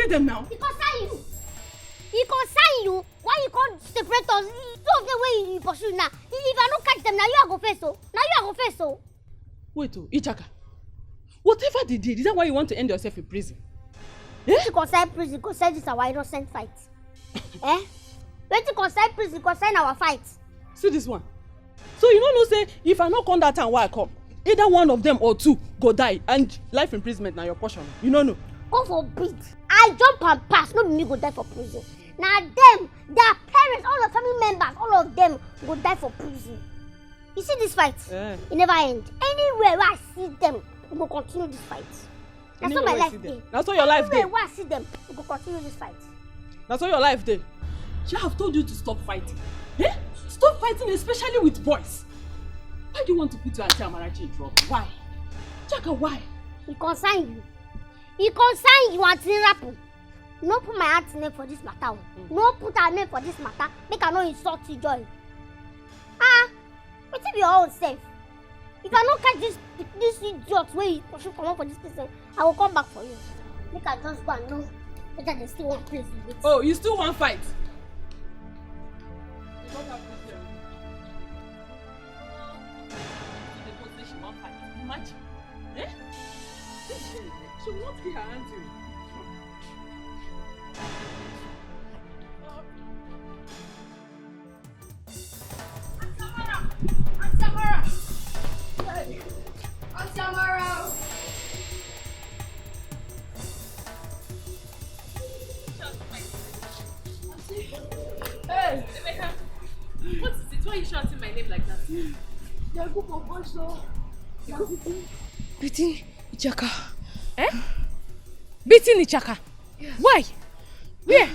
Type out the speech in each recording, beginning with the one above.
get them now? He concern you. He concern you. Why you can't separate us? Two of them way you pursue now. If I don't catch them, now you are go face so. Now you are go face so. Wait, Ichaka. Whatever they did, is that why you want to end yourself in prison? Eh? You concern prison, concern this our innocent fight. Eh? When you concern prison, concern our fight. See this one. So you don't know say if I not come that time, why I come? Either one of them or two go die and life imprisonment now your portion. You don't know. God forbid. I jump and pass, not me go die for prison. Now them, their parents, all the family members, all of them go die for prison. You see this fight? It never ends. Anywhere where I see them, we go continue this fight. That's what my life day. That's what your life day. Anywhere where I see them, we go continue this fight. That's what your life day. I have told you to stop fighting. Eh? Stop fighting, especially with boys. Why do you want to put your Auntie Amarachi in trouble? Why? Chaka, why? It concern you. It concern you, Auntie Rapu. No put my aunt's name for this matter. No put her name for this matter. Make her no insult you, Joy. But if your own safe. If I don't catch this idiot where you pursue come out for this person, I will come back for you. Make her just go and know that they still want place with. Oh, you still want fight? You don't have to tell me. She won't fight. Imagine. Eh? She will not be her auntie. Auntie Amara! Hey. Auntie Amara! Hey! Emeka, what is it? Why are you shouting my name like that? There are a group of boys though. Beating Ichaka. Eh? Beating Ichaka? Yes. Why? Where?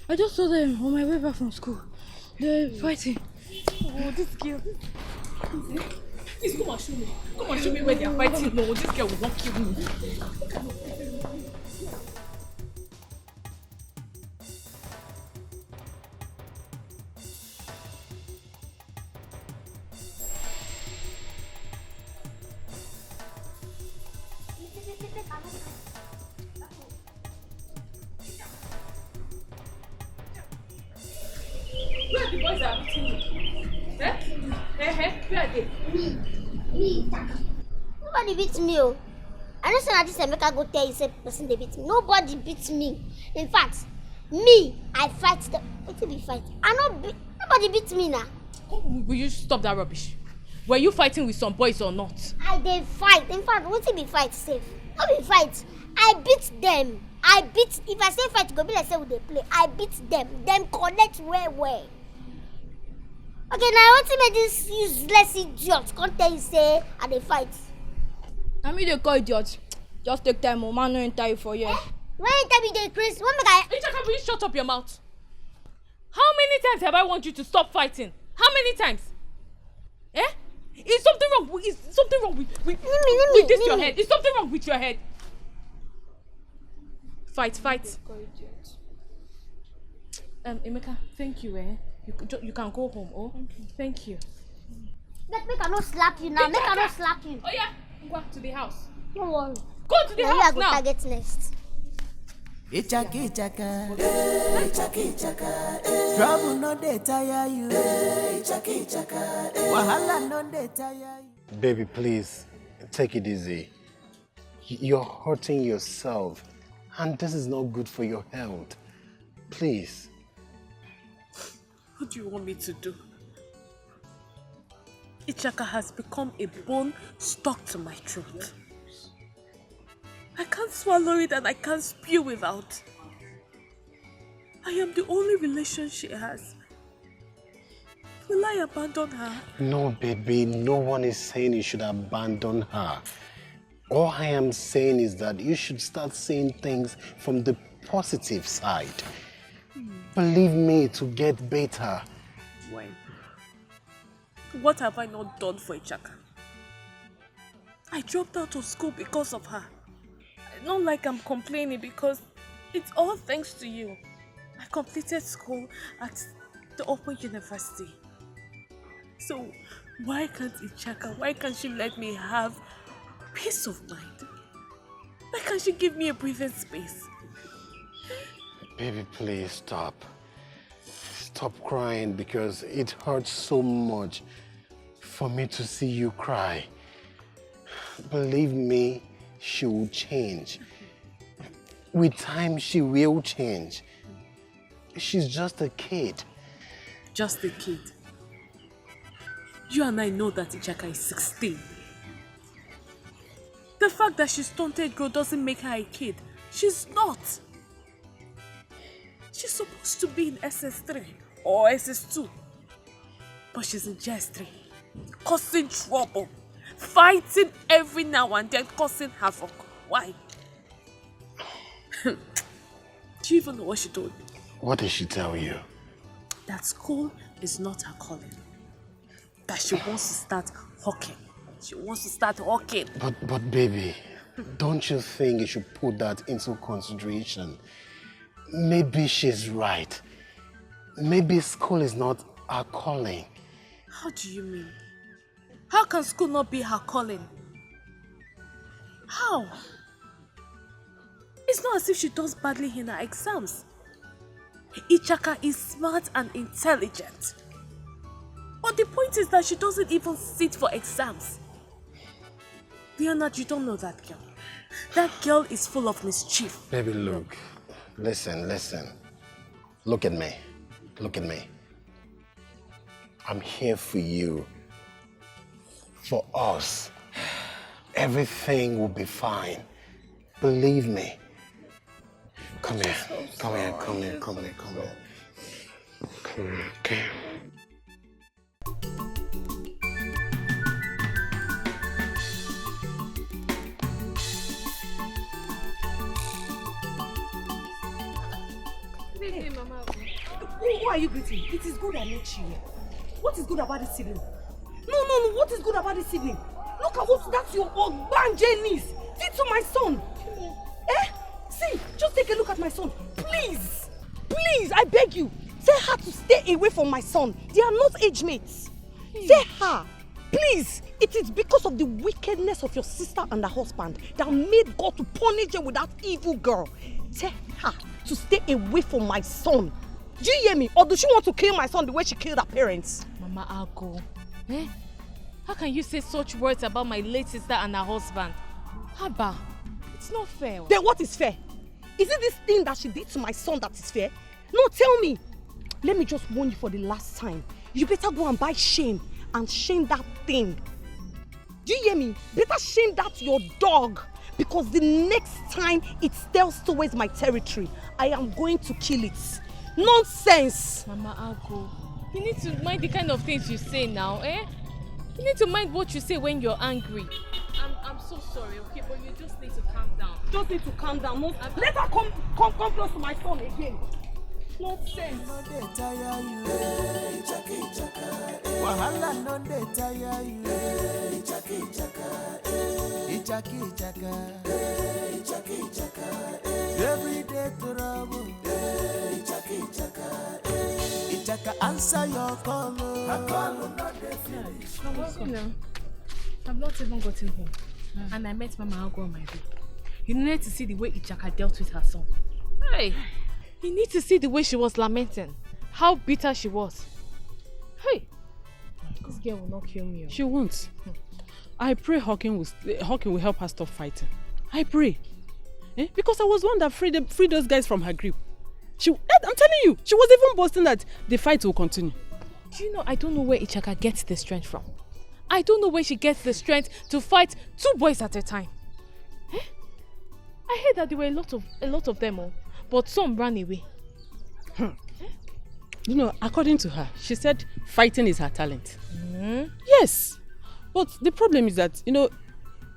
I just saw them on my way back from school. They're fighting. Oh, this girl. Please come and show me. Come and show me where they are fighting. No, this girl will not kill me. Where are the boys that are beating you? Eh? Where are they? Me, Ichaka. Nobody beats me, oh. I don't say that this Emeka go tell you say person they beat me. Nobody beats me. In fact, me, I fight them. What will be fight? Nobody beats me now. Will you stop that rubbish? Were you fighting with some boys or not? They fight. In fact, what will be fight safe? What will be fight? I beat them. If I say fight, go be like say we they play. I beat them. Them connect where. Okay, now I want to make this useless idiot come tell you say I they fight. I mean they call idiots. Just take time, man, no enter you for you. When you tell me they crazy, what make I... Ichaka, will you shut up your mouth? How many times have I want you to stop fighting? How many times? Eh? Is something wrong? Is something wrong with this your head? Is something wrong with your head? Fight. Emeka, thank you, eh? You can go home, oh? Thank you. Make I not slap you now. Make I not slap you. Oh yeah, go to the house. Don't worry. Go to the house now. I go target next. Ichaka, trouble no dey tire you. Ichaka, wahala no dey tire you. Baby, please, take it easy. You're hurting yourself, and this is not good for your health. Please. What do you want me to do? Ichaka has become a bone stuck to my throat. I can't swallow it and I can't spew it out. I am the only relation she has. Will I abandon her? No, baby, no one is saying you should abandon her. All I am saying is that you should start seeing things from the positive side. Believe me, to get better. When? What have I not done for Ichaka? I dropped out of school because of her. Not like I'm complaining because it's all thanks to you. I completed school at the Open University. So why can't Ichaka, why can't she let me have peace of mind? Why can't she give me a breathing space? Baby, please stop. Stop crying because it hurts so much for me to see you cry. Believe me, she will change. With time, she will change. She's just a kid. Just a kid. You and I know that Ichaka is 16. The fact that she's stunted girl doesn't make her a kid. She's not. She's supposed to be in SS3 or SS2. But she's in JS3, causing trouble, fighting every now and then, causing havoc. Why? Do you even know what she told me? What did she tell you? That school is not her calling. That she wants to start hawking. She wants to start hawking. But baby, don't you think you should put that into consideration? Maybe she's right. Maybe school is not her calling. How do you mean? How can school not be her calling? How? It's not as if she does badly in her exams. Ichaka is smart and intelligent. But the point is that she doesn't even sit for exams. Leonard, you don't know that girl. That girl is full of mischief. Baby, look. Listen. Look at me. I'm here for you. For us. Everything will be fine. Believe me. Come here, okay? Who are you greeting? It is good I met you. What is good about this evening? No, what is good about this evening? Look at what that's your Ogbanje niece did to my son. See, just take a look at my son. Please, I beg you. Tell her to stay away from my son. They are not age mates. Tell her, please. It is because of the wickedness of your sister and her husband that made God to punish them with that evil girl. Tell her to stay away from my son. Do you hear me? Or does she want to kill my son the way she killed her parents? Mama, I'll go. How can you say such words about my late sister and her husband? Haba, it's not fair. Then what is fair? Is it this thing that she did to my son that is fair? No, tell me. Let me just warn you for the last time. You better go and buy shame and shame that thing. Do you hear me? Better shame that your dog. Because the next time it steals towards my territory, I am going to kill it. Nonsense! Mama, I'll go. You need to mind the kind of things you say now, You need to mind what you say when you're angry. I'm so sorry, okay? But you just need to calm down. Just need to calm down. No, let her come close to my son again. Nonsense. No dey tire you. Wahala no dey tire you. Ichaka. Every day trouble. Ichaka answer your call. I've not even gotten home. And I met Mama Ago on my way. You need to see the way Ichaka dealt with her son. Hey! You need to see the way she was lamenting. How bitter she was. Hey! This girl will not kill me. She won't. I pray Hawking will help her stop fighting. I pray. Because I was one that freed those guys from her grip. I'm telling you, she was even boasting that the fight will continue. Do you know, I don't know where Ichaka gets the strength from. I don't know where she gets the strength to fight 2 boys at a time. I heard that there were a lot of them, but some ran away. You know, according to her, she said fighting is her talent. Yes, but the problem is that,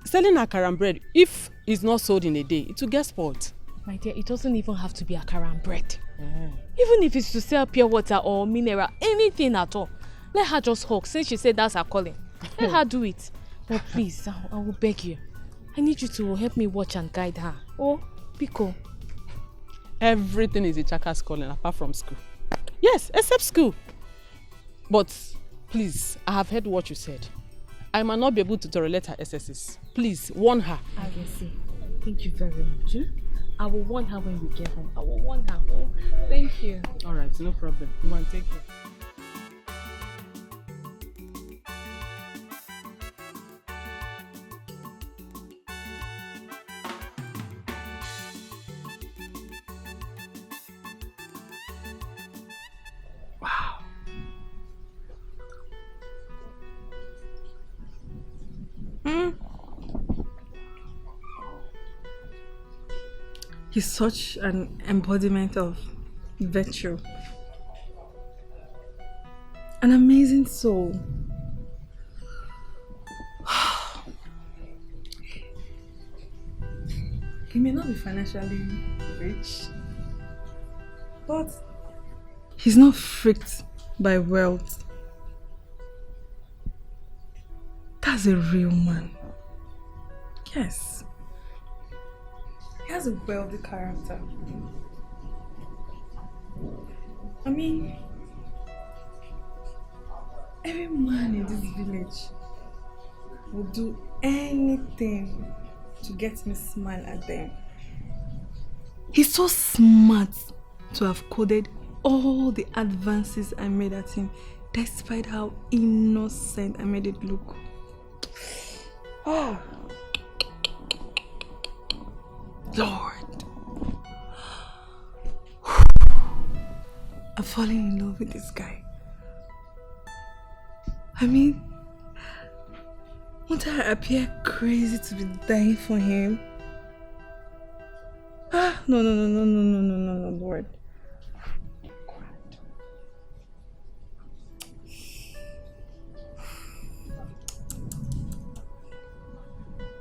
selling akara and bread, if it's not sold in a day, it will get spoiled. My dear, it doesn't even have to be akara and bread. Even if it's to sell pure water or mineral, anything at all, let her just hawk, since she said that's her calling. Let her do it. But please, I will beg you. I need you to help me watch and guide her. Oh, Pico. Everything is Ichaka's calling apart from school. Yes, except school. But please, I have heard what you said. I might not be able to tolerate her excesses. Please, warn her. I will see. Thank you very much. I will warn her when we get home. I will warn her. Oh, thank you. Alright, no problem. Go and take care. He's such an embodiment of virtue. An amazing soul. He may not be financially rich, but he's not freaked by wealth. That's a real man. Yes. He has a wealthy character. I mean, every man in this village will do anything to get me to smile at them. He's so smart to have coded all the advances I made at him, despite how innocent I made it look. Oh, Lord. I'm falling in love with this guy. I mean, won't I appear crazy to be dying for him? No, Lord.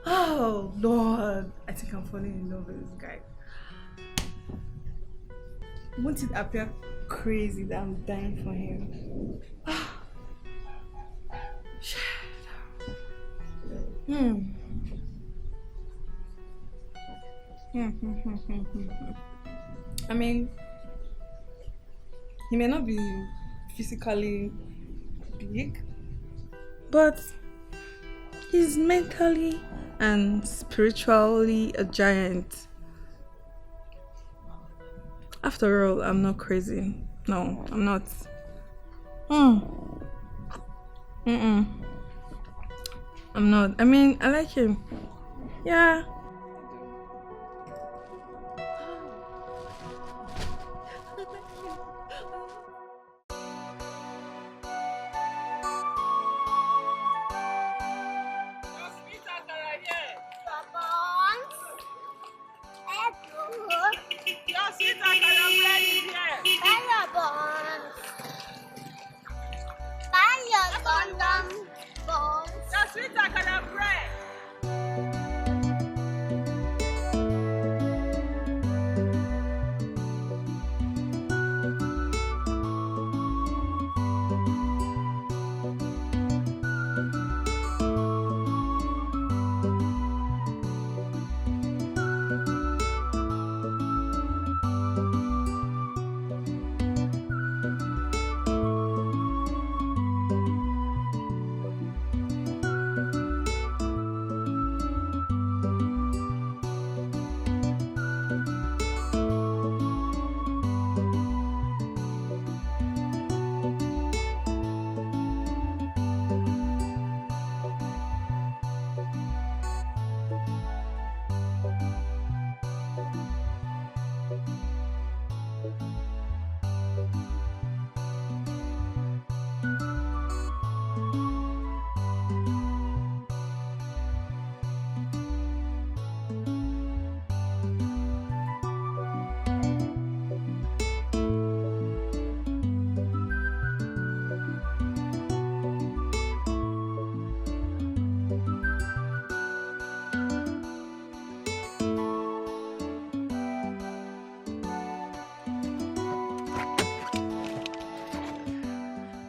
Oh, Lord. I think I'm falling in love with this guy. Won't it appear crazy that I'm dying for him? Shit. I mean, he may not be physically big, but he's mentally and spiritually a giant. After all, I'm not crazy. No, I'm not. I'm not. I mean, I like him. Yeah.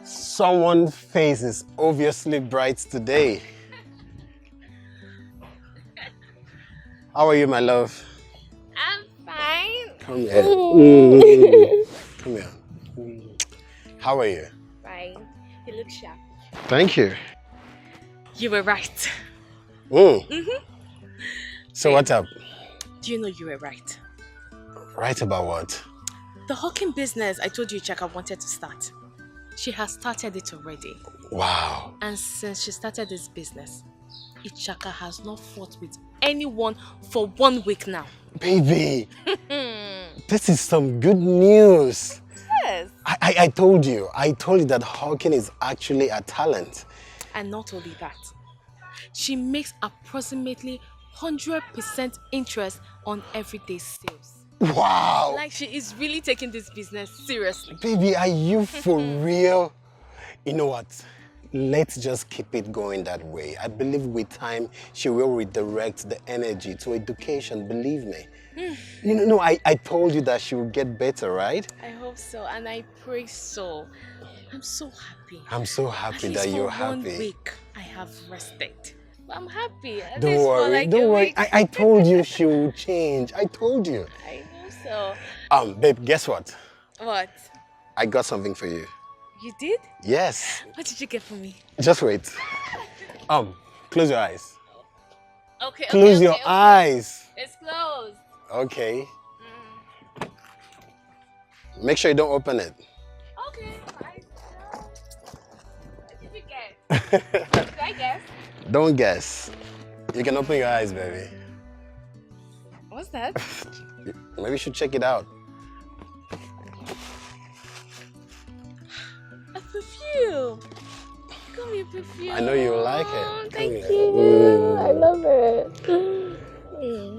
Someone's face is obviously bright today. How are you, my love? I'm fine. Come here. Come here. How are you? Fine. You look sharp. Thank you. You were right. So what's up? Do you know you were right? Right about what? The hawking business I told you Ichaka wanted to start. She has started it already. Wow. And since she started this business, Ichaka has not fought with anyone for 1 week now. Baby, this is some good news. Yes. I told you that hawking is actually a talent. And not only that, she makes approximately 100% interest on everyday sales. Wow. Like she is really taking this business seriously. Baby, are you for real? You know what? Let's just keep it going that way. I believe with time, she will redirect the energy to education, believe me. I told you that she will get better, right? I hope so, and I pray so. I'm so happy. I'm so happy that you're happy. For 1 week, I have rested. But I'm happy. Don't worry, don't worry. I told you she will change. I told you. I know so. Babe, guess what? What? I got something for you. You did? Yes. What did you get for me? Just wait. Close your eyes. Okay. Close your eyes. It's closed. Okay. Make sure you don't open it. Okay. What did you get? Did I guess? Don't guess. You can open your eyes, baby. What's that? Maybe you should check it out. A perfume. Come here, perfume. I know you like it. Thank you. I love it.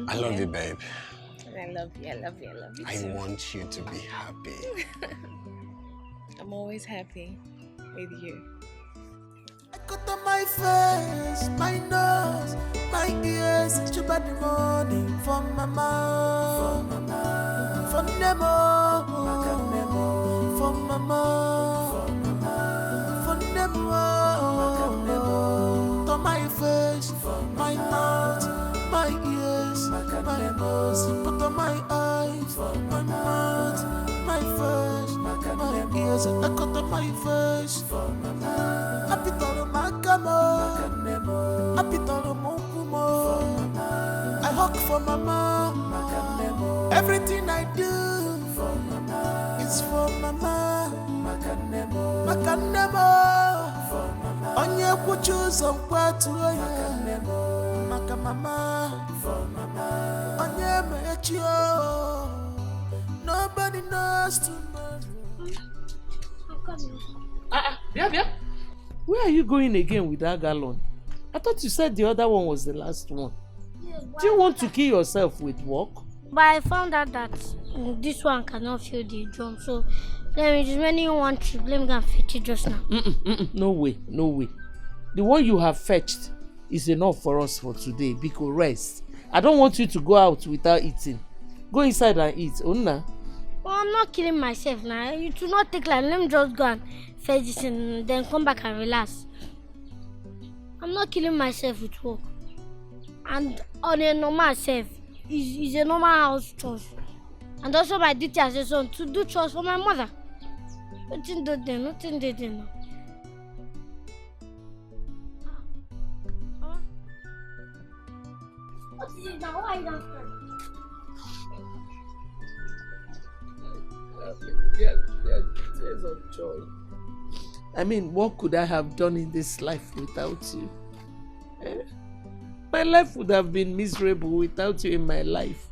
I love you, babe. I love you. I love you. I love you I too. want you to be happy. I'm always happy with you. I cut on my face, my nose, my ears, chuba the money from mama, from Nemo, from mama, from Nemo, to my face, my mouth, my ears, my nose, put on my eyes, my mouth, my face, my ears, I cut on my face, Apitoro Makamo, Apitoro Mokumo. I hawk for mama. Everything I do is for mama. Makanemo. Onye kuchuzo mkwatu oye. Makamama. Onye mechio. Nobody knows tomorrow. Yeah. Where are you going again with that gallon? I thought you said the other one was the last one. Yes, Do you want to kill yourself with work? But I found out that this one cannot fill the drum, so let me just when you want to let me go and fetch it just now. No way. The one you have fetched is enough for us for today. Because rest. I don't want you to go out without eating. Go inside and eat. Unna. Well, I'm not killing myself now. You do not take like let me just go and fetch this and then come back and relax. I'm not killing myself with work. And on a normal self is a normal house chores. And also my duty as a son to do chores for my mother. Nothing do them, nothing do them now. What is it now? Why are you downstairs? Tears of joy. I mean, what could I have done in this life without you? My life would have been miserable without you in my life.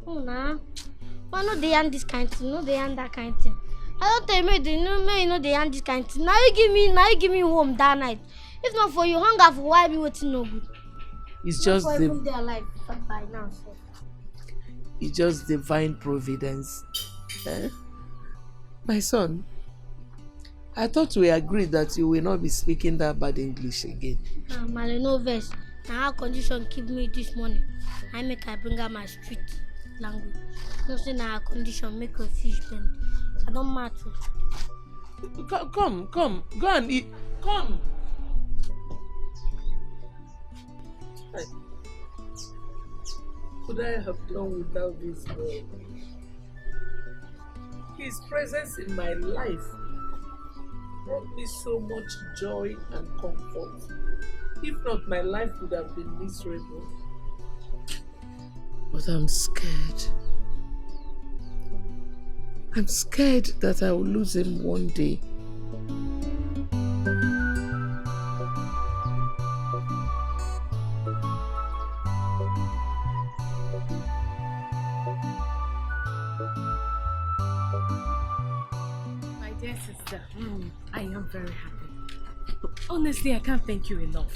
Oh, nah. Why not they end this kind of thing? No, they end that kind of thing. I don't tell you, you know they end this kind of thing. Now you give me home that night. If not for you, hunger for why be waiting no good. It's just even their life by now. So. It's just divine providence. My son, I thought we agreed that you will not be speaking that bad English again. No verse. Now our condition keep me this morning. I bring out my street language. No say now our condition make a fish bend. I don't matter. Come, go and eat. Come. Could I have done without this boy? His presence in my life brought me so much joy and comfort. If not, my life would have been miserable. But I'm scared. I'm scared that I will lose him one day. My dear sister, I am very happy. Honestly, I can't thank you enough.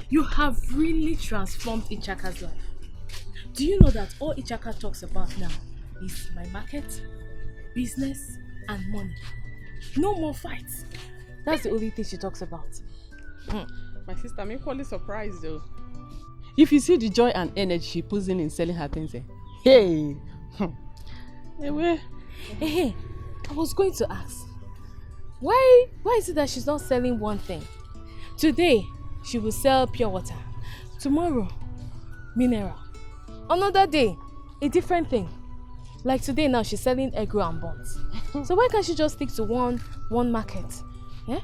You have really transformed Ichaka's life. Do you know that all Ichaka talks about now is my market, business, and money? No more fights. That's the only thing she talks about. My sister, I'm equally surprised though. If you see the joy and energy she puts in selling her things, hey! Anyway. Hey, I was going to ask, why is it that she's not selling one thing? Today, she will sell pure water. Tomorrow, mineral. Another day, a different thing. Like today now, she's selling egg roll and buns. So why can't she just stick to one market? Yeah?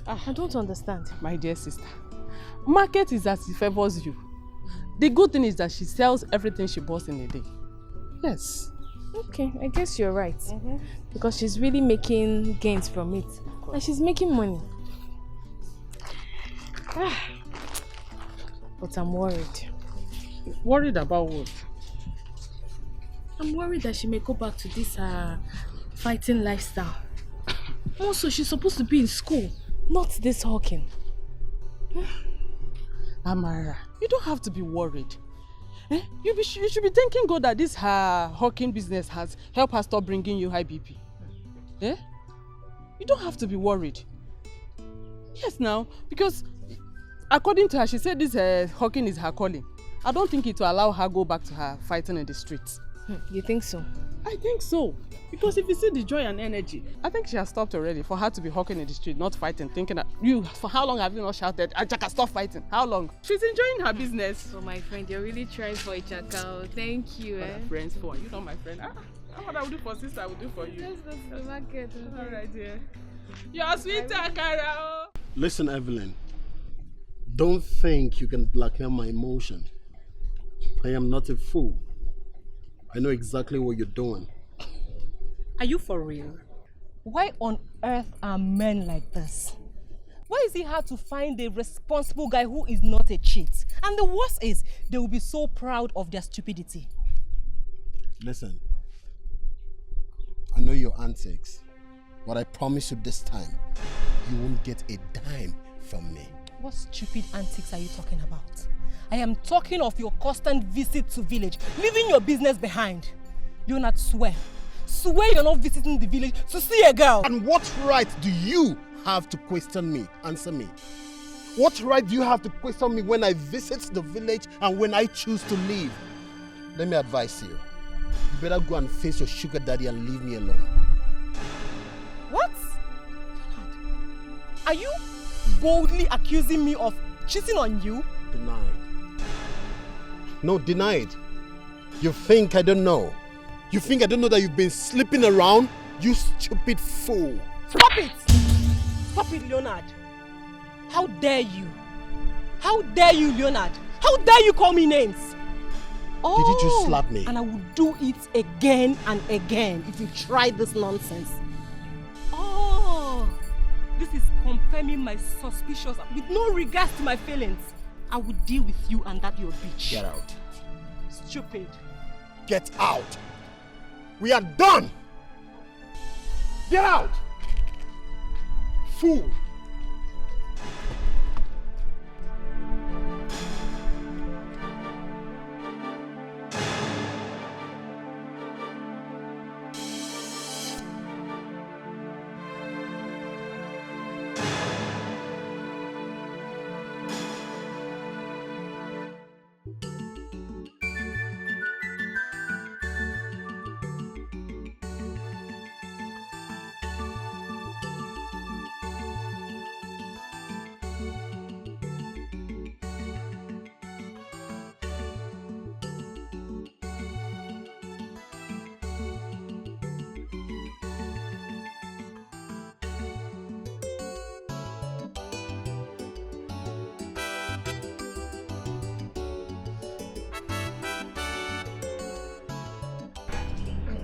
I don't understand. My dear sister, market is as it favors you. The good thing is that she sells everything she buys in a day. Yes. Okay, I guess you're right. Because she's really making gains from it. And she's making money. But I'm worried. Worried about what? I'm worried that she may go back to this fighting lifestyle. Also, she's supposed to be in school, not this hawking. Amara, you don't have to be worried. You should be thanking God that this her hawking business has helped her stop bringing you high BP. You don't have to be worried. Yes, now, because according to her, she said this hawking is her calling. I don't think it will allow her go back to her fighting in the streets. You think so? I think so. Because if you see the joy and energy, I think she has stopped already for her to be hawking in the street, not fighting, thinking that for how long have you not shouted, Ichaka, stop fighting? How long? She's enjoying her business. So my friend, you're really trying for Ichaka. Thank you. What are friends for? You know my friend. What I will do for sister, I will do for you. Let's go to the market. Alright, dear. You're sweet, Akara. Listen, Evelyn. Don't think you can blackmail my emotion. I am not a fool. I know exactly what you're doing. Are you for real? Why on earth are men like this? Why is it hard to find a responsible guy who is not a cheat? And the worst is, they will be so proud of their stupidity. Listen, I know your antics, but I promise you this time, you won't get a dime from me. What stupid antics are you talking about? I am talking of your constant visit to village, leaving your business behind. Leonard, swear you're not visiting the village to see a girl. And what right do you have to question me? Answer me. What right do you have to question me when I visit the village and when I choose to leave? Let me advise you. You better go and face your sugar daddy and leave me alone. What? Are you boldly accusing me of cheating on you? Denied. No, denied. You think I don't know? You think I don't know that you've been sleeping around? You stupid fool. Stop it! Stop it, Leonard. How dare you? How dare you, Leonard? How dare you call me names? Did you just slap me? And I will do it again and again if you try this nonsense. Oh, this is confirming my suspicions with no regards to my feelings. I will deal with you and that your bitch. Get out. Stupid. Get out. We are done. Get out. Fool.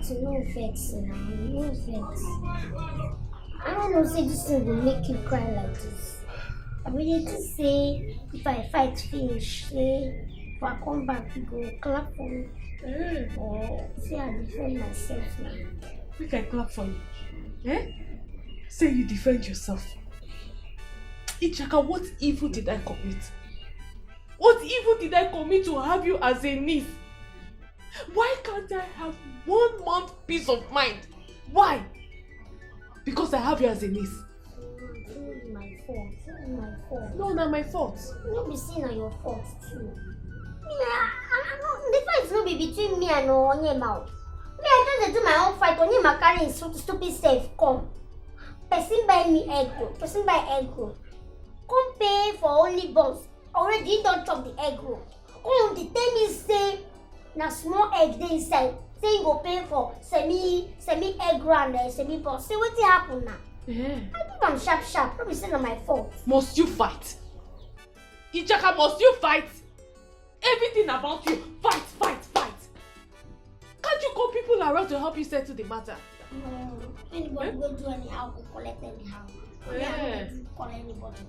fighting, no vex now, no vex. I don't know, say this thing will make you cry like this. I really to say, if I fight finish, say, if I come back, you go clap for me. Say I defend myself now. We can clap for you. Eh? Say you defend yourself. Ichaka, what evil did I commit? What evil did I commit to have you as a niece? Why can't I have 1 month peace of mind? Why? Because I have you as a niece. It's my fault. It's my fault. No, not my fault. You'll be seen on your fault too. The fight will be between me and Onyema. Me, I just do my own fight. Onyema carrying stupid self. Come. Person buy me egg roll. Person buy egg roll. Come pay for only buns. Already you don't chop the egg roll. Come, the tell me say, na small egg dey inside. Say you go pay for semi egg roll and semi bun. Say what happen now? Yeah. I do am sharp. Don't be saying on my fault. Must you fight? Ichaka, must you fight? Everything about you, fight. Can't you call people around to help you settle the matter? No, anybody go do anyhow, go collect anyhow. Yeah. Call anybody.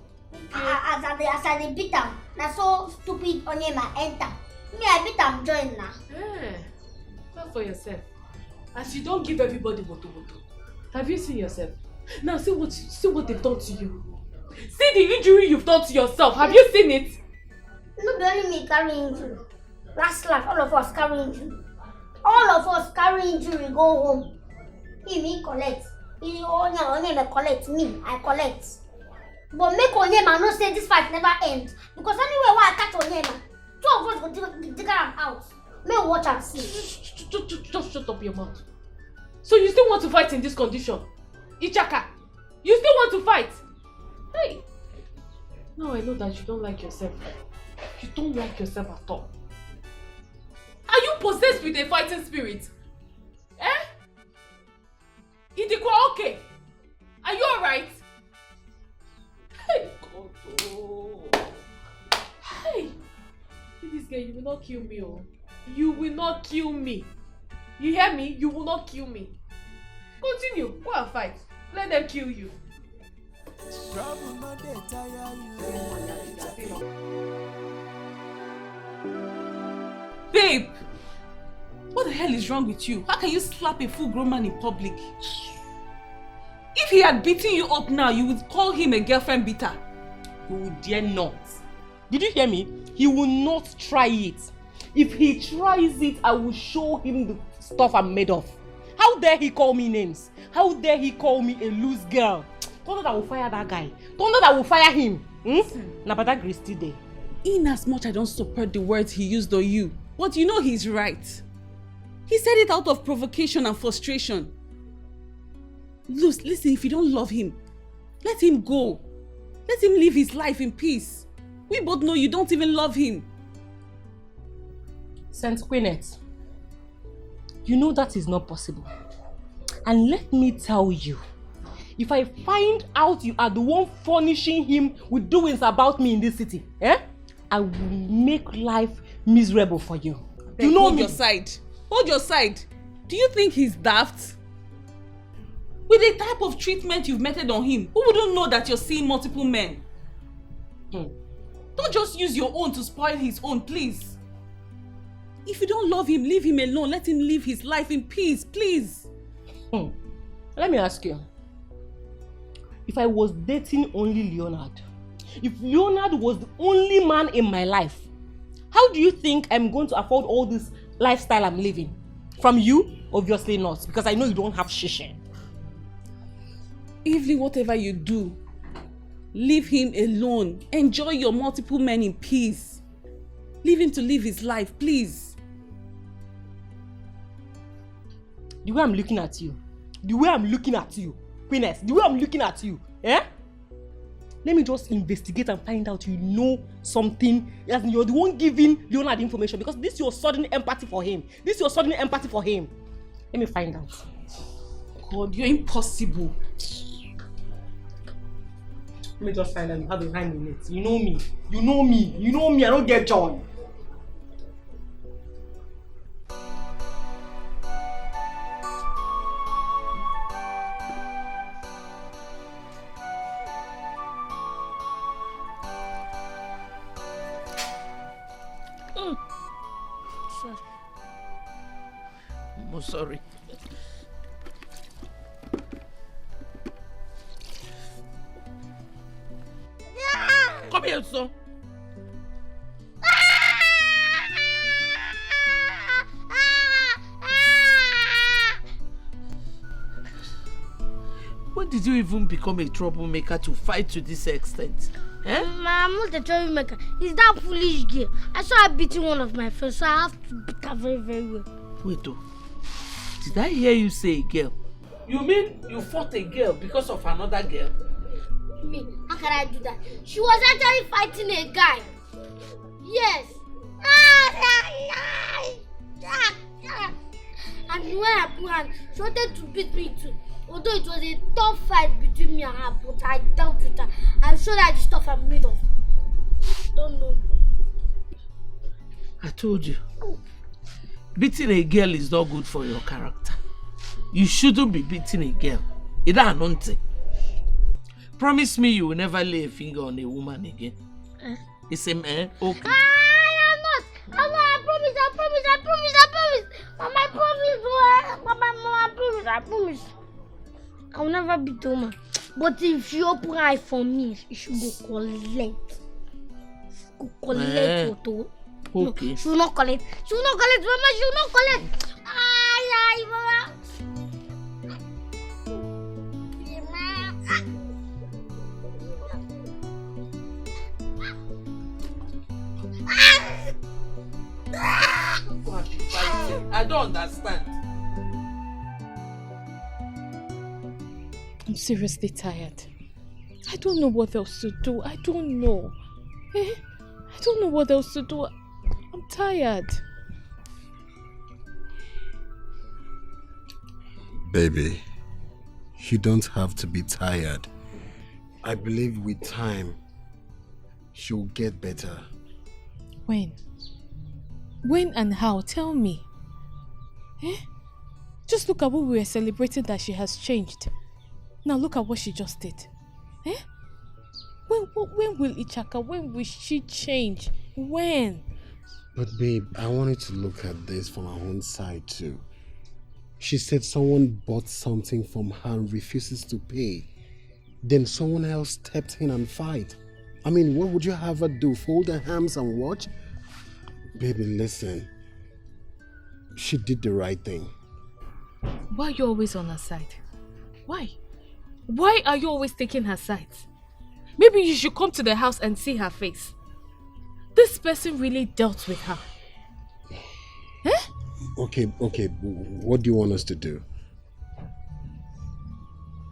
As I dey beat am, na so stupid Onyema enter. Me, I beat am join now. Yeah. Clap for yourself. As you don't give everybody woto. Have you seen yourself? Now see what they've done to you. See the injury you've done to yourself. Have you seen it? No be only me carry injury. Last, all of us carry injury. All of us carry injury go home. He collect. Onyema collect. Me, I collect. But make Onyema no say this fight never ends. Because anyway why I catch Onyema, 2 of us go dig am out. May we watch and see. Just shut up your mouth. So you still want to fight in this condition? Ichaka, you still want to fight? Hey! Now I know that you don't like yourself. You don't like yourself at all. Are you possessed with a fighting spirit? Eh? Idikwa, okay? Are you alright? Hey, God, oh. Hey! This girl, you will not kill me, oh. You will not kill me. You hear me? You will not kill me. Continue. Go and fight. Let them kill you. Babe! What the hell is wrong with you? How can you slap a full-grown man in public? If he had beaten you up now, you would call him a girlfriend beater. He would dare not. Did you hear me? He will not try it. If he tries it, I will show him the stuff I'm made of. How dare he call me names? How dare he call me a loose girl? Don't know that I will fire that guy. Don't know that I will fire him. Now, but that grace still there. In as much I don't support the words he used on you, but you know he's right. He said it out of provocation and frustration. Listen, if you don't love him, let him go. Let him live his life in peace. We both know you don't even love him. Saint Queenette, you know that is not possible. And let me tell you, if I find out you are the one furnishing him with doings about me in this city, I will make life miserable for you. You know me. Hold your side. Do you think he's daft? With the type of treatment you've meted on him, who wouldn't know that you're seeing multiple men? Don't just use your own to spoil his own, please. If you don't love him, leave him alone. Let him live his life in peace, please. Let me ask you. If I was dating only Leonard, if Leonard was the only man in my life, how do you think I'm going to afford all this lifestyle I'm living? From you? Obviously not, because I know you don't have shisha. Evelyn, whatever you do, leave him alone. Enjoy your multiple men in peace. Leave him to live his life, please. The way I'm looking at you, Queeness, the way I'm looking at you, let me just investigate and find out you know something, as you're the one giving Leonard information, because this is your sudden empathy for him. Let me find out. God, you're impossible. Let me just find out you have a hand in it. You know me, I don't get joy. sorry. Come here, son. When did you even become a troublemaker to fight to this extent? Eh? I'm not a troublemaker. It's that foolish girl. I saw her beating one of my friends, so I have to beat her very, very well. Wait, oh. Did I hear you say girl? You mean you fought a girl because of another girl? Me? How can I do that? She was actually fighting a guy. Yes. And when I put her, she wanted to beat me too. Although it was a tough fight between me and her, but I dealt with her. I'm sure that the stuff I'm made of. Don't know. I told you. Beating a girl is not good for your character. You shouldn't be beating a girl. It's not. Promise me you will never lay a finger on a woman again. It's a man. Okay. I'm not. I promise. Mama, I promise. I will never beat a woman. But if you open her eye for me, you should go collect. Photo. Okay. No, she will not collect. Mama. She will not collect. Ay, Mama. I don't understand. I'm seriously tired. I don't know what else to do. I don't know. I don't know what else to do. I'm tired. Baby, you don't have to be tired. I believe with time, she'll get better. When? When and how? Tell me. Just look at what we were celebrating that she has changed. Now look at what she just did. When will Ichaka, when will she change? When? But babe, I wanted to look at this from her own side too. She said someone bought something from her and refuses to pay. Then someone else stepped in and fight. I mean, what would you have her do? Fold her arms and watch? Baby, listen. She did the right thing. Why are you always on her side? Why? Why are you always taking her sides? Maybe you should come to the house and see her face. This person really dealt with her. Okay, what do you want us to do?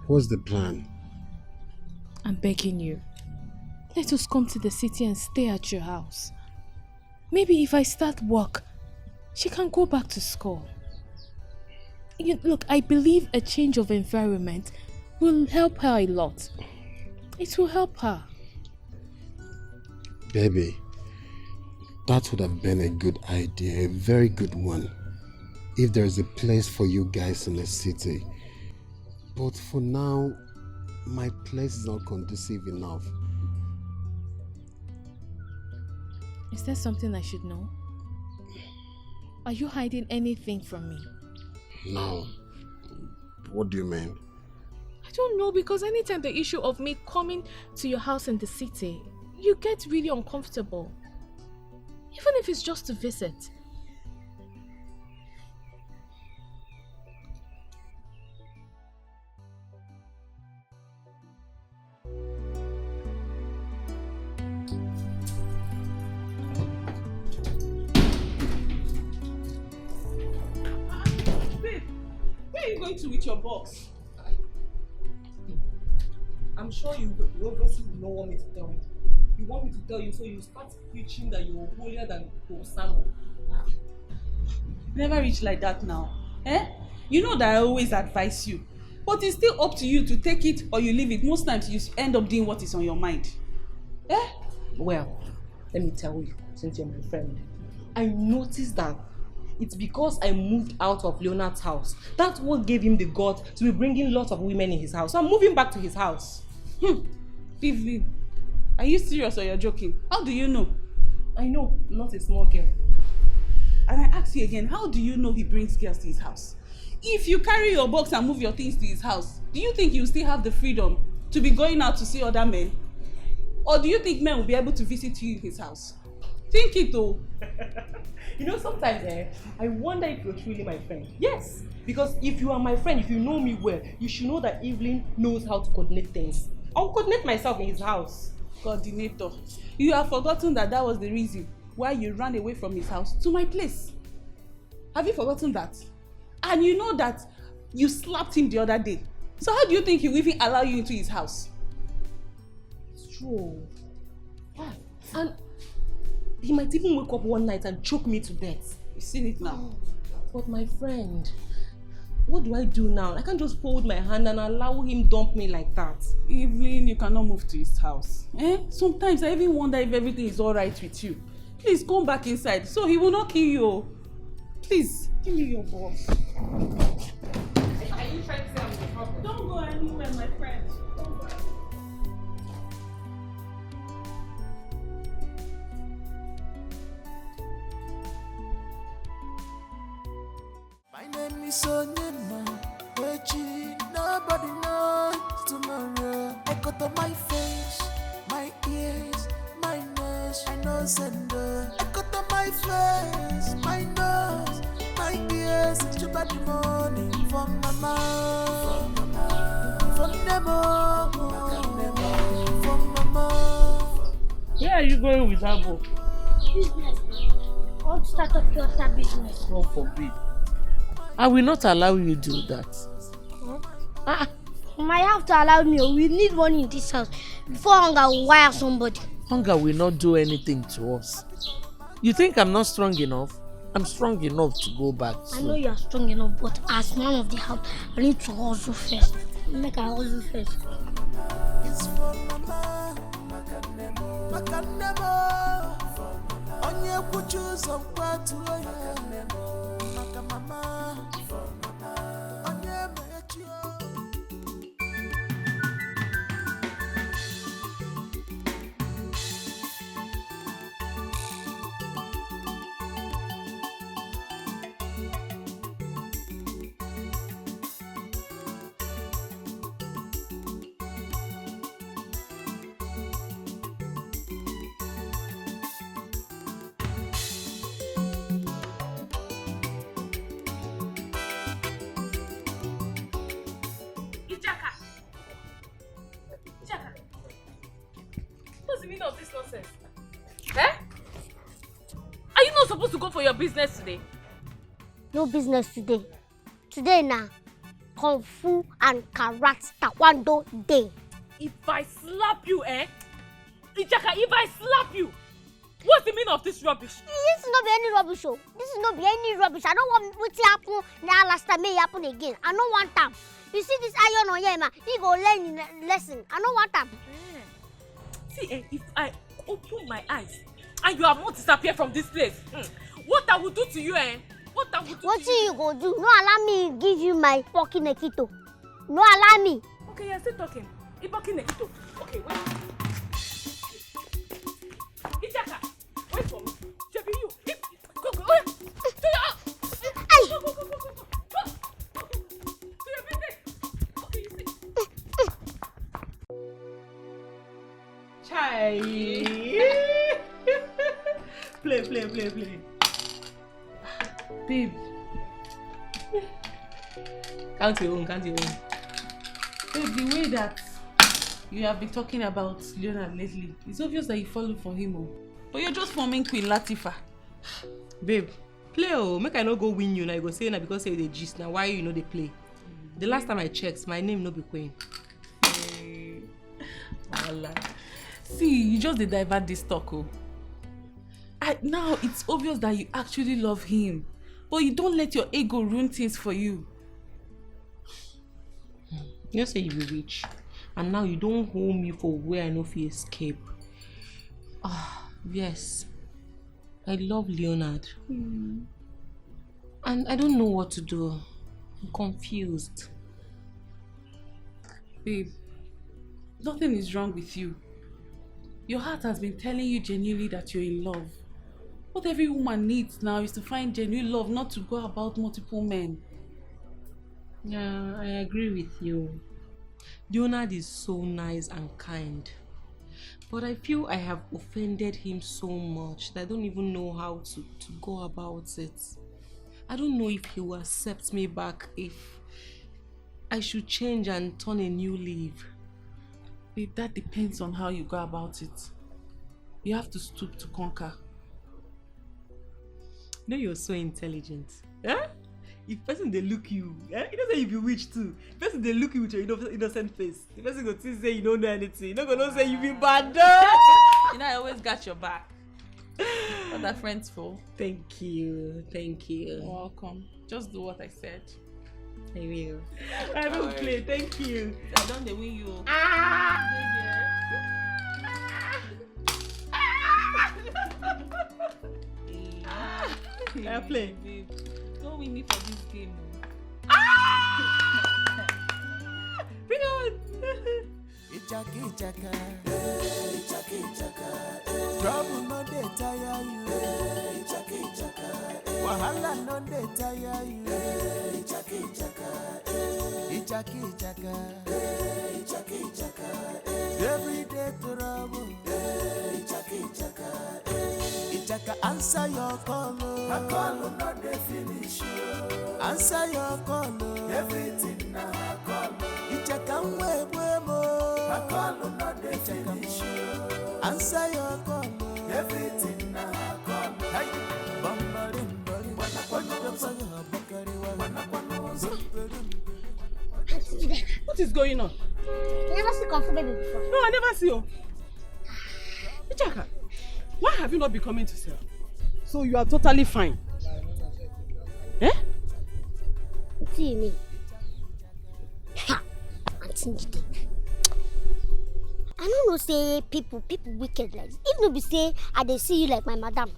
What's the plan? I'm begging you. Let us come to the city and stay at your house. Maybe if I start work, she can go back to school. Look, I believe a change of environment will help her a lot. It will help her. Baby, that would have been a good idea, a very good one, if there's a place for you guys in the city. But for now, my place is not conducive enough. Is there something I should know? Are you hiding anything from me? No. What do you mean? I don't know, because anytime the issue of me coming to your house in the city, you get really uncomfortable. Even if it's just to visit. Babe, where are you going to with your box? I'm sure you obviously don't want me to tell you. You want me to tell you, so you start preaching that you're holier than Osama. Never reach like that now. You know that I always advise you. But it's still up to you to take it or you leave it. Most times you end up doing what is on your mind. Well, let me tell you, since you're my friend, I noticed that it's because I moved out of Leonard's house. That's what gave him the guts to be bringing lots of women in his house. So I'm moving back to his house. Vivi, are you serious or you're joking? How do you know? I know, I'm not a small girl. And I ask you again, how do you know he brings girls to his house? If you carry your box and move your things to his house, do you think you still have the freedom to be going out to see other men? Or do you think men will be able to visit you in his house? Think it though. You know, sometimes I wonder if you're truly my friend. Yes, because if you are my friend, if you know me well, you should know that Evelyn knows how to coordinate things. I'll coordinate myself in his house. Coordinator, you have forgotten that was the reason why you ran away from his house to my place. Have you forgotten that? And you know that you slapped him the other day. So how do you think he will even allow you into his house? It's true. Yeah. And he might even wake up one night and choke me to death. You've seen it now. But my friend, what do I do now? I can't just fold my hand and allow him dump me like that. Evelyn, you cannot move to his house. Sometimes I even wonder if everything is alright with you. Please come back inside so he will not kill you. Please, give me your box. Are you trying to say I'm the problem? Don't go anywhere, my friend. Don't go. My name is Onyema, Wechi, nobody knows tomorrow. I got on my face, my ears, my nose, I got on my face, my nose, my ears, it's about the money from mama, from Nemo, from mama. Where are you going with Abo? Business. I want to start up your business. God forbid. I will not allow you to do that. You might have to allow me. We need money in this house before hunger will wire somebody. Hunger will not do anything to us. You think I'm not strong enough? I'm strong enough to go back. I know you are strong enough, but as man of the house, I need to hustle first. Make a hustle first. It's for mama, Makanemo, Onye kuchu some part to Makamama, Onye Mechio. Of this nonsense. Are you not supposed to go for your business today? No business today. Today now, Kung Fu and Karate Taekwondo day. If I slap you, Ichaka, if I slap you, what's the meaning of this rubbish? This is not be any rubbish, oh. This is not be any rubbish. I don't want what happen now last time may happen again. I don't want them. You see this iron on here, man. He go learn lesson. I don't want them. See, if I open my eyes and you have not disappeared from this place, what I will do to you, What I will do what to you? you go do? No allow me give you my fucking nekito. No allow me. Okay, you're still talking. Ibaki nekito. Okay, wait. Ichaka, wait for me. Shebi you. Go. To your Ay. Go. To your business. Okay, you see. Chai. Play. Babe. Count your own. Babe, the way that you have been talking about Leonard lately, it's obvious that you follow for him. Oh. But you're just forming Queen Latifah. Babe, play make I no go win you now. You go say na because say the gist now. Why you know they play? The last time I checked, my name no be Queen. See, you just dey divert this talk. Oh. Now it's obvious that you actually love him, but you don't let your ego ruin things for you. You say you be rich, and now you don't hold me for where I know if you escape. Yes, I love Leonard, and I don't know what to do. I'm confused. Babe, nothing is wrong with you. Your heart has been telling you genuinely that you're in love. What every woman needs now is to find genuine love, not to go about multiple men. Yeah, I agree with you. Leonard is so nice and kind. But I feel I have offended him so much that I don't even know how to go about it. I don't know if he will accept me back, if I should change and turn a new leaf. Babe, that depends on how you go about it. You have to stoop to conquer. You know you're so intelligent. Eh? If person they look you, eh? You know say you be witch too. If person they look you with your innocent face, the person go still say you don't know anything. You not gonna say you be bad. You know I always got your back. What are friends for? Thank you. You're welcome. Just do what I said. I will. I will play. Thank you. I don't they win you. I play. Babe, don't win me for this game. Bring on. Ichaka, Ichaka, Ichaka, Ichaka. Trouble no dey tire you. Ichaka, Ichaka. Wahala no dey tire you. Ichaka, Ichaka, Ichaka, Ichaka, Ichaka, Ichaka. Everyday trouble. Ichaka, Ichaka. Ichaka, answer your call. My call no dey finish. Answer your call. Everything na call. Ichaka mo. My call no dey finish. Answer your call. Everything na call. Hey, What is going on? You never see Confrontation before? No, I never see you. Ichaka, why have you not been coming to sell? So you are totally fine. Eh? What do you mean? Ha! Auntie, I don't know say people wicked like this. If no be say I dey see you like my madam,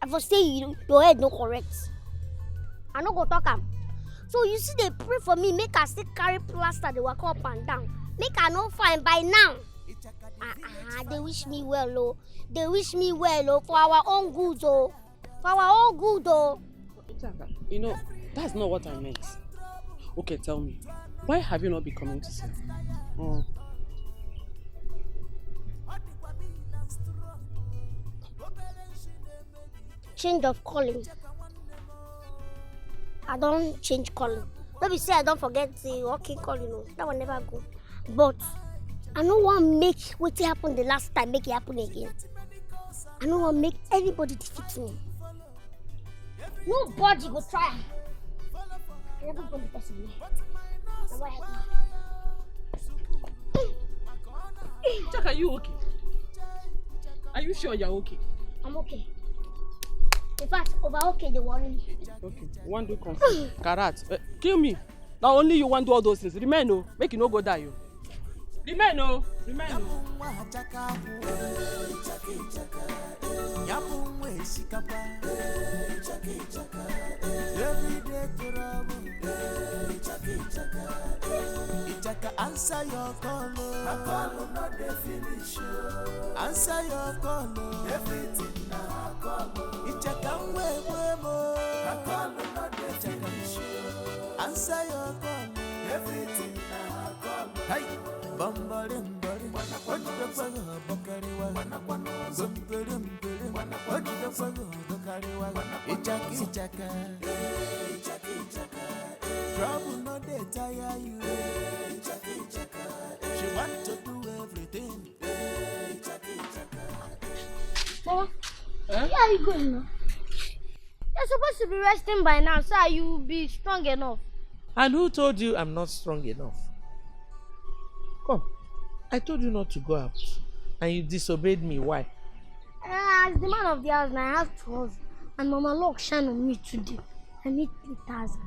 I for say your head no correct. I no go talk am. So you see they pray for me, make I still carry plaster, they walk up and down. Make I no fine by now. They wish me well, oh. They wish me well, oh, for our own good, oh. For our own good, oh. Ichaka, you know, that's not what I meant. Okay, tell me, why have you not been coming to sell? Oh. Change of calling. I don't change calling. Don't be say I don't forget the working calling. No. That will never go. But I don't want to make what happened the last time make it happen again. I don't want to make anybody defeat me. Nobody will try. I never go to the person. Now what happened? Jack, are you okay? Are you sure you're okay? I'm okay. In fact, over okay, they worry me. Okay, one do confront. Karat, kill me. Now only you want to do all those things. Remain, no. Make you no go die, you. Remain, no. Remain, no. Ichaka, answer your call. My call not the finish. Answer your call. Everything now call. Ichaka, my call not the finish. Answer your call. Everything now call. Hey, bumbarim. Ichaka. Trouble no dey tire you. Ichaka. She want to do everything. Ichaka. Mama, where are you going now? You're supposed to be resting by now, so you'll be strong enough. And who told you I'm not strong enough? Come, I told you not to go out, and you disobeyed me. Why? As the man of the house, now I have to hustle. And Mama Lord shine on me today. I need 3,000.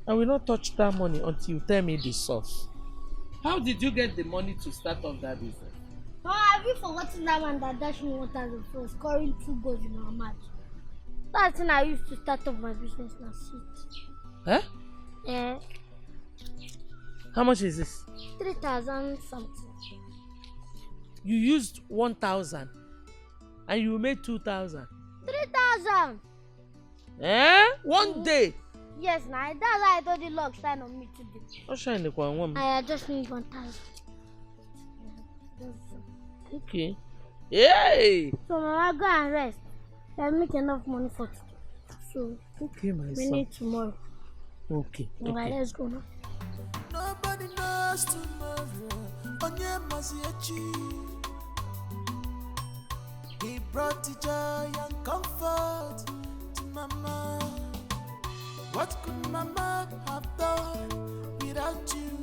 I will not touch that money until you tell me the source. How did you get the money to start off that business? Oh, have you forgotten that man that dashed me 1,000 for scoring 2 goals in our match? That's when I used to start off my business now. Eh? Yeah. How much is this? 3,000 something. You used 1,000 and you made 2,000. 3,000! One day? Yes, now that's why I told you log sign on me today. I'll shine the one. I just need 1,000. Okay. Yay! So now I go and rest. I make enough money for today. So okay, my we son. need tomorrow. Okay. Alright, let's go now. Nobody knows tomorrow. Onye maziechi. He brought the joy and comfort to Mama. What could Mama have done without you?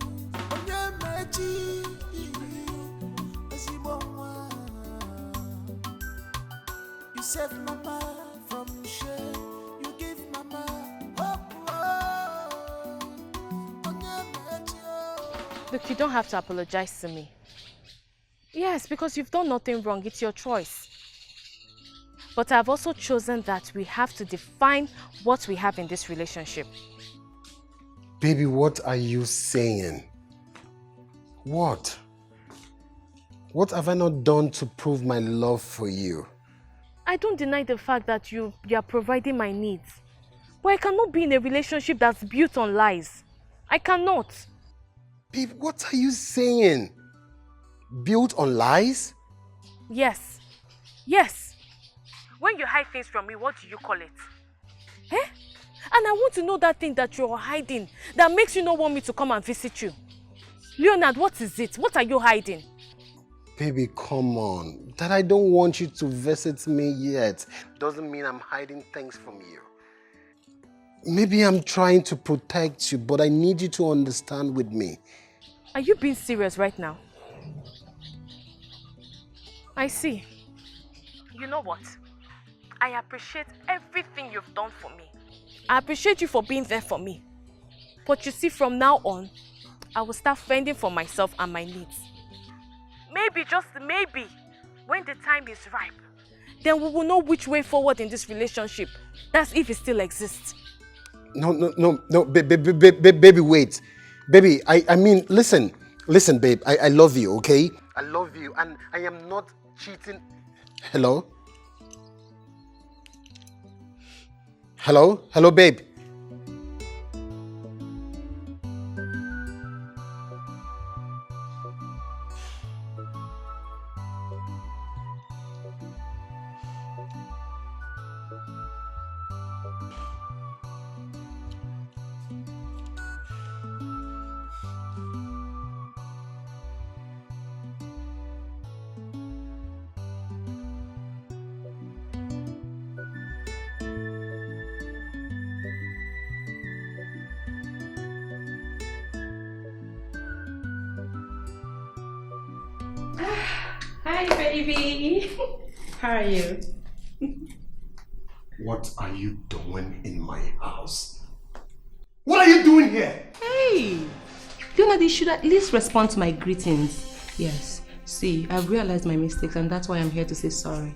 Onye mechi. You save Mama from shame. You give Mama hope. Look, you don't have to apologize to me. Yes, because you've done nothing wrong. It's your choice. But I've also chosen that we have to define what we have in this relationship. Baby, what are you saying? What? What have I not done to prove my love for you? I don't deny the fact that you are providing my needs. But I cannot be in a relationship that's built on lies. I cannot. Babe, what are you saying? Built on lies? Yes. Yes. When you hide things from me, what do you call it? Eh? And I want to know that thing that you're hiding that makes you not want me to come and visit you. Leonard, what is it? What are you hiding? Baby, come on. That I don't want you to visit me yet doesn't mean I'm hiding things from you. Maybe I'm trying to protect you, but I need you to understand with me. Are you being serious right now? I see. You know what? I appreciate everything you've done for me. I appreciate you for being there for me. But you see, from now on, I will start fending for myself and my needs. Maybe, just maybe, when the time is ripe, then we will know which way forward in this relationship. That's if it still exists. No, baby, wait. Baby, I mean, listen, babe, I love you, okay? I love you, and I am not cheating. Hello? Hello, babe. Hi, baby. How are you? What are you doing in my house? What are you doing here? Hey! Leonard, you should at least respond to my greetings. Yes. See, I've realized my mistakes and that's why I'm here to say sorry.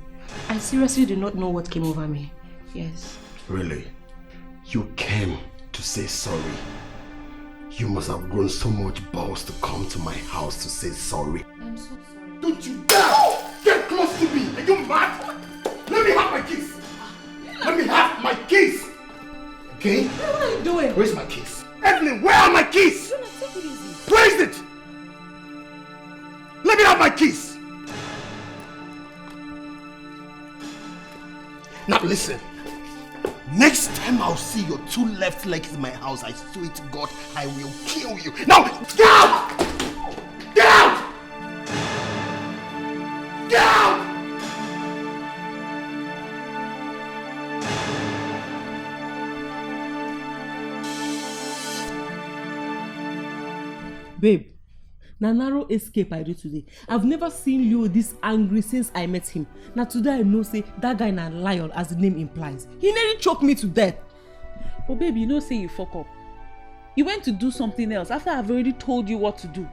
I seriously do not know what came over me. Yes. Really? You came to say sorry? You must have grown so much balls to come to my house to say sorry. I'm so sorry. Don't you dare get close to me! Are you mad? Let me have my keys! Let me have my keys! Okay? What are you doing? Where's my keys? Evelyn, where are my keys? Where is it? Let me have my keys! Now listen. Next time I'll see your two left legs in my house, I swear to God, I will kill you. Now, get out! Get out! Get out! Babe, na narrow escape I do today. I've never seen Leo this angry since I met him. Now today I know say that guy na lion as the name implies. He nearly choked me to death. But babe, you know say you fuck up. You went to do something else after I've already told you what to do.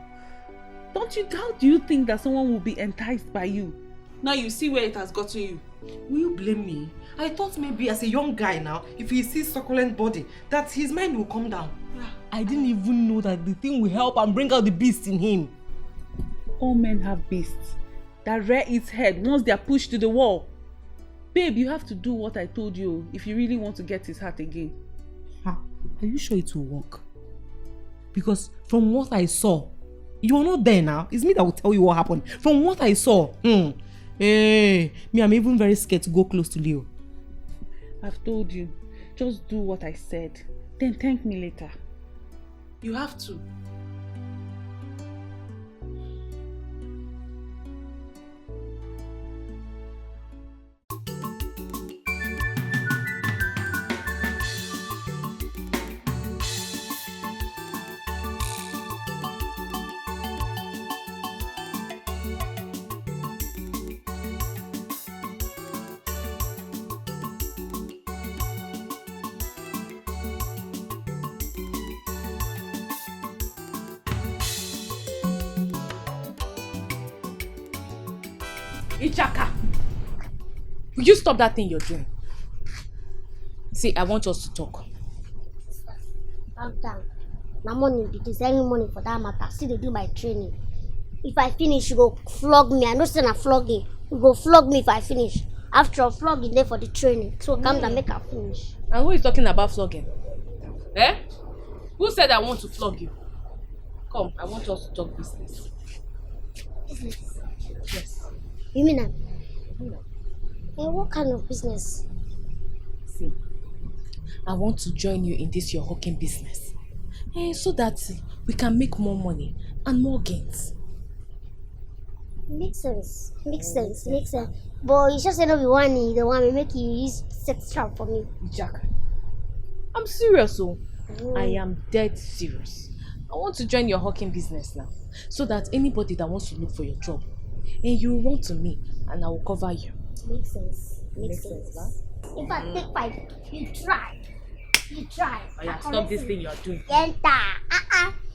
How do you think that someone will be enticed by you? Now you see where it has gotten you. Will you blame me? I thought maybe as a young guy now, if he sees succulent body, that his mind will come down. I didn't even know that the thing will help and bring out the beast in him. All men have beasts that rear its head once they are pushed to the wall. Babe, you have to do what I told you if you really want to get his heart again. Are you sure it will work? Because from what I saw, you are not there now. It's me that will tell you what happened. From what I saw, I'm even very scared to go close to Leo. I've told you, just do what I said. Then thank me later. You have to. Ichaka! Will you stop that thing you're doing? See, I want us to talk. Calm down. Now money be this, any money for that matter. See, they do my training. If I finish, you go flog me. I know saying I'm flogging. You go flog me if I finish. After all, flogging there for the training. So calm down, make her finish. And who is talking about flogging? Eh? Who said I want to flog you? Come, I want us to talk business. Business? Yes. You mean that? What kind of business? See, I want to join you in this your hawking business. So that we can make more money and more gains. Makes sense. But you just say no be one the one will make you use sex trap for me. Jack, I'm serious, I am dead serious. I want to join your hawking business now. So that anybody that wants to look for your job, and you run to me and I will cover you. Makes sense. If I take 5, you try. Oh yeah, stop this thing you're doing. Enter.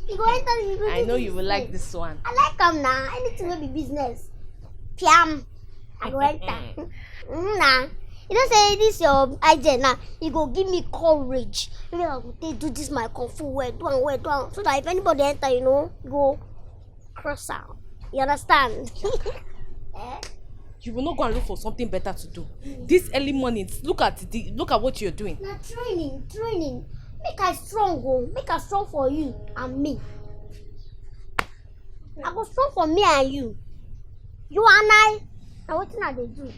You go enter. I know you will like this one. I like them now. Anything will be business. Piam. I go enter. Nah. You don't say this your agent now. You go give me courage. Maybe I go do this my kung fu way, do on. So that if anybody enter, go cross out. You understand? You will not go and look for something better to do. This early morning, look at what you're doing. Now training. Make her strong, make her strong for you and me. I go strong for me and you. You and I. Now what are they do?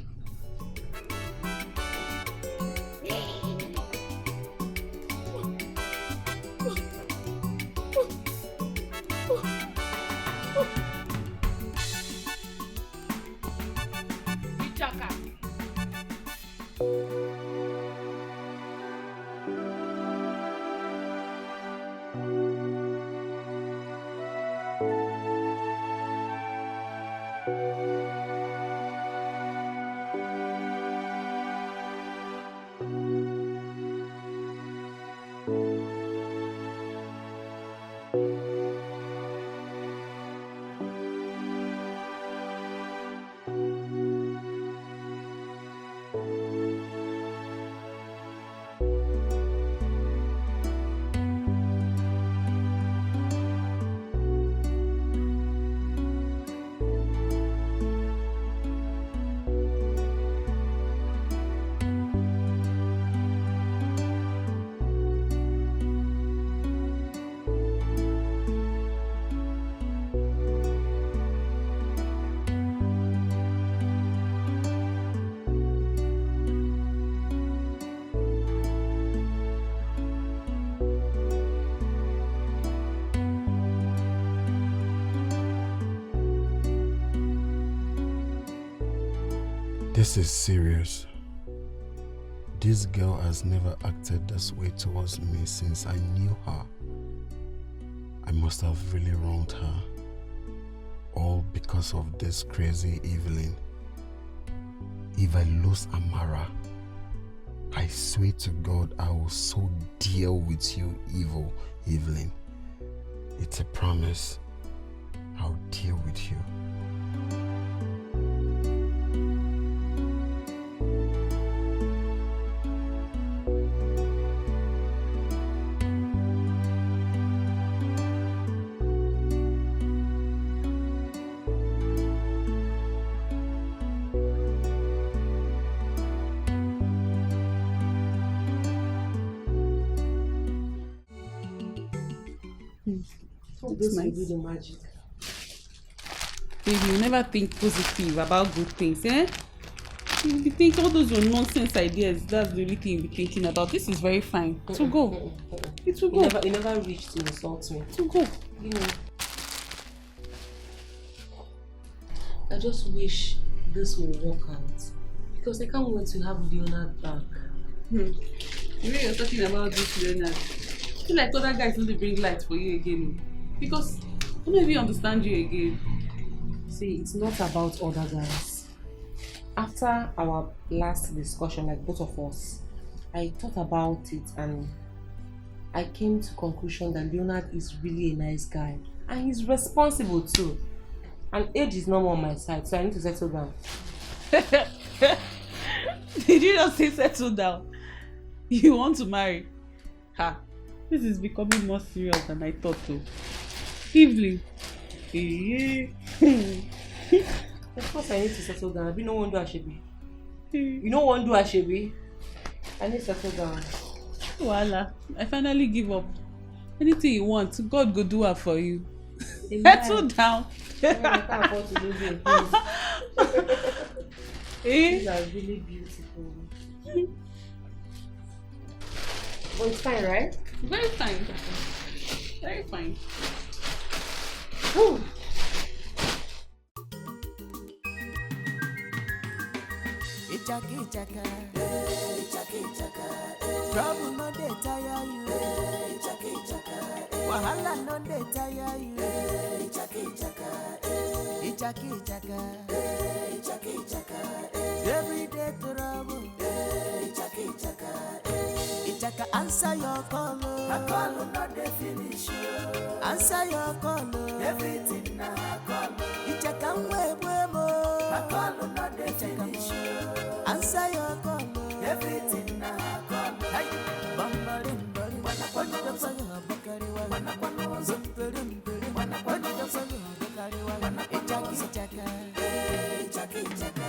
Ichaka. This is serious. This girl has never acted this way towards me since I knew her. I must have really wronged her. All because of this crazy Evelyn. If I lose Amara, I swear to God I will so deal with you, evil Evelyn. It's a promise. I'll deal with you. Those will nice. do the magic. Baby, you never think positive about good things, eh? You'll be thinking all those your nonsense ideas. That's the only thing you'll be thinking about. This is very fine. To go. It will go. You never reached to insult me. To go. You know. I just wish this will work out. Because I can't wait to have Leonard back. The way you're talking about this, Leonard, I feel like other guys don't bring light for you again. Because I don't even understand you again. See, it's not about other guys. After our last discussion, like both of us, I thought about it and I came to conclusion that Leonard is really a nice guy. And he's responsible too. And age is not more on my side, so I need to settle down. Did you just say settle down? You want to marry? Ha! This is becoming more serious than I thought though. Evelyn. Of course I need to settle down. You know what do Ashebi? You know what do Ashebi? I need to settle down. Voila. I finally give up. Anything you want, God go do it for you. Settle down. I can't afford to lose it, please. These are really beautiful. But it's fine, right? Very fine. Very fine. Whew. Ichaka, Ichaka, Ichaka, Ichaka. Trouble no dey tire you. Ichaka, Ichaka. Wahala no dey tire you. Ichaka, Ichaka, Ichaka, Ichaka, Ichaka, Ichaka. Every day trouble. Ichaka, Ichaka, Ichaka. Answer your call. My call no dey finish. Answer your call. Everything na call. Ichaka mo. My call no dey finish. Answer your call. Everything na call. Hey, bambarim barim. Wana bakari wa. Zumperim perim. Wana bakari wa. Ichaka, Ichaka, Ichaka, Ichaka.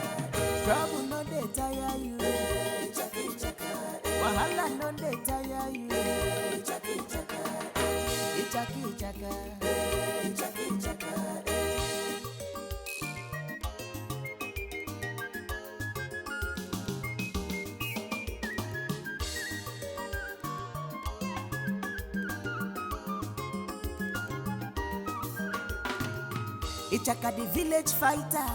Trouble no dey tire you. Ichaka, Ichaka. Wahala no dey tire you. Ichaka, Ichaka, Ichaka, Ichaka, Ichaka, Ichaka. Ichaka the village fighter.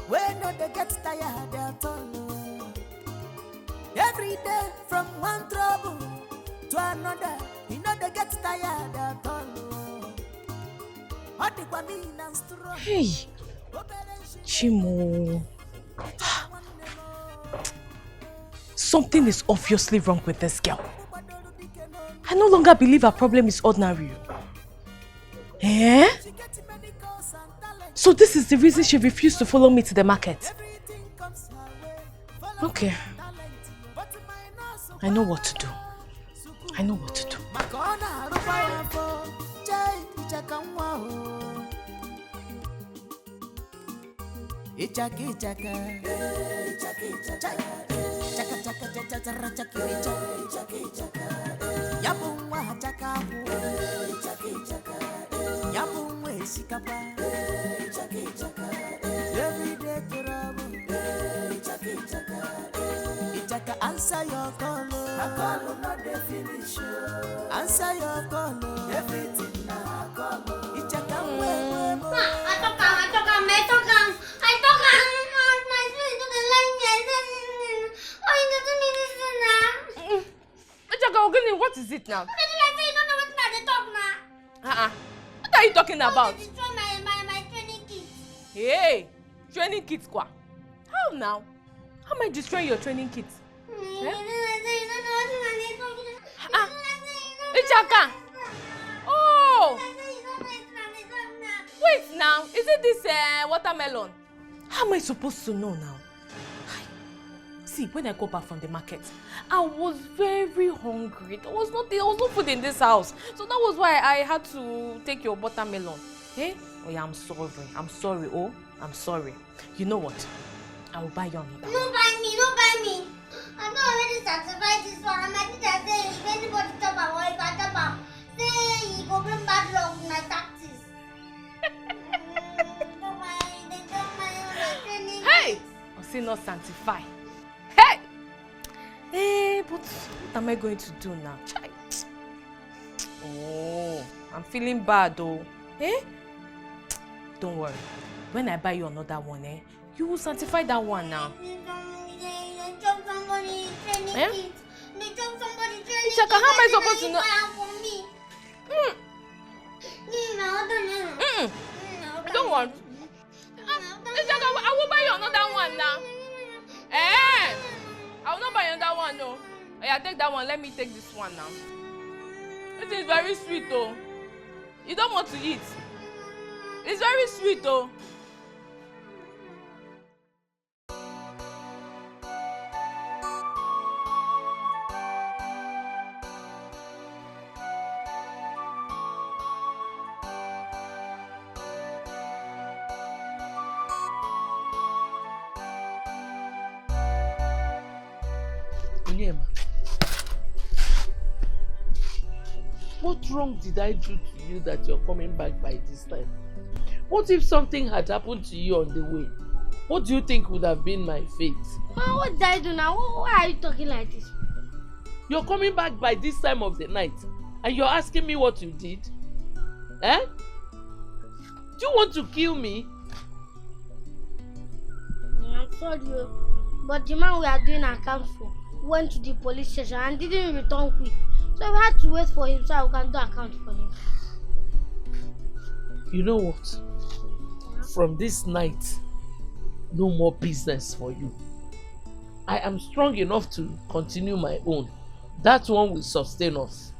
When no they get tired at all. Every day from one trouble to another, you know they get tired at all. Hey, Chimo. Something is obviously wrong with this girl. I no longer believe her problem is ordinary. Eh? So this is the reason she refused to follow me to the market. Okay. I know what to do. I know what to do. Ichaka, Ichaka, Ichaka, Ichaka, Chaka, Chaka, Chaka, Chaka, Ichaka, Ichaka, Yabumwa Chaka, Ichaka, Ichaka, Yabumwe Sikapa, Ichaka, Ichaka, everyday trouble, Ichaka, Ichaka, Ichaka, answer your call, my call not the finish, answer your call, everything na call, Ichaka, what is it now? What are you talking about? My training kit. Hey, training kit kwa? How now? How am I destroying your training kit? Ichaka! Oh! Wait now, is it this watermelon? How am I supposed to know now? See, when I go back from the market, I was very hungry. There was no food in this house. So that was why I had to take your watermelon. Hey? Oh yeah, I'm sorry. Oh, I'm sorry. You know what? I will buy you another. No buy me. I'm not already satisfied this one. I'm not just saying if anybody talk about what if I talk about say He go bring bad luck with my tactics. They drop my training. Hey! I say not sanctify. Hey! Hey, but what am I going to do now? Chai. Oh, I'm feeling bad though. Eh? Don't worry. When I buy you another one, you will sanctify that one now. They drop somebody training Eh? kids. They drop somebody training Ichaka, how am I supposed to know? For me. Mm. Don't worry. Ichaka, I will buy you another one now. Eh? I will not buy another one, no. Yeah, take that one. Let me take this one now. It is very sweet, though. You don't want to eat. It's very sweet, though. Onyema, what wrong did I do to you that you're coming back by this time? What if something had happened to you on the way? What do you think would have been my fate? Ma, what did I do now? Why are you talking like this? You're coming back by this time of the night and you're asking me what you did? Eh? Do you want to kill me? I'm sorry, but the man we are doing accounts for went to the police station and didn't return quick. So we had to wait for him so we can do account for him. You know what? From this night, no more business for you. I am strong enough to continue my own. That one will sustain us.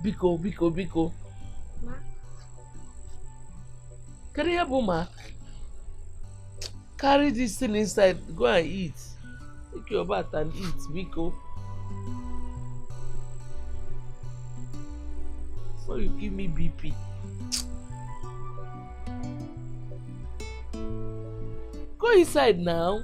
Biko, biko, biko. Ma? Buma, carry this thing inside, go and eat. Take your bath and eat, biko. Before you give me BP. Go inside now.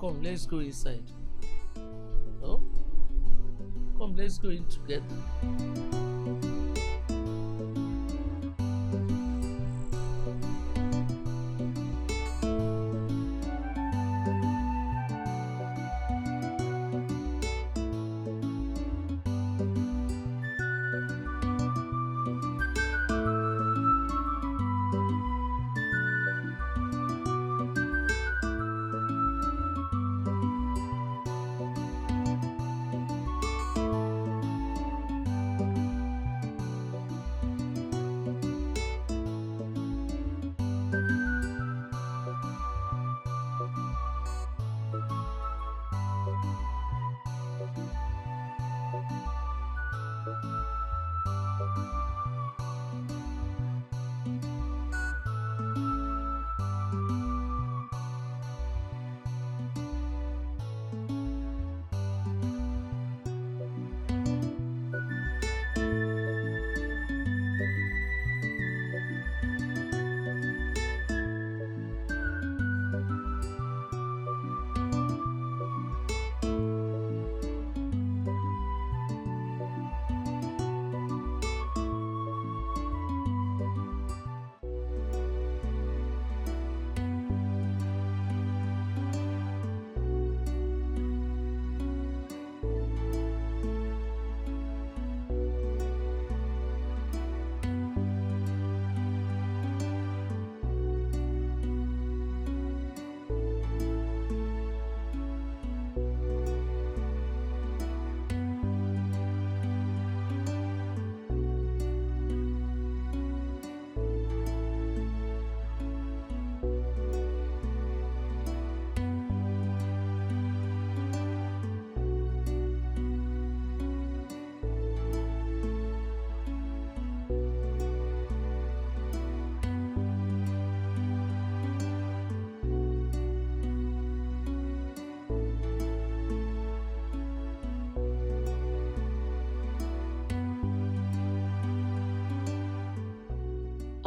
Come, let's go inside. Oh? Come, let's go in together.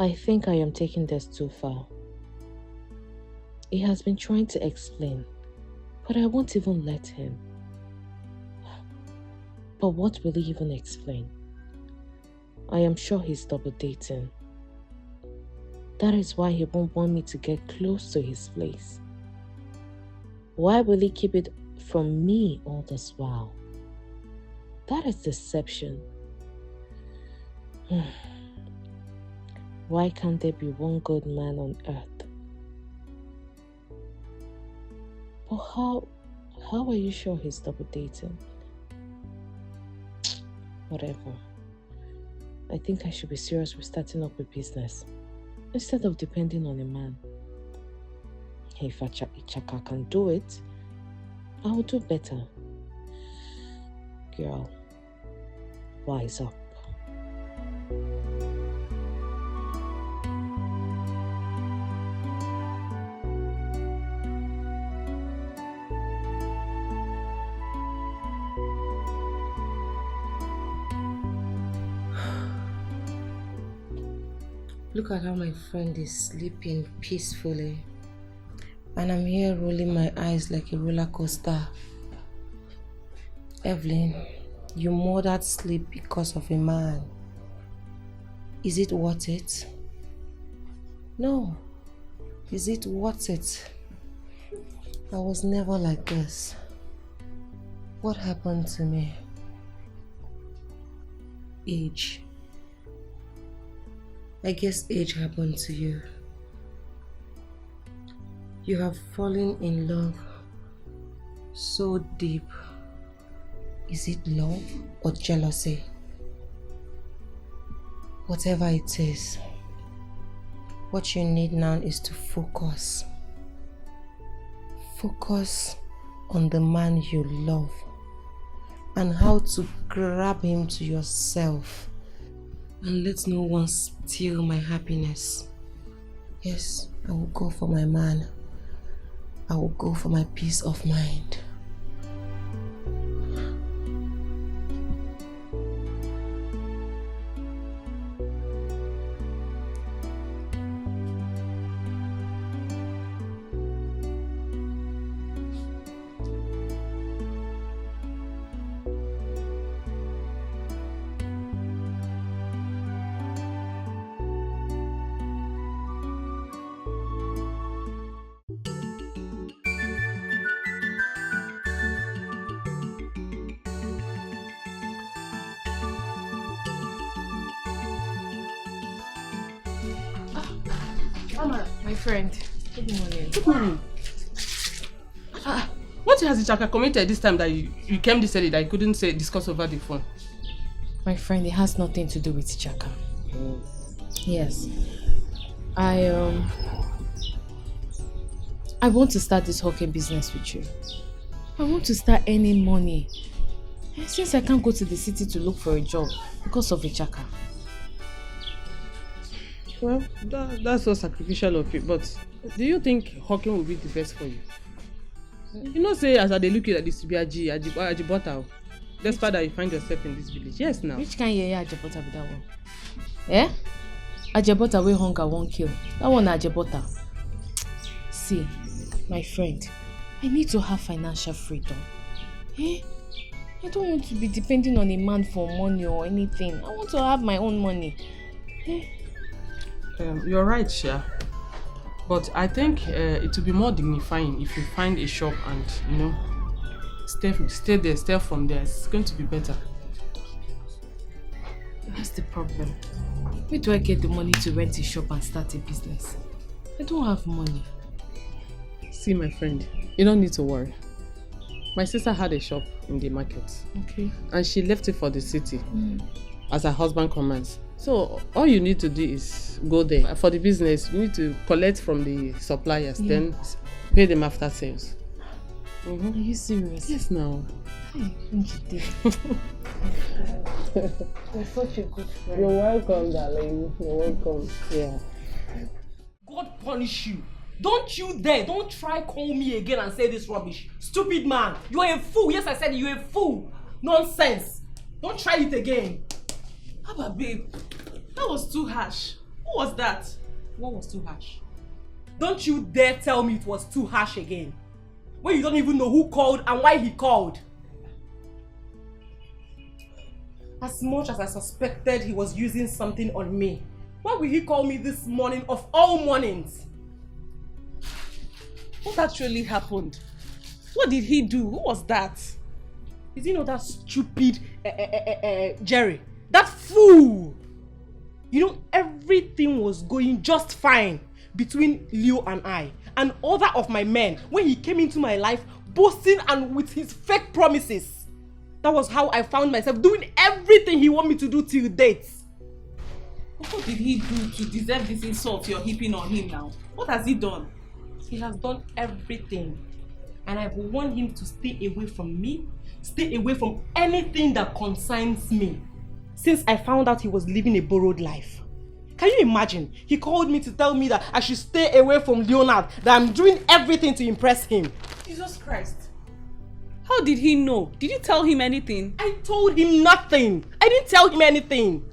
I think I am taking this too far. He has been trying to explain, but I won't even let him. But what will he even explain? I am sure he's double dating. That is why he won't want me to get close to his place. Why will he keep it from me all this while? That is deception. Why can't there be one good man on earth? But how are you sure he's double dating? Whatever. I think I should be serious with starting up a business instead of depending on a man. If Ichaka can do it, I will do better. Girl, wise up. Look at how my friend is sleeping peacefully. And I'm here rolling my eyes like a roller coaster. Evelyn, you murdered sleep because of a man. Is it worth it? No. Is it worth it? I was never like this. What happened to me? Age. I guess age happened to you. You have fallen in love so deep. Is it love or jealousy? Whatever it is, what you need now is to focus. Focus on the man you love and how to grab him to yourself. And let no one steal my happiness. Yes, I will go for my man. I will go for my peace of mind. Mama, my friend. Good morning. Good morning. What has Ichaka committed this time that you came this early that you couldn't discuss over the phone? My friend, it has nothing to do with Ichaka. Yes. I want to start this hockey business with you. I want to start earning money. Since I can't go to the city to look for a job because of Ichaka. Well, that's so sacrificial of you, but do you think hockey will be the best for you? You know, say as I look at this to be Ajibota, despite that you find yourself in this village. Yes, now. Which kind of Ajibota be that one? Eh? Ajibota wey hunger won't kill. That one Ajibota. See, my friend, I need to have financial freedom. Eh? I don't want to be depending on a man for money or anything. I want to have my own money. Eh? You're right, Sha. But I think it will be more dignifying if you find a shop and, you know, stay there, stay from there. It's going to be better. That's the problem. Where do I get the money to rent a shop and start a business? I don't have money. See, my friend, you don't need to worry. My sister had a shop in the market. Okay. And she left it for the city as her husband commands. So all you need to do is go there. For the business, you need to collect from the suppliers, then pay them after sales. Are you serious? Yes, now. Hey, you're such a good friend. You're welcome, darling. You're welcome. Yeah. God punish you. Don't you dare. Don't try call me again and say this rubbish. Stupid man. You are a fool. Yes, I said you're a fool. Nonsense. Don't try it again. How about babe? That was too harsh. Who was that? What was too harsh? Don't you dare tell me it was too harsh again. When you don't even know who called and why he called. As much as I suspected he was using something on me, why will he call me this morning of all mornings? What actually happened? What did he do? Who was that? Is he not that stupid Jerry? That fool! You know, everything was going just fine between Leo and I and other of my men when he came into my life boasting and with his fake promises. That was how I found myself doing everything he wanted me to do till date. What did he do to deserve this insult you're heaping on him now? What has he done? He has done everything. And I've warned him to stay away from me, stay away from anything that concerns me. Since I found out he was living a borrowed life. Can you imagine? He called me to tell me that I should stay away from Leonard, that I'm doing everything to impress him. Jesus Christ. How did he know? Did you tell him anything? I told him nothing. I didn't tell him anything.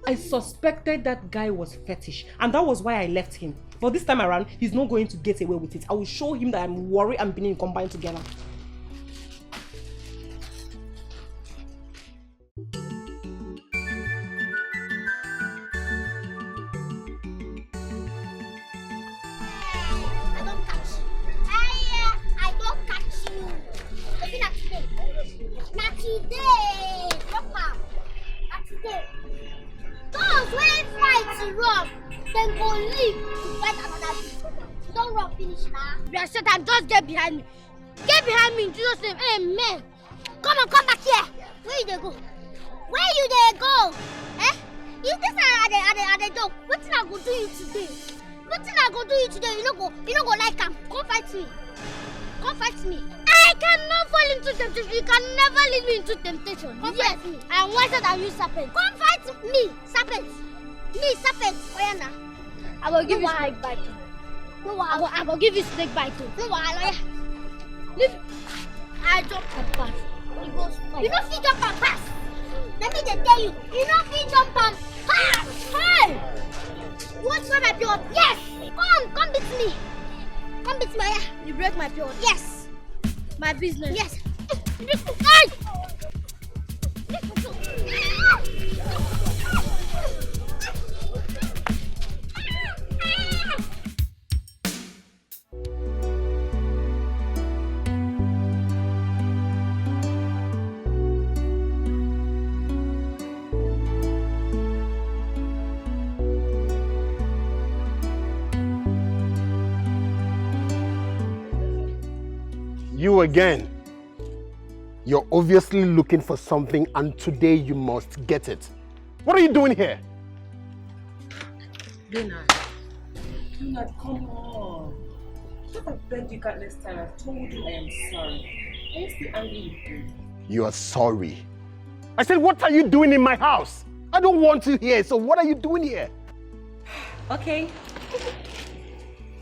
I suspected that guy was fetish, and that was why I left him. But this time around, he's not going to get away with it. I will show him that I'm worried and being combined together. Not today. Not today. Those when fight run, then go leave to fight another people. Don't run finish now. You are Satan, just get behind me. Get behind me in Jesus' name. Amen. Come on, come back here. Where you they go? Where you they go? Eh? If this are the dog, what thing I go do you today? What thing I go do you today? You don't go like him. Come fight me. Come fight me. I cannot fall into temptation. You can never lead me into temptation. Come fight me. I am wiser than you, serpent. Come fight me, serpent. Me, serpent. Oyana. I will give you snake bite too. No, I will give you snake bite too. No, leave. I jump and pass. You don't fit jump and pass. Let me just tell you. You don't fit jump and pass. Hey! What's my period? Yes! Come beat me. Come beat me. You break my period. Yes. My business. Yes. Hey! You again. You're obviously looking for something and today you must get it. What are you doing here? Leonard, come on. Just I begged you countless times. I told you I am sorry. Are you still angry with me? You are sorry. I said, what are you doing in my house? I don't want you here, so what are you doing here? Okay.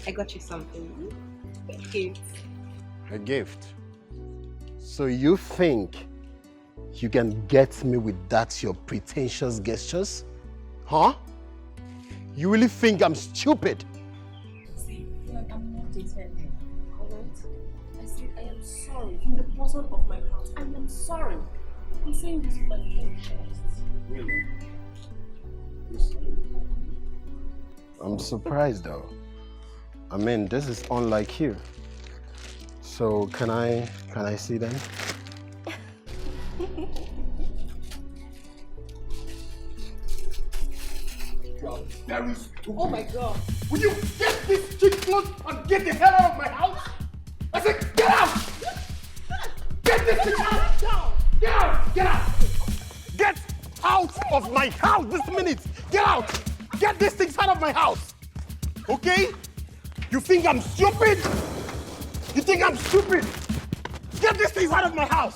I got you something. A gift. A gift? So you think you can get me with that your pretentious gestures? Huh? You really think I'm stupid? See, I'm not intending, alright? I said I am sorry from the bottom of my heart. I am sorry. I'm saying this with my full chest. Really? I'm surprised though. I mean, this is unlike you. So can I see them? You're very stupid. Oh my God. Will you get this cheap clothes and get the hell out of my house? I said, get out! Get this thing out! Get out! Get out! Get out of my house this minute! Get out! Get these things out of my house! Okay? You think I'm stupid? You think I'm stupid? Get these things out of my house!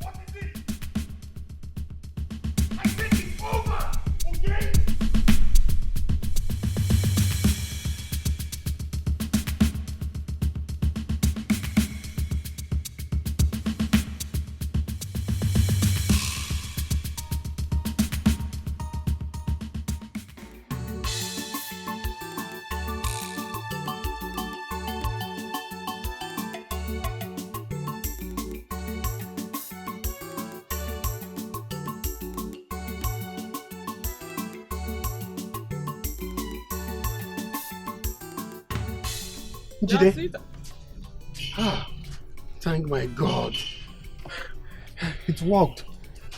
What is it? I said it's over! Okay? Jide. Thank my God. It worked.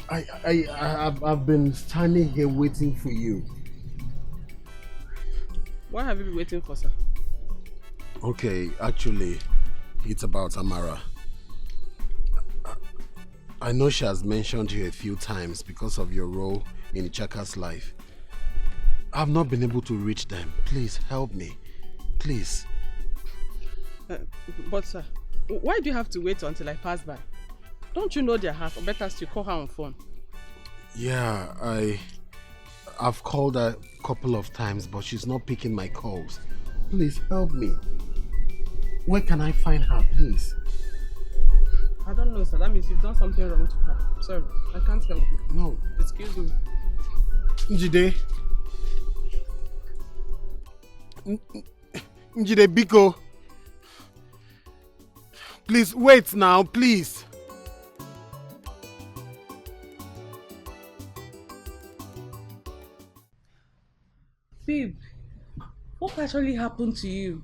I've been standing here waiting for you. What have you been waiting for, sir? Okay, actually, it's about Amara. I know she has mentioned you a few times because of your role in Ichaka's life. I've not been able to reach them. Please help me. Please. But sir, why do you have to wait until I pass by? Don't you know their heart, or better still call her on phone? Yeah, I've called her a couple of times, but she's not picking my calls. Please help me. Where can I find her, please? I don't know, sir. That means you've done something wrong to her. Sorry, I can't help you. No. Excuse me. Njide. Njide Biko. Please, wait now, please. Babe, what actually happened to you?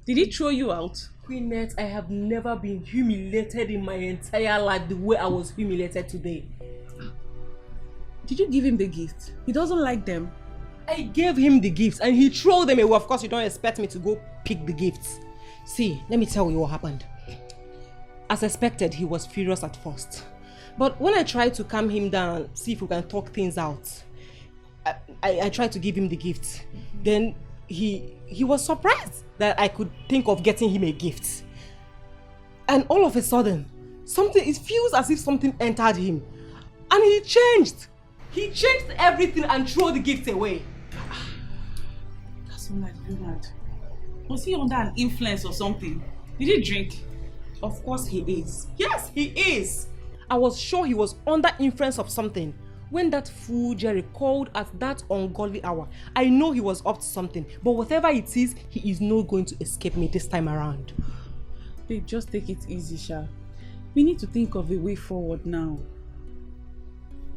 Did he throw you out? Queenette, I have never been humiliated in my entire life the way I was humiliated today. Did you give him the gift? He doesn't like them. I gave him the gifts and he threw them away. Of course, you don't expect me to go pick the gifts. See, let me tell you what happened. As expected, he was furious at first. But when I tried to calm him down and see if we can talk things out, I tried to give him the gift. Then he was surprised that I could think of getting him a gift. And all of a sudden, it feels as if something entered him. And he changed. He changed everything and threw the gift away. That's not like Was he under an influence or something? Did he drink? Of course he is. Yes, he is. I was sure he was under influence of something. When that fool Jerry called at that ungodly hour, I know he was up to something. But whatever it is, he is not going to escape me this time around. Babe, just take it easy, Sha. We need to think of a way forward now.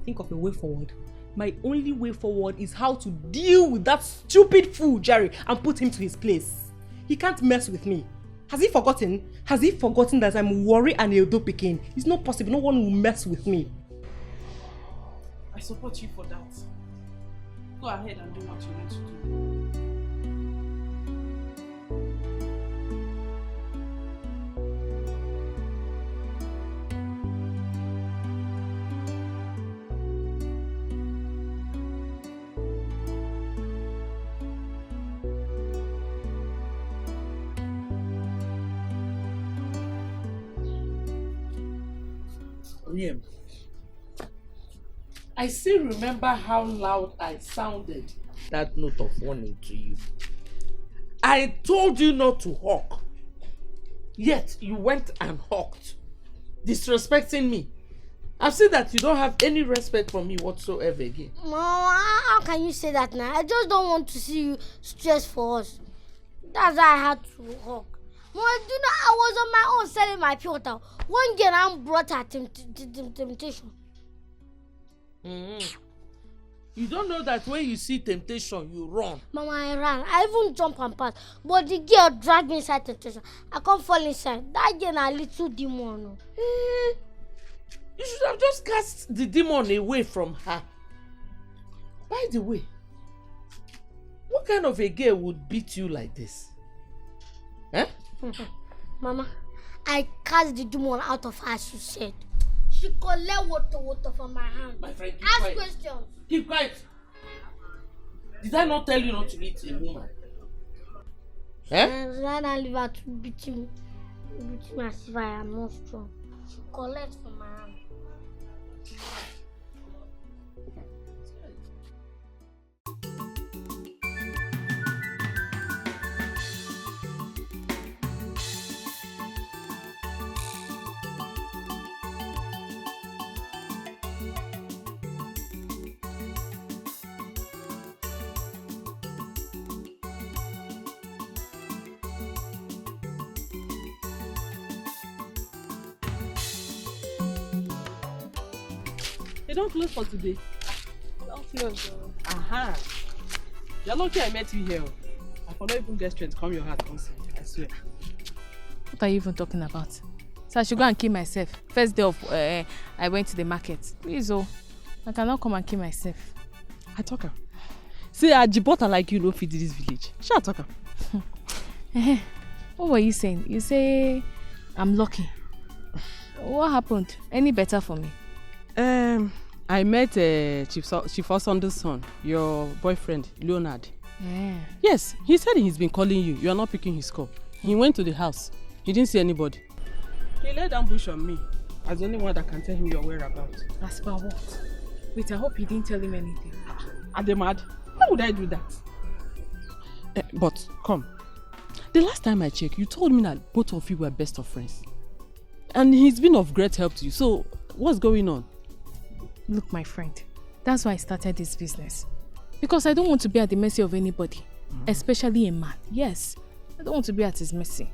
Think of a way forward? My only way forward is how to deal with that stupid fool Jerry and put him to his place. He can't mess with me. Has he forgotten? Has he forgotten that I'm worried and a do picking? It's not possible. No one will mess with me. I support you for that. Go ahead and do what you want to do. William, I still remember how loud I sounded that note of warning to you. I told you not to hawk, yet you went and hawked, disrespecting me. I've seen that you don't have any respect for me whatsoever again. Mama, how can you say that now? I just don't want to see you stress for us. That's why I had to hawk. Mama, do you know I was on my own selling my pure water. One girl I brought her temptation. You don't know that when you see temptation, you run. Mama, I ran. I even jump and pass. But the girl dragged me inside temptation. I can't fall inside. That girl a little demon. You should have just cast the demon away from her. By the way, what kind of a girl would beat you like this? Eh? Mama, I cast the demon out of her, she said. She collect water from my hand. My friend, keep Ask quiet. questions. Keep quiet. Did I not tell you not to eat a woman? Eh? Right now, leave her to beat me. Beat me as if I am not strong. She collect from my hand. They don't close for today. Don't close. Aha. You're lucky I met you here. I cannot even get strength to calm your heart, honestly. I swear. What are you even talking about? So I should go and kill myself. First day of I went to the market. Please, oh, I cannot come and kill myself. I talk her. See, a Jibota like you no fit this village. Shall I talk her? What were you saying? You say I'm lucky. What happened? Any better for me? I met Chief Osondo's son, your boyfriend, Leonard. Yeah. Yes, he said he's been calling you. You are not picking his call. He went to the house. He didn't see anybody. He laid ambush on me as the only one that can tell him your whereabouts. As per what? Wait, I hope you didn't tell him anything. Are they mad? Why would I do that? But come. The last time I checked, you told me that both of you were best of friends. And he's been of great help to you. So, what's going on? Look, my friend, that's why I started this business. Because I don't want to be at the mercy of anybody. Especially a man. Yes, I don't want to be at his mercy.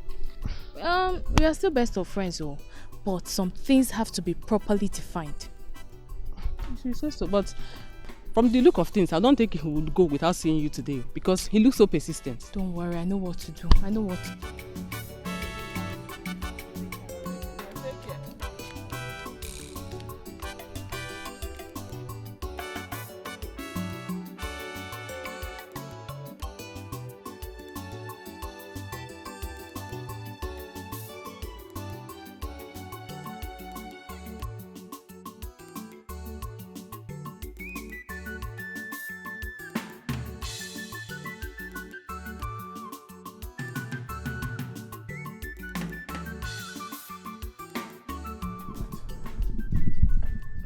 We are still best of friends, oh, but some things have to be properly defined. She says so, but from the look of things, I don't think he would go without seeing you today because he looks so persistent. Don't worry, I know what to do. I know what to do.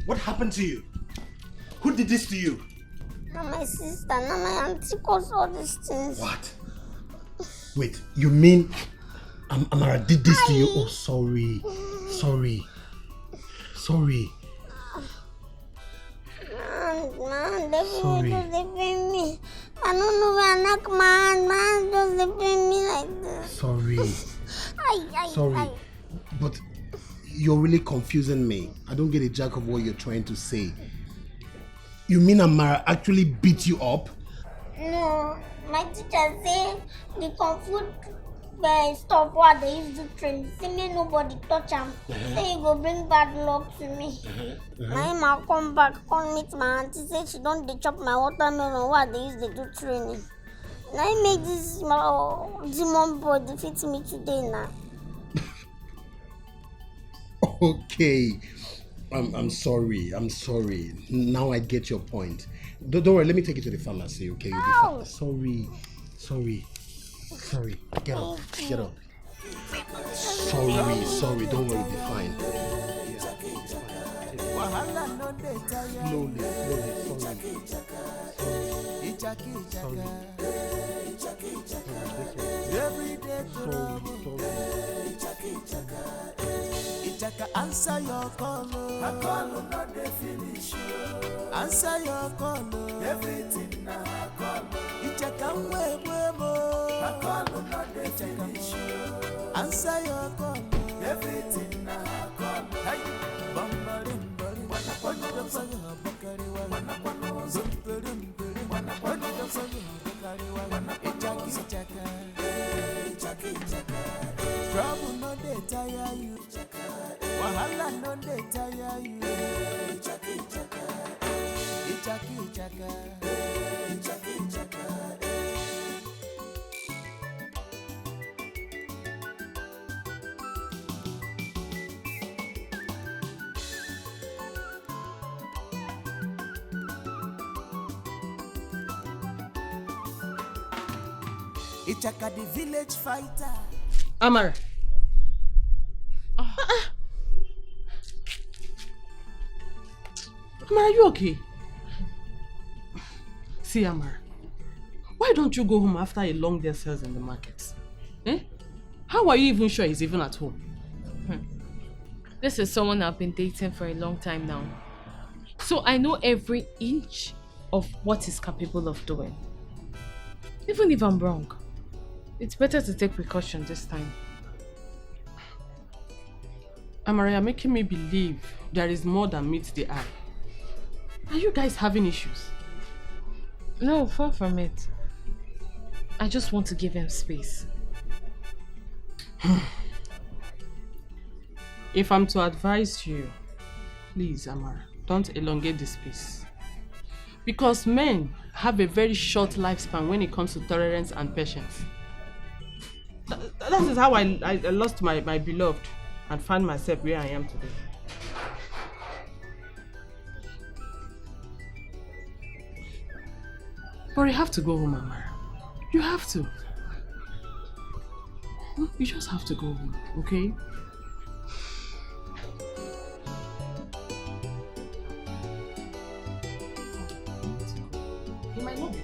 What happened to you? Who did this to you? Now my sister, now my auntie caused all these things. What? Wait, you mean Amara did this to you? Oh, sorry. Sorry. Man, they pay me. I don't know where I knock man just pay me like this. Sorry. Sorry. But you're really confusing me. I don't get a jack of what you're trying to say. You mean Amara actually beat you up? No, my teacher said the comfort stuff what they used to train. Say me nobody touch him. Say you go bring bad luck to me. Now I come back, come meet my auntie. Say she don't chop my watermelon what they used to do training. Now I make this demon boy defeat me today now. Okay. I'm sorry. Now I get your point. Don't worry, let me take you to the pharmacy, okay? No. Sorry. Get up. Sorry, don't worry, be fine. Slowly, sorry. Ichaka, answer your call. My call not the finish. Answer your call. Everything now I call. Ichaka, my call not the finish. Answer your call. Everything now I call. Hey, bambarim, trouble no dey tire you. Wahala no dey tire you. Ichaka. Ichaka the village fighter. Amara. Amara, are you okay? See, Amara, why don't you go home after a long day sales in the market? How are you even sure he's even at home? This is someone I've been dating for a long time now. So I know every inch of what he's capable of doing. Even if I'm wrong, it's better to take precaution this time. Amara, you're making me believe there is more than meets the eye. Are you guys having issues? No, far from it. I just want to give him space. If I'm to advise you, please, Amara, don't elongate this piece. Because men have a very short lifespan when it comes to tolerance and patience. That is how I lost my beloved and found myself where I am today. But you have to go home, Amara. You have to. You just have to go home, okay? You might not be.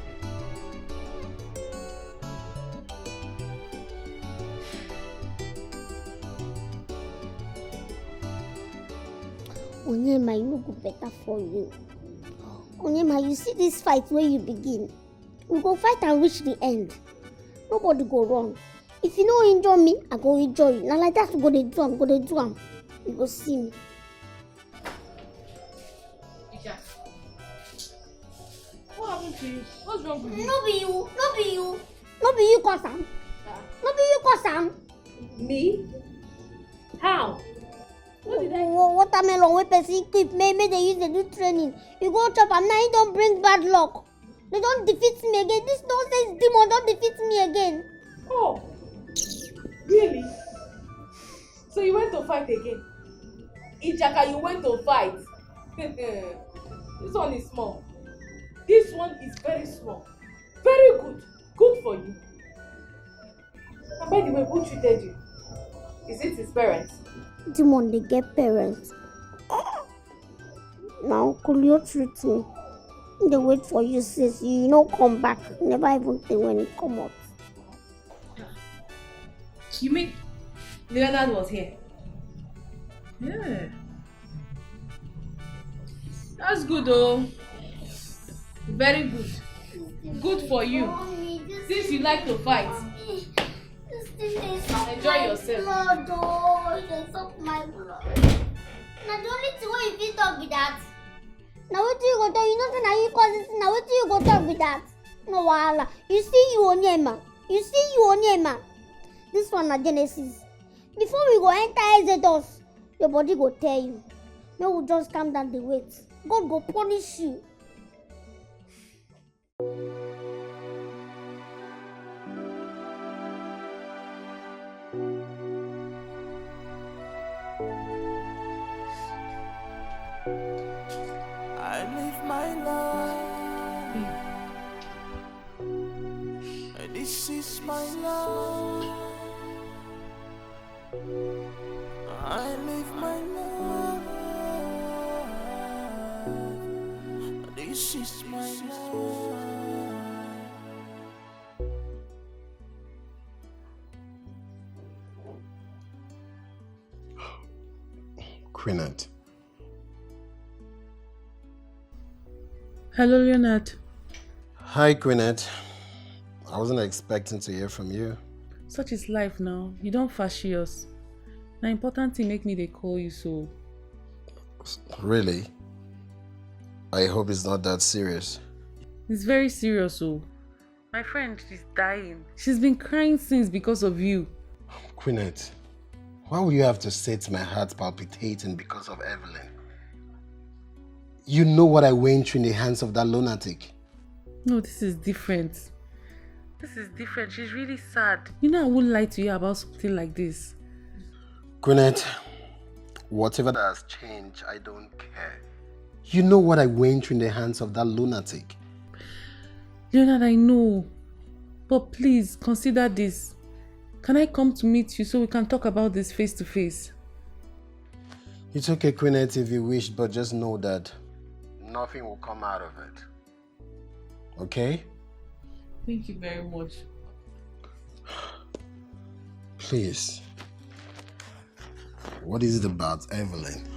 Onyema, you no go better for you. Onyema, you see this fight where you begin. We go fight and reach the end. Nobody go wrong. If you no injure me, I go injure you. Now like that, we go dey do am. You go see me. Ichaka, what happened to you? What's wrong with you? No be you. No be you cause am. No be you cause am. Me? How? Watermelon wey person keep, make they use dey do training. You go chop am now, you don bring bad luck. They don't defeat me again. This nonsense demon don't defeat me again. Oh, really? So you went to fight again? Ichaka, you went to fight? This one is small. This one is very small. Very good. Good for you. And by the way, who treated you? Is it his parents? Demon, they get parents. Now, could you treat me? They wait for you, sis. You no come back. Never even think when it come out. You mean Leonard was here? Yeah. That's good though. Very good. Good for you. Since you like to fight. Enjoy yourself. Blood, oh, they suck my blood. Now the only thing where you fit talk with that. Now what do you go talk? You know say now you cause this. Now what do you go talk with that? No wahala. You see you Onyema. This one na Genesis. Before we go enter Exodus, your body go tell you. No, we just calm down the weight. God go punish you. I live my life. This is my life. I live my life. This is my life. Quinette. Hello, Leonard. Hi, Quinette. I wasn't expecting to hear from you. Such is life now. You don't fashi us. Now important thing make me they call you so. Really? I hope it's not that serious. It's very serious, oh. My friend, she's dying. She's been crying since because of you. Quinette, why would you have to set my heart palpitating because of Evelyn? You know what I went through in the hands of that lunatic. No, this is different. This is different. She's really sad. You know I wouldn't lie to you about something like this. Quinette, whatever that has changed, I don't care. You know what I went through in the hands of that lunatic. Leonard, I know. But please, consider this. Can I come to meet you so we can talk about this face to face? It's okay, Quinette, if you wish, but just know that nothing will come out of it. Okay? Thank you very much. Please. What is it about Evelyn?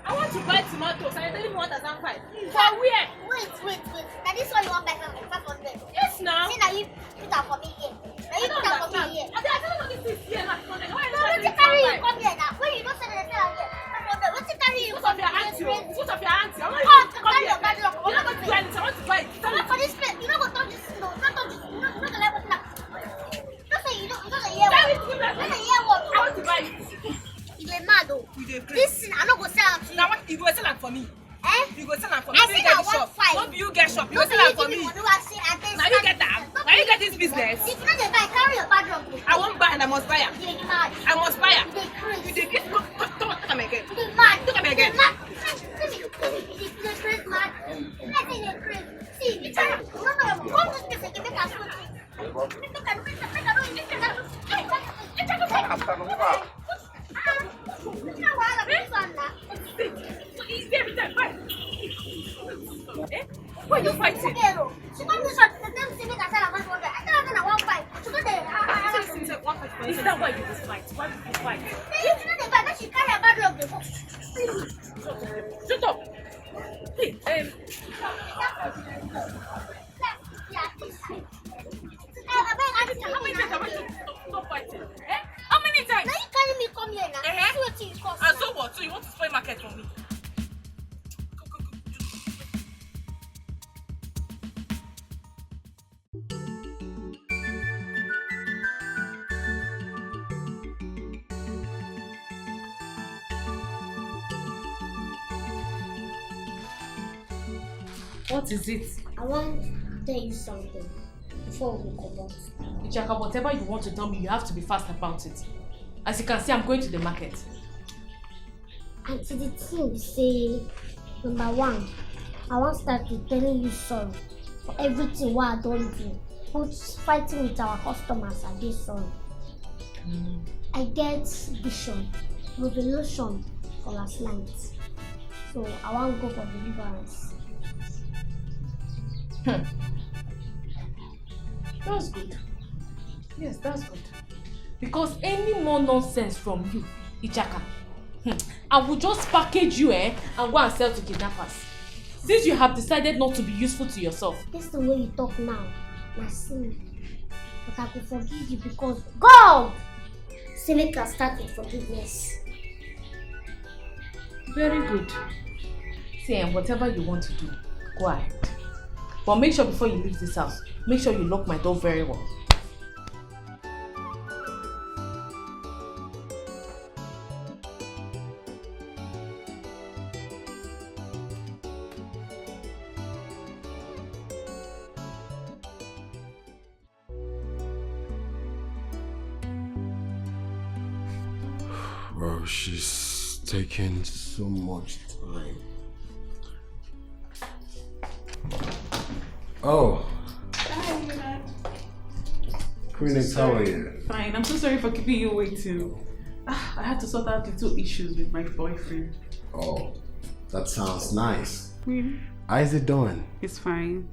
I want to buy tomatoes. I tell him 1,500. For where? Wait. Now this one you want back from 500. Yes, now. See now you put that for me here. Now you put that for me here. I don't know this is here now. No, let's carry you come here now. When you don't say that it. I'm not Oh, even carry your bad luck. You're not going to do anything. I want to buy it. Come for this place. You don't go touch this. No, don't touch this. You don't let me knock. Don't say you don't hear Tell what. it to me. Don't hear what. I want to buy it. You dey mad oh. You dey crazy. This thing I no go sell am to you. Now what? You go sell it for me. Eh? You go sell it for me. I Maybe say you get I the want shop. fight. Not you get shop. You No go be sell you it for give me me. money wey I say I dey. Now you get that. Now you get this business. If you no dey buy, carry your bad luck. I won't buy and I must buy her. You dey mad. I must buy her. You dey crazy. You dey get look at me again. You dey mad. Look at me again. You dey mad. You dey crazy mad. Let's say you dey crazy. See, you try. No. Come to this place again. Make I show you. Make I know. He's there every time. Fight. Eh? Why are you fighting? She want me shot. The them say make I tell her 100. I tell her I want fight. She go there. Is that why you just fight? Why did you fight? If she no dey fight, make she carry her bad luck dey go. Shut up. Hey, how many times have I stop fighting? Eh? How many times? Now you carry me come here now. See wetin you cause. And so what? So you want to spoil market for me? What is it? I want to tell you something before we come out. Ichaka, whatever you want to tell me, you have to be fast about it. As you can see, I'm going to the market. And to the thing say, number one, I want to start with telling you sorry for everything what I don't do. Both fighting with our customers and this sorry. I get vision, revelation for last night. So I want to go for deliverance. That's good. Yes, that's good. Because any more nonsense from you, Ichaka, I will just package you and go and sell to kidnappers. Since you have decided not to be useful to yourself. This is the way you talk now. Now sin. But I will forgive you because God say make us start with forgiveness. Very good. See, and whatever you want to do, go ahead. But make sure before you leave this house, make sure you lock my door very well. Bro, she's taking so much time. Oh. Hi, Queenix, how are you? fine. I'm so sorry for keeping you waiting. I had to sort out little issues with my boyfriend. Oh, that sounds nice. Really? How's it doing? It's fine.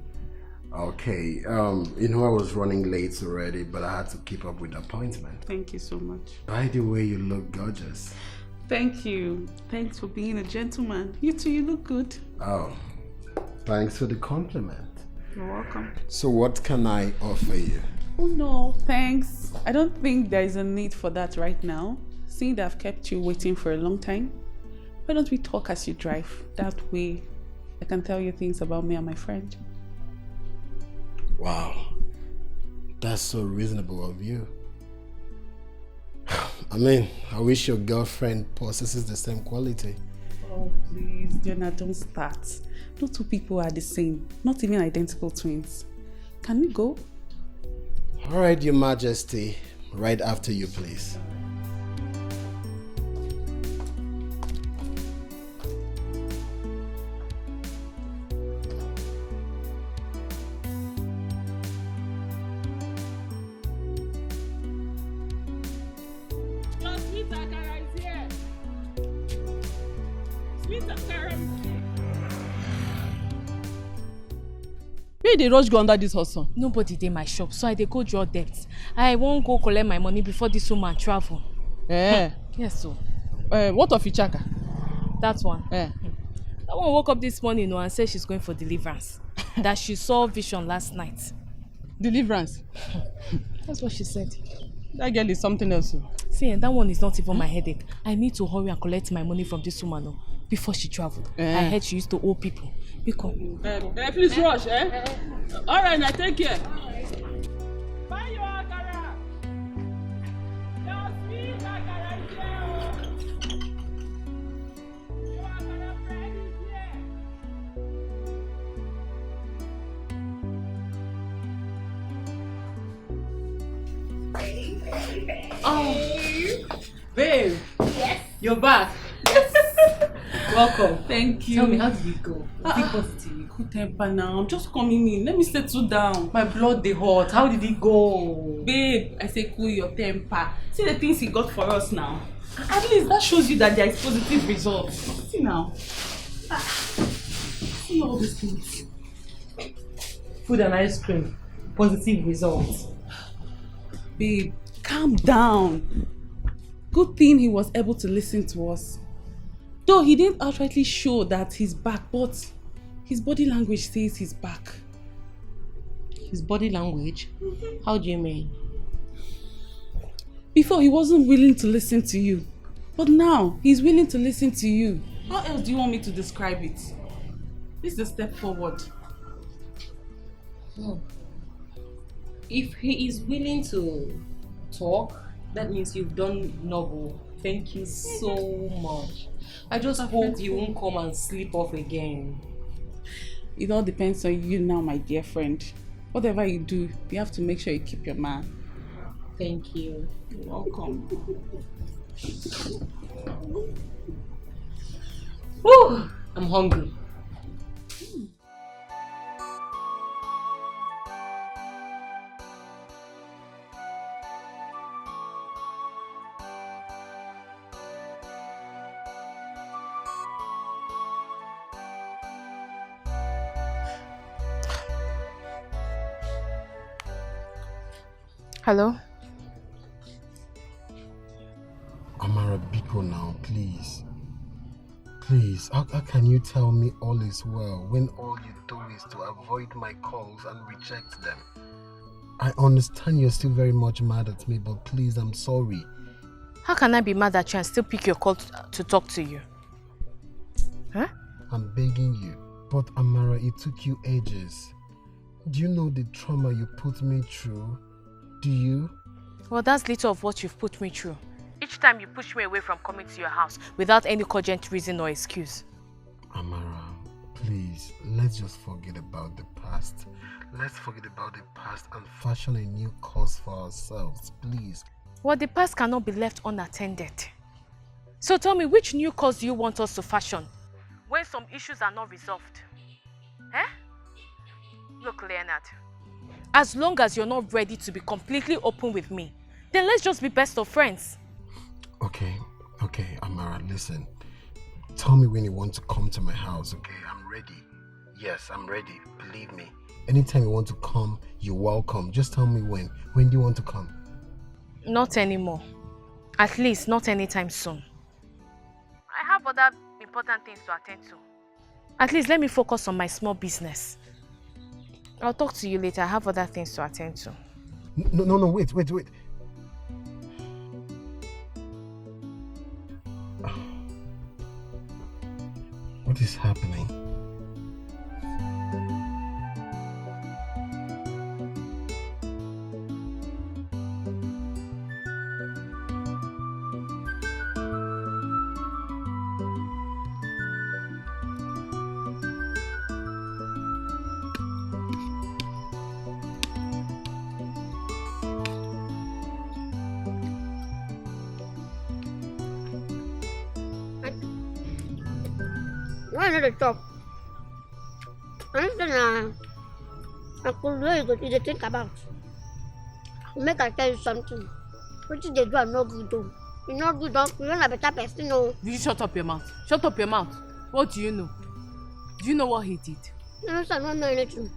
Okay, you know I was running late already, but I had to keep up with the appointment. Thank you so much. By the way, you look gorgeous. Thank you. Thanks for being a gentleman. You too, you look good. Oh, thanks for the compliment. You're welcome. So what can I offer you? Oh no, thanks. I don't think there is a need for that right now. Seeing that I've kept you waiting for a long time, why don't we talk as you drive? That way I can tell you things about me and my friend. Wow, that's so reasonable of you. I mean, I wish your girlfriend possesses the same quality. Oh please, Jonah, don't start. No two people are the same, not even identical twins. Can we go? All right, Your Majesty, right after you, please. Your sweet Akara is here. Sweet Akara is here. Where they rush go under this hustle? Nobody dey my shop, so I dey go draw debt. I won't go collect my money before this woman travel. Yes, so. What of Ichaka? That one. That one woke up this morning and said she's going for deliverance. That she saw vision last night. Deliverance? That's what she said. That girl is something else. See, that one is not even my headache. I need to hurry and collect my money from this woman. before she traveled. I heard she used to owe people. Because please rush, All right, now take care. Buy your akara. Your sweet akara is here. Your akara bread is here. Oh, babe. Yes. You're back. Welcome. Thank you. Tell me, how did it go? Was it positive? Good temper now. I'm just coming in. Let me settle down. My blood dey hot. How did it go? Babe, I say cool your temper. See the things he got for us now. At least that shows you that there is positive results. See now. See all these things. Food and ice cream. Positive results. Babe, calm down. Good thing he was able to listen to us. Though he didn't outrightly show that he's back, but his body language says he's back. His body language? How do you mean? Before he wasn't willing to listen to you, but now he's willing to listen to you. How else do you want me to describe it? This is a step forward. If he is willing to talk, that means you've done noble. Thank you so much. I just hope you won't come and sleep off again. It all depends on you now, my dear friend. Whatever you do, you have to make sure you keep your man. Thank you. You're welcome. Woo! I'm hungry. Hello? Amara, Biko now, please. Please, how can you tell me all is well when all you do is to avoid my calls and reject them? I understand you're still very much mad at me, but please, I'm sorry. How can I be mad at you and still pick your call to talk to you? Huh? I'm begging you. But Amara, it took you ages. Do you know the trauma you put me through? Do you? Well, that's little of what you've put me through. Each time you push me away from coming to your house without any cogent reason or excuse. Amara, please, let's just forget about the past. Let's forget about the past and fashion a new course for ourselves, please. Well, the past cannot be left unattended. So tell me, which new course do you want us to fashion when some issues are not resolved? Eh? Look, Leonard, as long as you're not ready to be completely open with me, then let's just be best of friends. Okay, Amara, listen. Tell me when you want to come to my house, okay? I'm ready. Yes, I'm ready, believe me. Anytime you want to come, you're welcome. Just tell me when. When do you want to come? Not anymore. At least not anytime soon. I have other important things to attend to. At least let me focus on my small business. I'll talk to you later. I have other things to attend to. No, wait. What is happening? Why not the top? Anything I could really go to think about. Make I tell you something. What did they do? I'm not good though. You're not good, don't you? You're not a better person, no. You shut up your mouth. Shut up your mouth. What do you know? Do you know what he did? No, I don't know anything.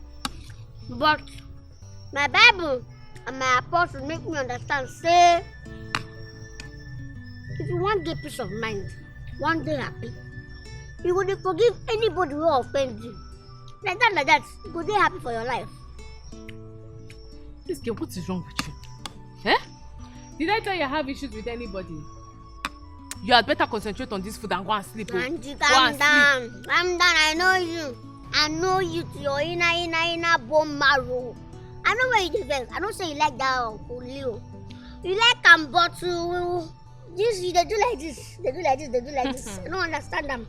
But my Bible and my apostle make me understand, say, if you want get peace of mind, one day happy, you will forgive anybody who offends you. Like that, you will be happy for your life. This girl, what is wrong with you? Eh? Did I tell you I have issues with anybody? You had better concentrate on this food and go and sleep. Auntie, Go calm and down. sleep. Calm down. I know you. I know you to your inner bone marrow. I know where you defend. I don't say you like that Leo. You like bottle. This they do like this. They do like this. They do like this. I don't understand them.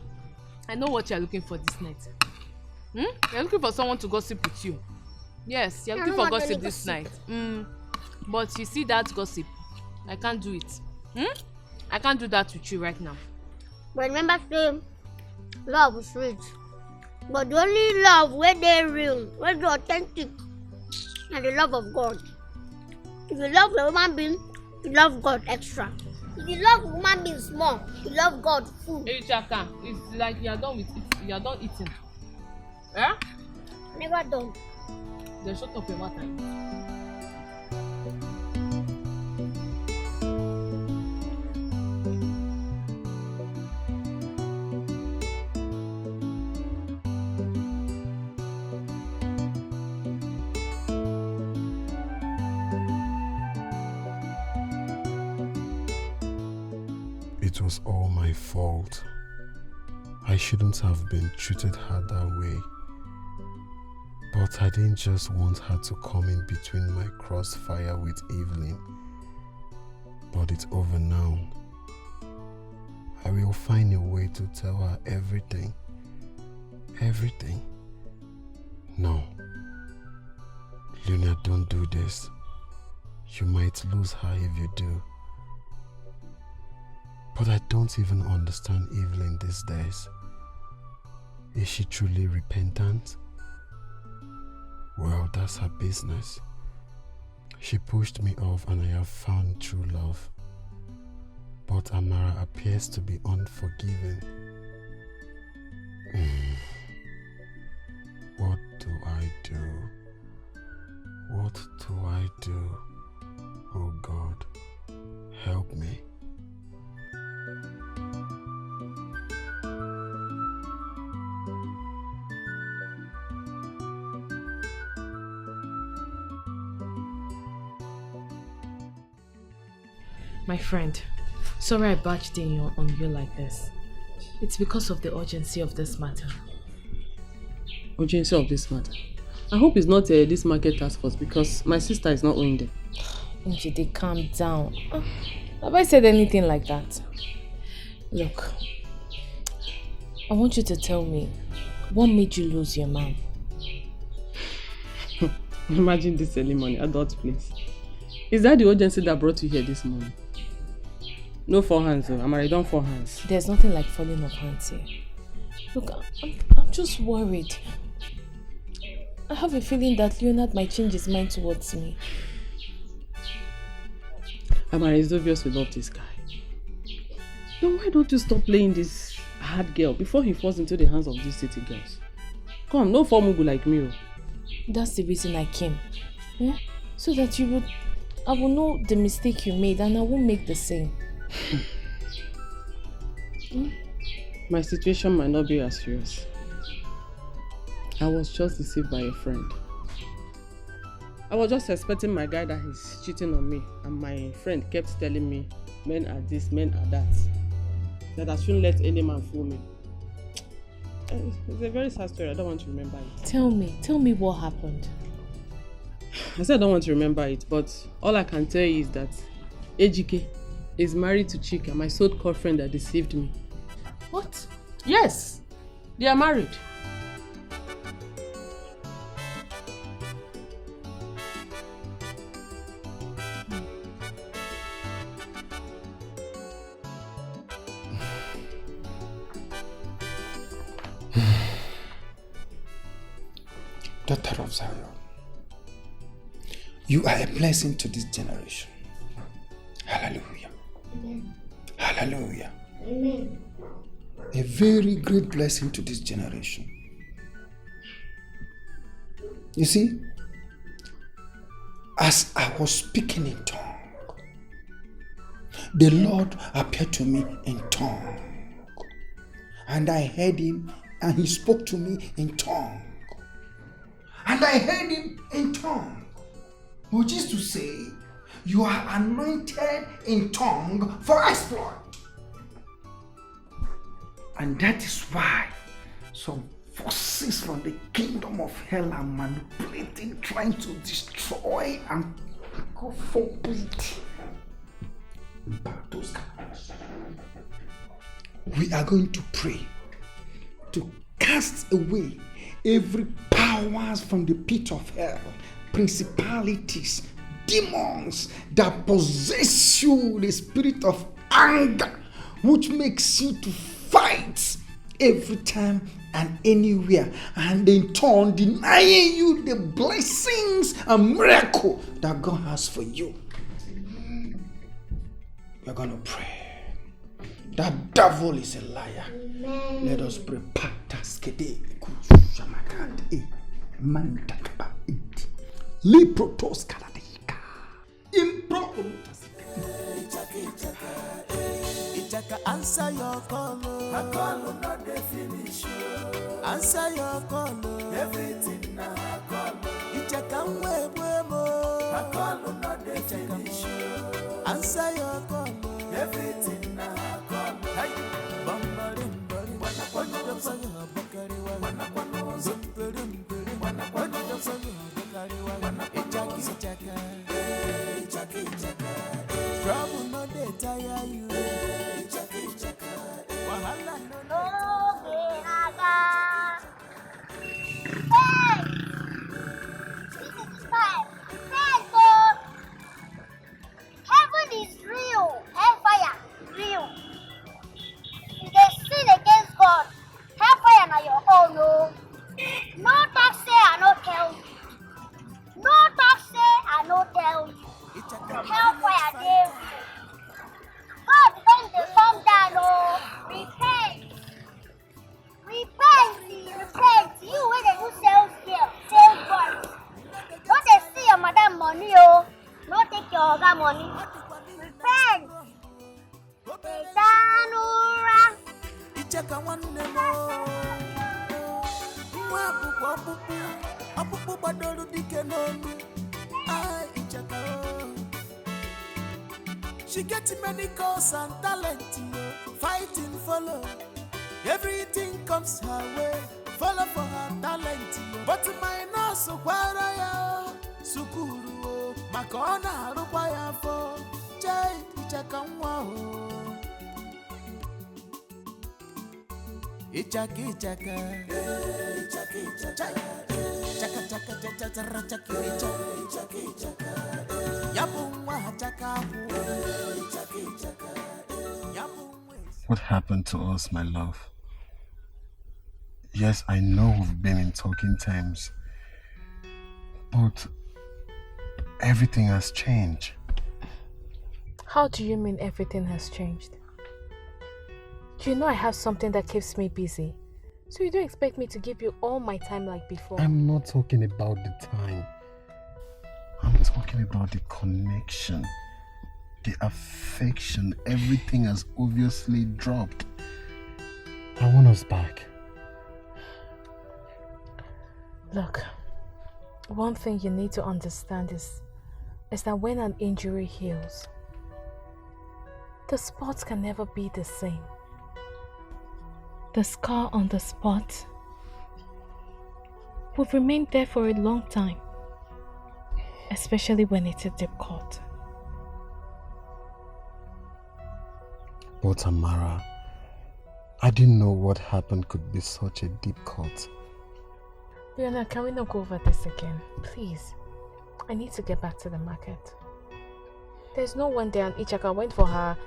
I know what you're looking for this night. You're looking for someone to gossip with you. Yes, you're looking for gossip this night. But you see that gossip, I can't do it. I can't do that with you right now. But remember, say love is sweet. But the only love where they real, where they authentic, and the love of God. If you love a human being, you love God extra. If you love a human being small, you love God full. Hey Ichaka, it's like you're done with it. You're done eating. Yeah? Never done. Then shut up your mouth and eat. It was all my fault. I shouldn't have been treated her that way. But I didn't just want her to come in between my crossfire with Evelyn. But it's over now. I will find a way to tell her everything. Everything. No. Luna, don't do this. You might lose her if you do. But I don't even understand Evelyn these days. Is she truly repentant? Well, that's her business. She pushed me off and I have found true love. But Amara appears to be unforgiving. What do I do? What do I do? Oh God, help me. My friend, sorry I barged in on you like this. It's because of the urgency of this matter. Urgency of this matter? I hope it's not this market task force because my sister is not owing them. Njide, calm down. Have I said anything like that? Look, I want you to tell me, what made you lose your man? Imagine this early morning, adult place. Is that the urgency that brought you here this morning? No four hands, though. I'm already done 4 hands. There's nothing like falling of hands here. Look, I'm just worried. I have a feeling that Leonard might change his mind towards me. Amara, it's obvious we love this guy. Then why don't you stop playing this hard girl before he falls into the hands of these city girls? Come, no formugu like me. That's the reason I came. Yeah? So that I will know the mistake you made and I won't make the same. My situation might not be as serious. I was just deceived by a friend. I was just expecting my guy that he's cheating on me, and my friend kept telling me men are this, men are that. That I shouldn't let any man fool me. It's a very sad story. I don't want to remember it. Tell me what happened. I said I don't want to remember it, but all I can tell you is that Ejike is married to Chika, my so-called friend that deceived me. What? Yes, they are married. Daughter of Zion, you are a blessing to this generation. Hallelujah. Amen. Hallelujah. Amen. A very great blessing to this generation. You see, as I was speaking in tongue, the Lord appeared to me in tongue. And I heard him and he spoke to me in tongue. And I heard him in tongue, which is to say, you are anointed in tongue for exploit. And that is why some forces from the kingdom of hell are manipulating, trying to destroy and God forbid. We are going to pray to cast away every powers from the pit of hell, principalities, demons that possess you, the spirit of anger, which makes you to fight every time and anywhere, and in turn denying you the blessings and miracle that God has for you. We're going to pray. That devil is a liar. Amen. Let us pray. Ichaka, answer your call. I call not the finish. Answer your call. Everything now I call. Ichaka, I call not the finish. Answer your call. Everything now I call. Hey, bambarim, trouble no dey tire you. Wahala no Hey! This is the time. Heaven is real. Hellfire is real. If they sin against God, hellfire na your own. No talk say I no tell you. No talk say I no tell you. Hellfire dey. God don dey come down. Repent. Repent. You wey dey do sales girl, sales boy. No dey see your madam money. No take your oga money. Repent. Etanura. Ichaka nwanne mo. Nwa akwụkwọ gbadoro dike n'olu. Ichaka. She gets many calls and talent. Fighting follow. Everything comes her way. Follow for her talent. But my nurse kwara ya. Sukuru. Makona harukwa ya fo. Jai Ichaka nwa. Ichaka. Ichaka. What happened to us, my love? Yes, I know we've been in talking terms, but everything has changed. How do you mean everything has changed? You know I have something that keeps me busy. So you don't expect me to give you all my time like before? I'm not talking about the time. I'm talking about the connection, the affection. Everything has obviously dropped. I want us back. Look, one thing you need to understand is that when an injury heals, the spots can never be the same. The scar on the spot will remain there for a long time, especially when it's a deep cut. But Tamara, I didn't know what happened could be such a deep cut. Leona, can we not go over this again? Please. I need to get back to the market. There's no one there and Ichaka went for her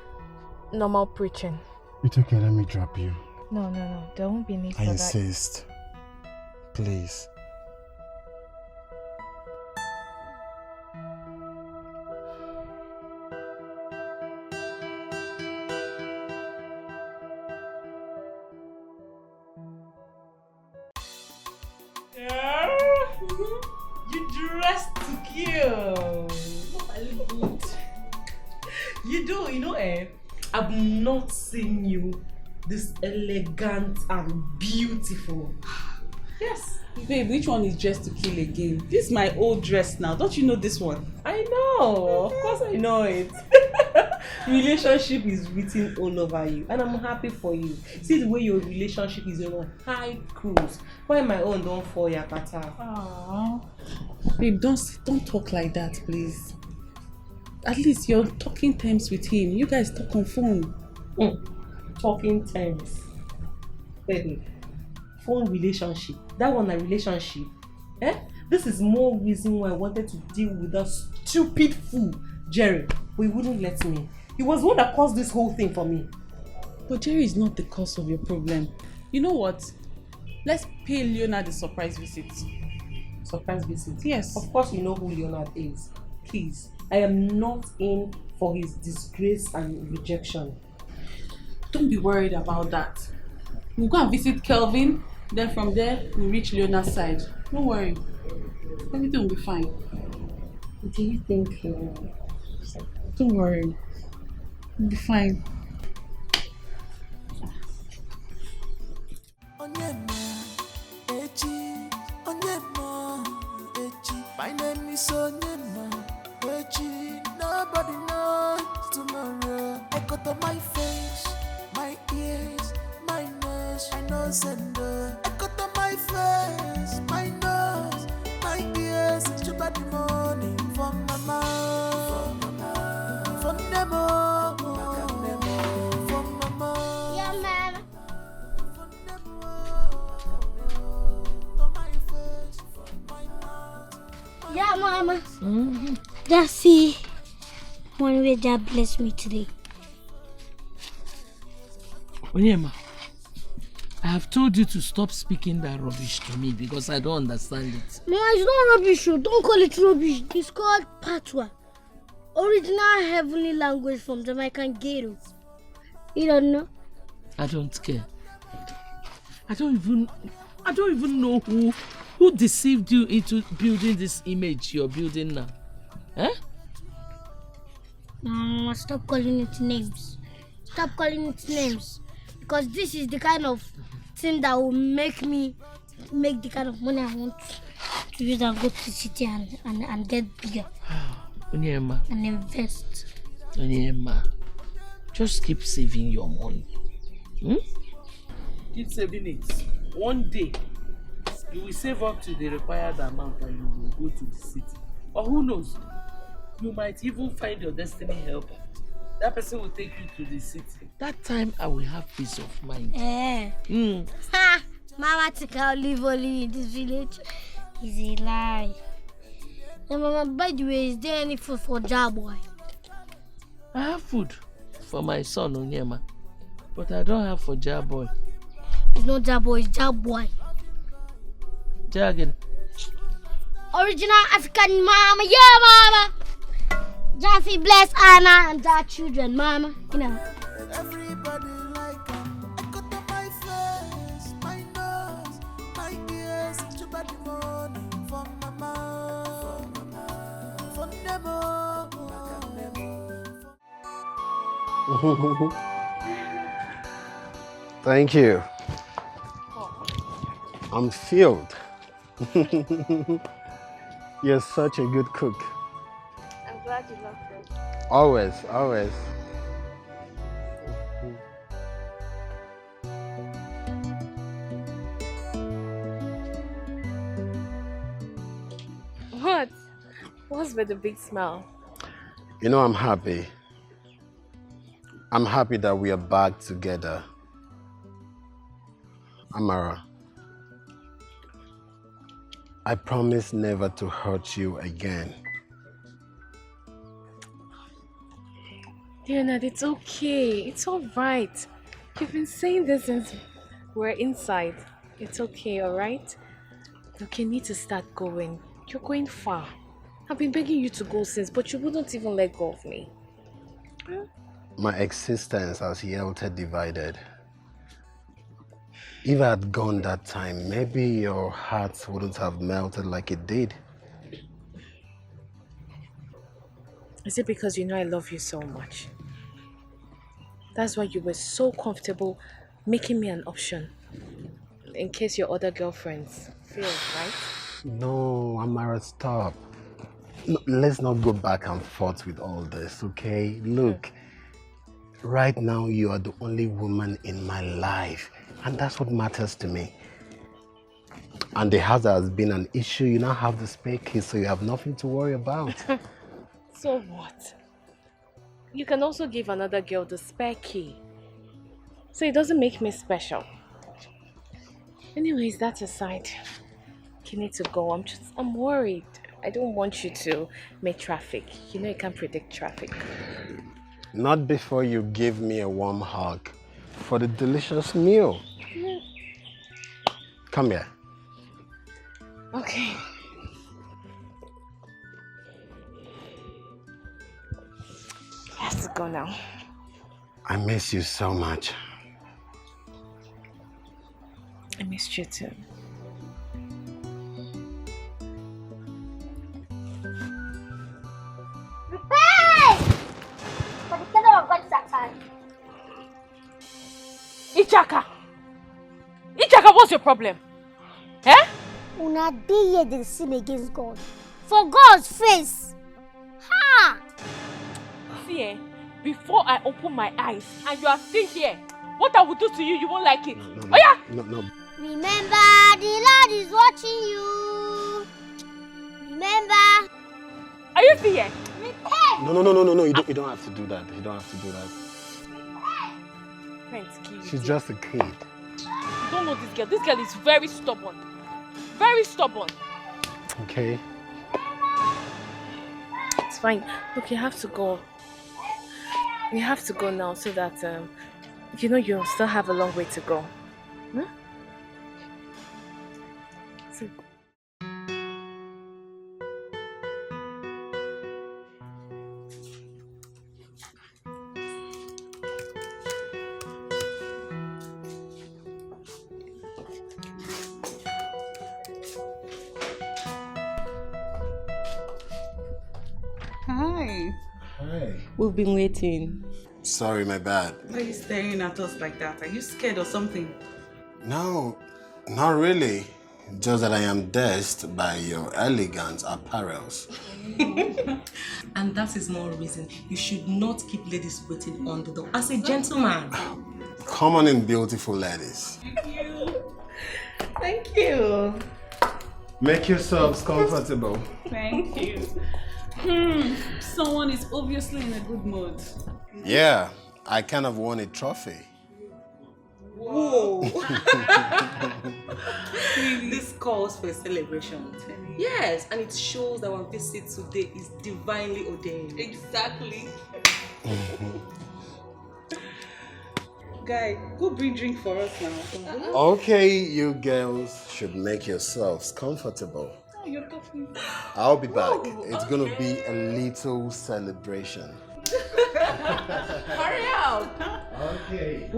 normal preaching. It's okay, let me drop you. No. There won't be need for that. I insist. Please. You dressed to kill. I look good. You know, I've not seen you this elegant and beautiful. Yes. Babe, which one is dressed to kill again? This is my old dress now. Don't you know this one? I know. Of course I know it. Relationship is written all over you, and I'm happy for you. See the way your relationship is on a high cruise. Why my own don't fall yakata? Aww. Babe, don't talk like that, please. At least you're talking terms with him. You guys talk on phone. Talking terms. Baby, phone relationship. That one a relationship. This is more reason why I wanted to deal with that stupid fool, Jerry. But he wouldn't let me. He was the one that caused this whole thing for me. But Jerry is not the cause of your problem. You know what? Let's pay Leonard a surprise visit. Surprise visit? Yes. Of course you know who Leonard is. Please. I am not in for his disgrace and rejection. Don't be worried about that. We'll go and visit Kelvin. Then from there, we'll reach Leonard's side. Don't worry. Everything will be fine. Do you think... Don't worry. We'll be fine. My name is Onyema. Nobody knows tomorrow. I got on my face, my ears, my nose, my nose and I got on my face, my nose, my ears. It's about the money from my mouth, from the mom, from my mom. Yeah, man. Yeah, Mama. Just see one way God bless me today. Onyema, I have told you to stop speaking that rubbish to me because I don't understand it. Mama, it's not rubbish. Don't call it rubbish. It's called Patois. Original heavenly language from Jamaican ghetto. You don't know? I don't care. I don't even know who deceived you into building this image you're building now. Mama, stop calling it names. Stop calling it names. Because this is the kind of thing that will make the kind of money I want to use and go to the city and get bigger. Onyema. And invest. Onyema, just keep saving your money. Keep saving it. One day, you will save up to the required amount and you will go to the city. Or who knows, you might even find your destiny helper. That person will take you to the city. That time I will have peace of mind. Ha! Mama think I'll live only in this village. It's a lie. And Mama, by the way, is there any food for Jaboy? I have food for my son Onyema, but I don't have for Jaboy. It's not Jaboy, it's Jaboy. Jagged. Original African Mama, yeah, Mama. Jaffe bless Anna and their children, Mama. You know. Everybody like I got on my face, my nose, my ears. It's about the money from my mouth, from the mom. Thank you. I'm filled. You're such a good cook. I'm glad you love it. Always, always. What? What's with the big smile? You know, I'm happy. I'm happy that we are back together. Amara, I promise never to hurt you again. Leonard, it's okay. It's all right. You've been saying this since we're inside. It's okay, all right? Look, you need to start going. You're going far. I've been begging you to go since, but you wouldn't even let go of me. Huh? My existence has yielded divided. If I had gone that time, maybe your heart wouldn't have melted like it did. Is it because you know I love you so much? That's why you were so comfortable making me an option in case your other girlfriends fail, right? No, Amara, stop. No, let's not go back and forth with all this, okay? Look, Right now, you are the only woman in my life, and that's what matters to me. And the house has been an issue. You now have the spare key, so you have nothing to worry about. So what? You can also give another girl the spare key. So it doesn't make me special. Anyways, that aside, you need to go. I'm worried. I don't want you to make traffic. You know you can't predict traffic. Not before you give me a warm hug for the delicious meal. Come here. Okay. I have to go now. I miss you so much. I missed you too. Ichaka! Ichaka, what's your problem? Eh? Una dey here dey sin against God. For God's face. Ha! See, before I open my eyes and you are still here, what I will do to you, you won't like it. No. Oh yeah? No. Remember, the Lord is watching you. Remember. Are you still here? No. You don't have to do that. You don't have to do that. She's just a kid. You don't know this girl. This girl is very stubborn. Very stubborn. Okay. It's fine. Look, you have to go. You have to go now so that, you know, you still have a long way to go. Huh? So. Hi. Hi. We've been waiting. Sorry, my bad. Why are you staring at us like that? Are you scared or something? No, not really. Just that I am dazzled by your elegant apparels. And that is more reason you should not keep ladies waiting on the door. As a gentleman. Come on in, beautiful ladies. Thank you. Make yourselves comfortable. Thank you. Someone is obviously in a good mood. Yeah, I kind of won a trophy. Whoa! This calls for a celebration. Yes, and it shows that our visit today is divinely ordained. Exactly. Guy, go bring drink for us now. Okay, you girls should make yourselves comfortable. Oh, you're talking. I'll be back. It's gonna be a little celebration. Hurry up! Okay.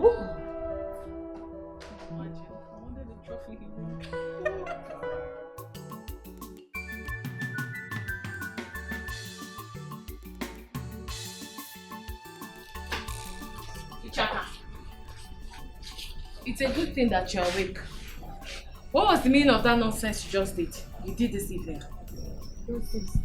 Imagine, I wanted a trophy. Ichaka, it's a good thing that you're awake. What was the meaning of that nonsense you just did? You did this evening. Nonsense.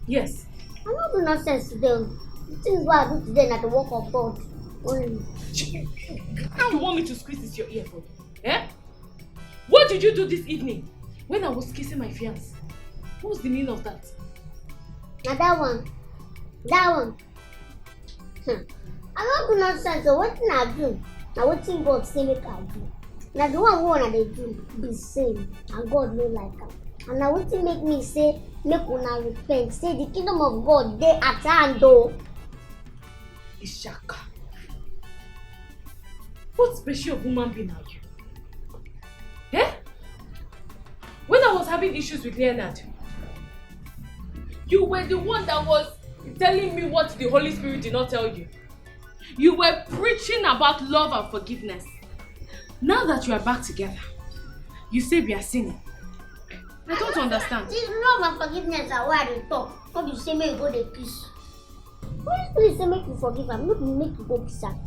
Yes. I'm not doing nonsense today. This is what I do today, not the work of God. Only. You want me to squeeze this your ear for you? Eh? What did you do this evening when I was kissing my fiancé? What was the meaning of that? Now that one. I'm not doing nonsense. So what I do? Now what thing God say make I do? Now the one who wanna they do be same, and God no like am. And now what thing make me say make una repent? Say the kingdom of God they at hand though. Ichaka. What special human being are you? Eh? When I was having issues with Leonard, you were the one that was telling me what the Holy Spirit did not tell you. You were preaching about love and forgiveness. Now that you are back together, you say we are sinning. I don't understand. This love and forgiveness are why they talk. Not you say make you go dey kiss. Holy Spirit say make you forgive am, not make you go kiss am.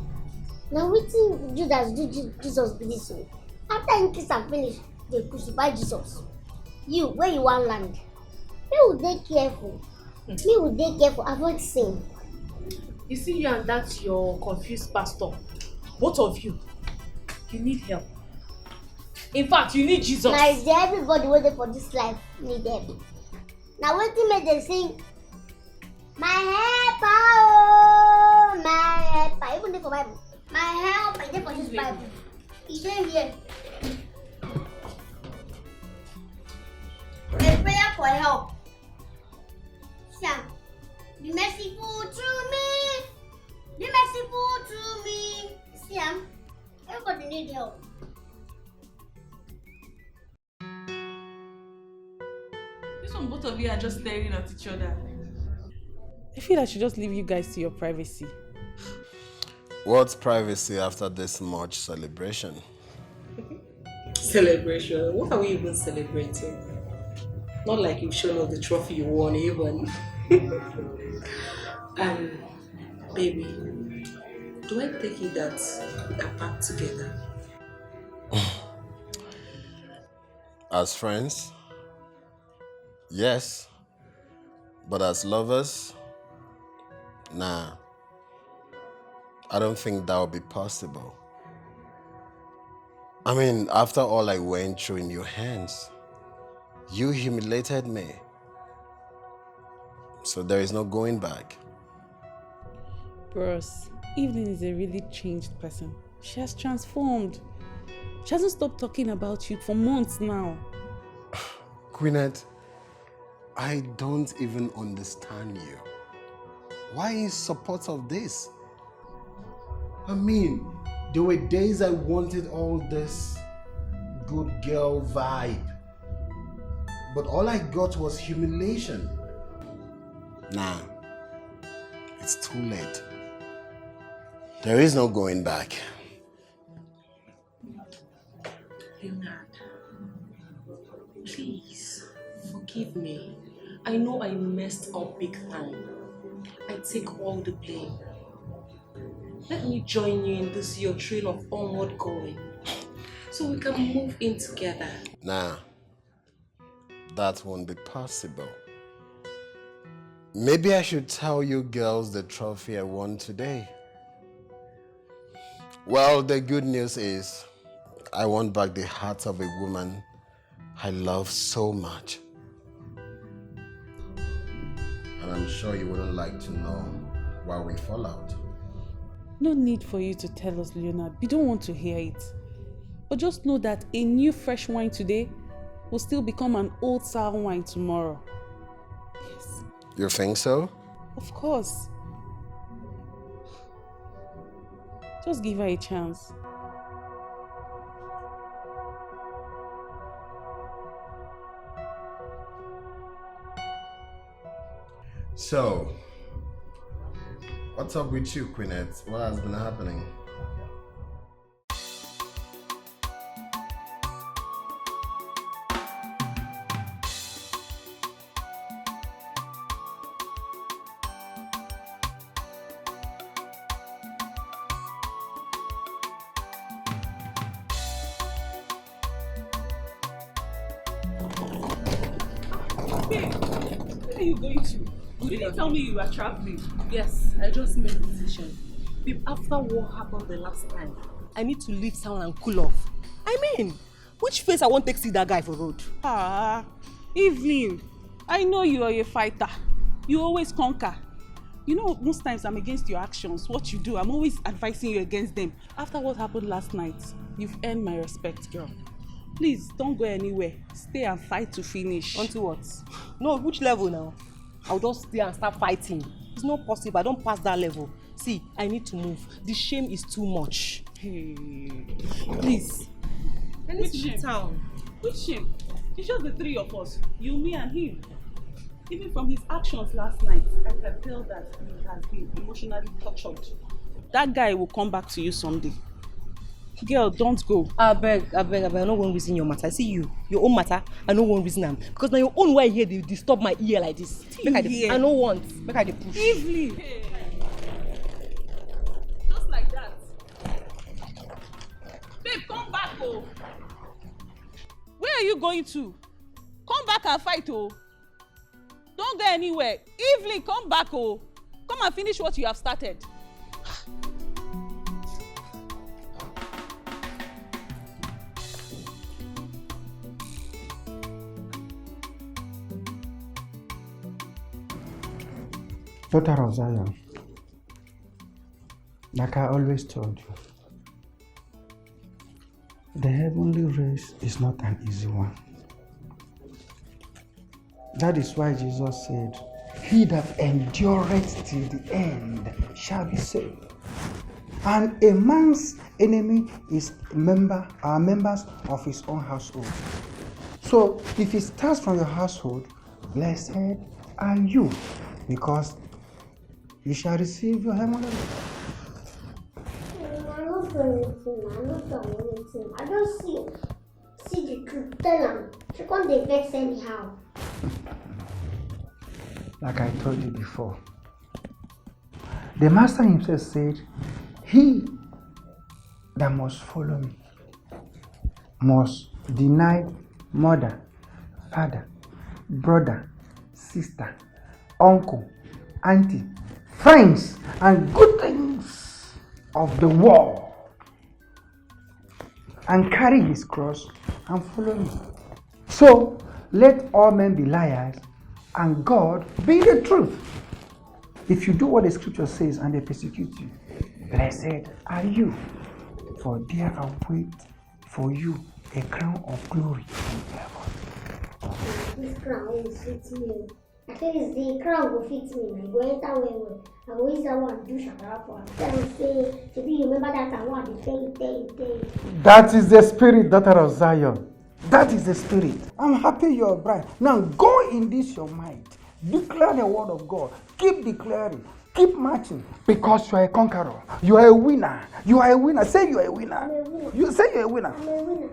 Now wetin Judas do Jesus be this way? After him kiss am finish, they crucify Jesus. You, where you wan land? Make we dey careful. Make we dey careful, avoid sin. You see you and that your confused pastor, both of you need help. In fact, you need Jesus. Now is there everybody waiting for this life need help? Now wetin make them sing my helper, oh, my helper. Even dey for Bible. My helper, e dey for this Bible. E dey here. A prayer for help. Sam, be merciful to me. Be merciful to me. Sam, everybody need help. This one, both of you are just staring at each other. I feel I should just leave you guys to your privacy. What's privacy after this much celebration? Celebration? What are we even celebrating? Not like you've shown us the trophy you won even. Baby, do I take it that we are back together? As friends? Yes. But as lovers? Nah. I don't think that would be possible. I mean, after all I went through in your hands, you humiliated me. So there is no going back. Bros, Evelyn is a really changed person. She has transformed. She hasn't stopped talking about you for months now. Queenette, I don't even understand you. Why in support of this? I mean, there were days I wanted all this good girl vibe. But all I got was humiliation. Nah, it's too late. There is no going back. Leonard, please forgive me. I know I messed up big time. I take all the blame. Let me join you in this your train of onward going, so we can move in together. Nah, that won't be possible. Maybe I should tell you girls the trophy I won today. Well, the good news is I won back the heart of a woman I love so much. And I'm sure you wouldn't like to know why we fall out. No need for you to tell us, Leonard. We don't want to hear it. But just know that a new fresh wine today will still become an old sour wine tomorrow. Yes. You think so? Of course. Just give her a chance. So, what's up with you, Queenette? What has been happening? Where are you going to? You didn't tell me you were traveling. Yes, I just made a decision. Babe, after what happened the last time, I need to leave town and cool off. I mean, which face I won't take see that guy for road? Evelyn, I know you are a fighter. You always conquer. You know, most times I'm against your actions. What you do, I'm always advising you against them. After what happened last night, you've earned my respect, girl. Please, don't go anywhere. Stay and fight to finish. Until what? No, which level now? I'll just stay and start fighting. It's not possible. I don't pass that level. See, I need to move. The shame is too much. Hey, please. Which shame? Town. Which shame? It's just the three of us. You, me, and him. Even from his actions last night, I can tell that he has been emotionally tortured. That guy will come back to you someday. Girl, don't go. I beg, I no one reason your matter. I see you, your own matter, I no one reason them. Because now your own way here, they disturb my ear like this. I no want. Make I push. Evelyn. Just like that. Babe, come back, oh. Where are you going to? Come back and fight, oh. Don't go anywhere. Evelyn, come back, oh. Come and finish what you have started. Daughter of Zion, like I always told you, the heavenly race is not an easy one. That is why Jesus said, he that endureth till the end shall be saved. And a man's enemy is members of his own household. So if it starts from your household, blessed are you, because you shall receive your heavenly race. I'm not doing anything. I'm not doing anything. I don't see the truth. Tell him. She can't dey vex anyhow. Like I told you before, the master himself said, he that must follow me must deny mother, father, brother, sister, uncle, auntie, friends, and good things of the world, and carry his cross and follow me. So let all men be liars and God be the truth. If you do what the scripture says and they persecute you, blessed are you, for there awaits for you a crown of glory in heaven. This crown will fit me. At least the crown will fit me. I go enter well. I go use that one do shakara for. Tell him say, do you remember that I want to tell. That is the spirit, daughter of Zion. That is the spirit. I'm happy you're a bride. Now go in this your mind. Declare the word of God. Keep declaring. Keep marching. Because you are a conqueror. You are a winner. You are a winner. Say you are a winner. You say you're a winner.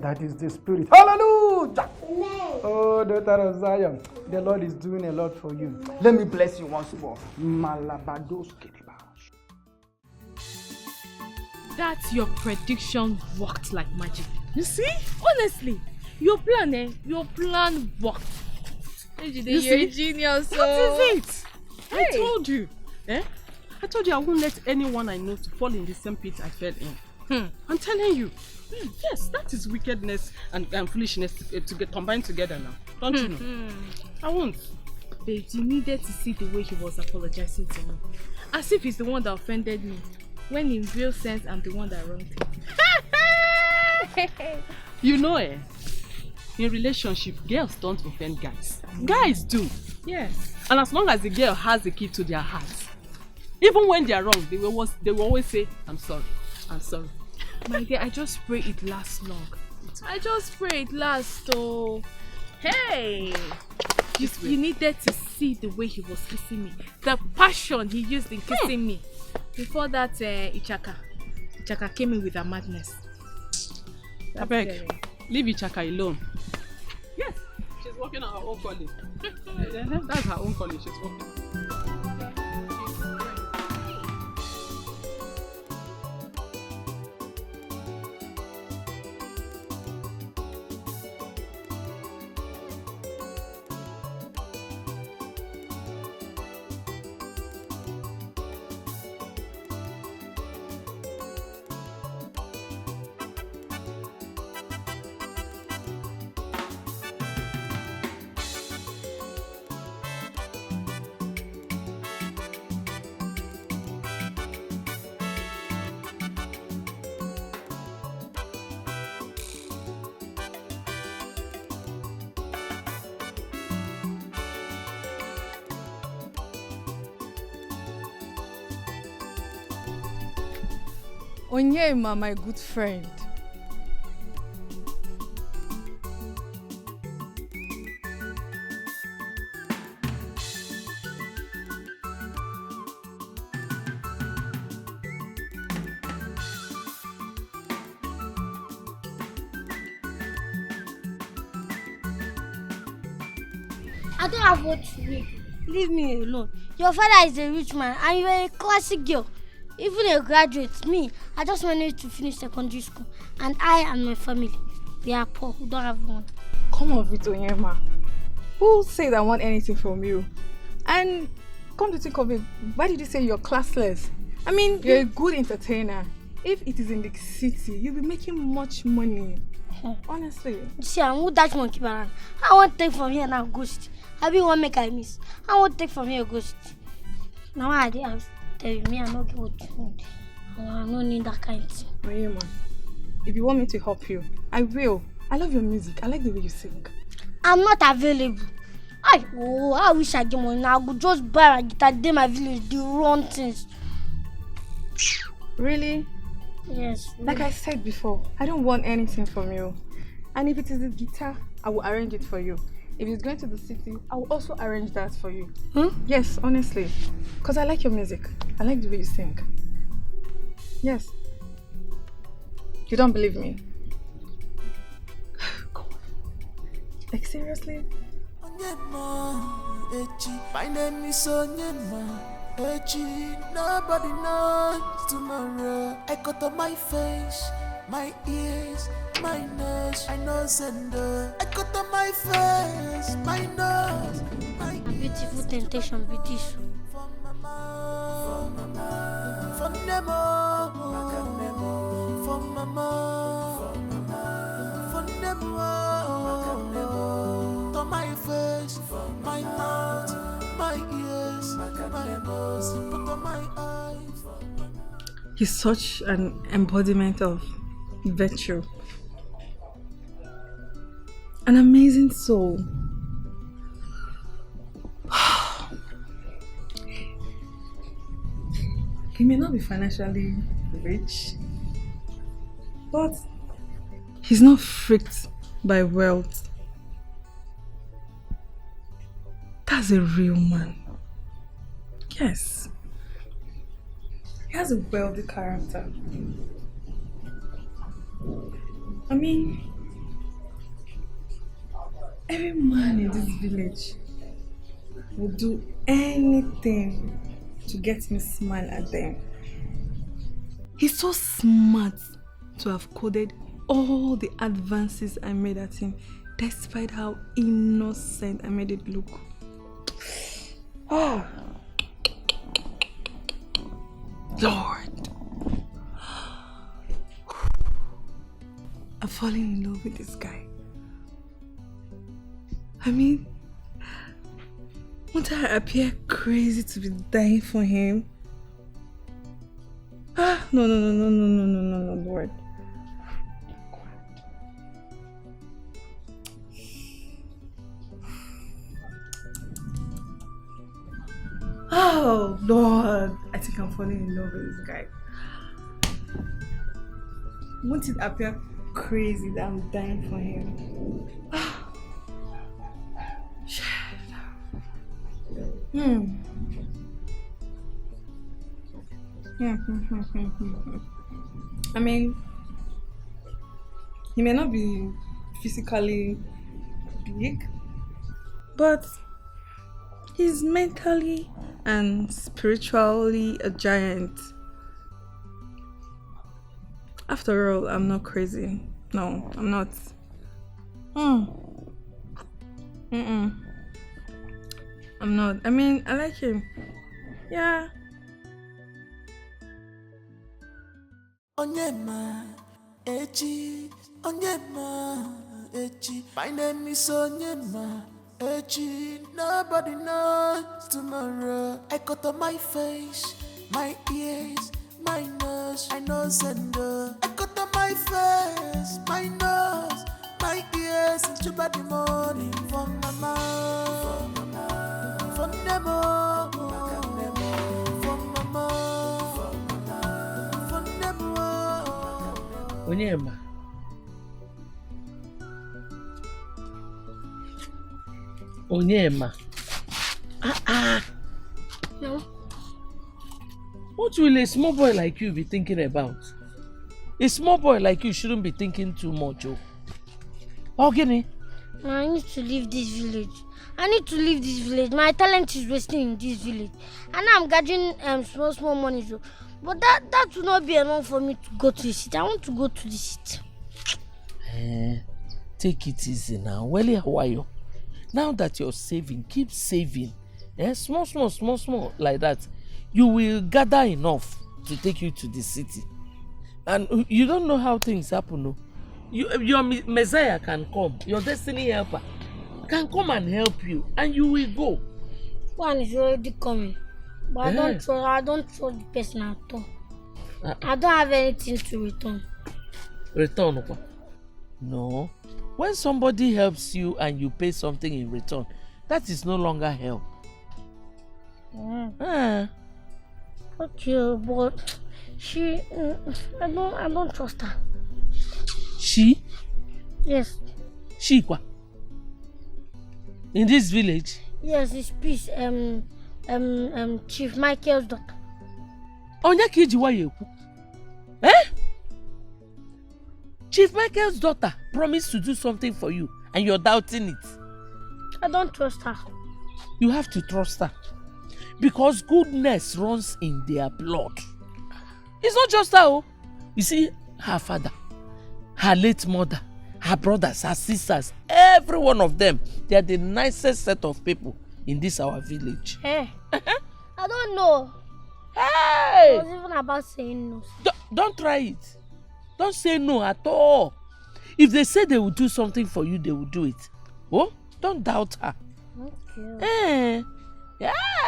That is the spirit. Hallelujah. Amen. Oh, daughter of Zion. The Lord is doing a lot for you. Let me bless you once more. That your prediction worked like magic. You see? Honestly, your plan worked. You're a genius. What is it? I told you. I told you I won't let anyone I know to fall in the same pit I fell in. I'm telling you. Yes, that is wickedness and foolishness to get combined together now. Don't you know? I won't. Babe, you needed to see the way he was apologizing to me. As if he's the one that offended me. When in real sense, I'm the one that wronged him. You know, in relationship, girls don't offend guys. Guys do. Yes. And as long as the girl has the key to their hearts, even when they are wrong, they will always say, I'm sorry. I'm sorry. My dear, I just pray it lasts long. I just pray it lasts, oh. Hey! You needed to see the way he was kissing me. The passion he used in kissing me. Before that, Ichaka came in with a madness. I beg, leave Ichaka alone. Yes, she's working on her own calling. That's her own calling, she's working. Onyema, my good friend. I don't have what to read. Leave me alone. Your father is a rich man and you are a classic girl. Even a graduate, me, I just managed to finish secondary school. And I and my family, we are poor, who don't have one. Come on, Onyema. Who said I want anything from you? And come to think of it, why did you say you're classless? I mean, you're a good entertainer. If it is in the city, you'll be making much money. Honestly. See, I won't dash monkey around. I won't take from here now ghost. I be one make I miss. I won't take from here ghost. Now I did tell me I'm not good. I don't need that kind of thing. Oh, yeah, man. If you want me to help you, I will. I love your music. I like the way you sing. I'm not available. I wish I get money now. I could just buy a guitar, do my village, the wrong things. Really? Yes. Like I said before, I don't want anything from you. And if it is a guitar, I will arrange it for you. If it's going to the city, I will also arrange that for you. Yes, honestly. Because I like your music. I like the way you sing. Yes. You don't believe me? Like seriously? My name is Onyema. Nobody knows tomorrow. I cut on my face, my ears, my nose. I know sender. I cut on my face, my nose, my ears. Beautiful temptation be this. To my face, my mouth, my ears, my nose, put on my eyes. He's such an embodiment of virtue. An amazing soul. He may not be financially rich, but he's not freaked by wealth. That's a real man. Yes. He has a wealthy character. I mean, every man in this village would do anything to get me smile at them. He's so smart to have coded all the advances I made at him, despite how innocent I made it look. Oh, Lord. I'm falling in love with this guy. I mean, won't I appear crazy to be dying for him? No, Lord. Oh, Lord. I think I'm falling in love with this guy. Won't it appear crazy that I'm dying for him? I mean, he may not be physically big, but he's mentally and spiritually a giant. After all, I'm not crazy. No, I'm not. I'm not. I mean, I like him. Yeah. Onyema, Echi, Onyema, Echi. My name is Onyema, Echi. Nobody knows tomorrow. I cut on my face, my ears, my nose. I know sender. I cut on my face, my nose, my ears. It's too bad the morning for my mouth, for Nemo, for my mouth, for Nemo. Onyema. Onyema. No. What will a small boy like you be thinking about? A small boy like you shouldn't be thinking too much, oh. Ogini? I need to leave this village. My talent is wasting in this village. And now I'm gathering small money. So. But that will not be enough for me to go to the city. I want to go to the city. Take it easy now. Well, how are you? Now that you're saving, keep saving. Small, like that, you will gather enough to take you to the city. And you don't know how things happen, no? Your Messiah can come, your destiny helper can come and help you, and you will go. One is already coming, but I don't trust the person at all. I don't have anything to return. Return? No. When somebody helps you and you pay something in return, that is no longer help. Okay, but I don't trust her. She? Yes. She kwa? In this village? Yes, it's peace. Chief Michael's daughter. Onya kiji wa yeku? Chief Michael's daughter promised to do something for you and you're doubting it. I don't trust her. You have to trust her. Because goodness runs in their blood. It's not just her. You see, her father, her late mother, her brothers, her sisters, every one of them, they are the nicest set of people in this our village. Hey, I don't know. Hey! It was even about saying no. Don't try it. Don't say no at all. If they say they will do something for you, they will do it. Oh, don't doubt her. Okay.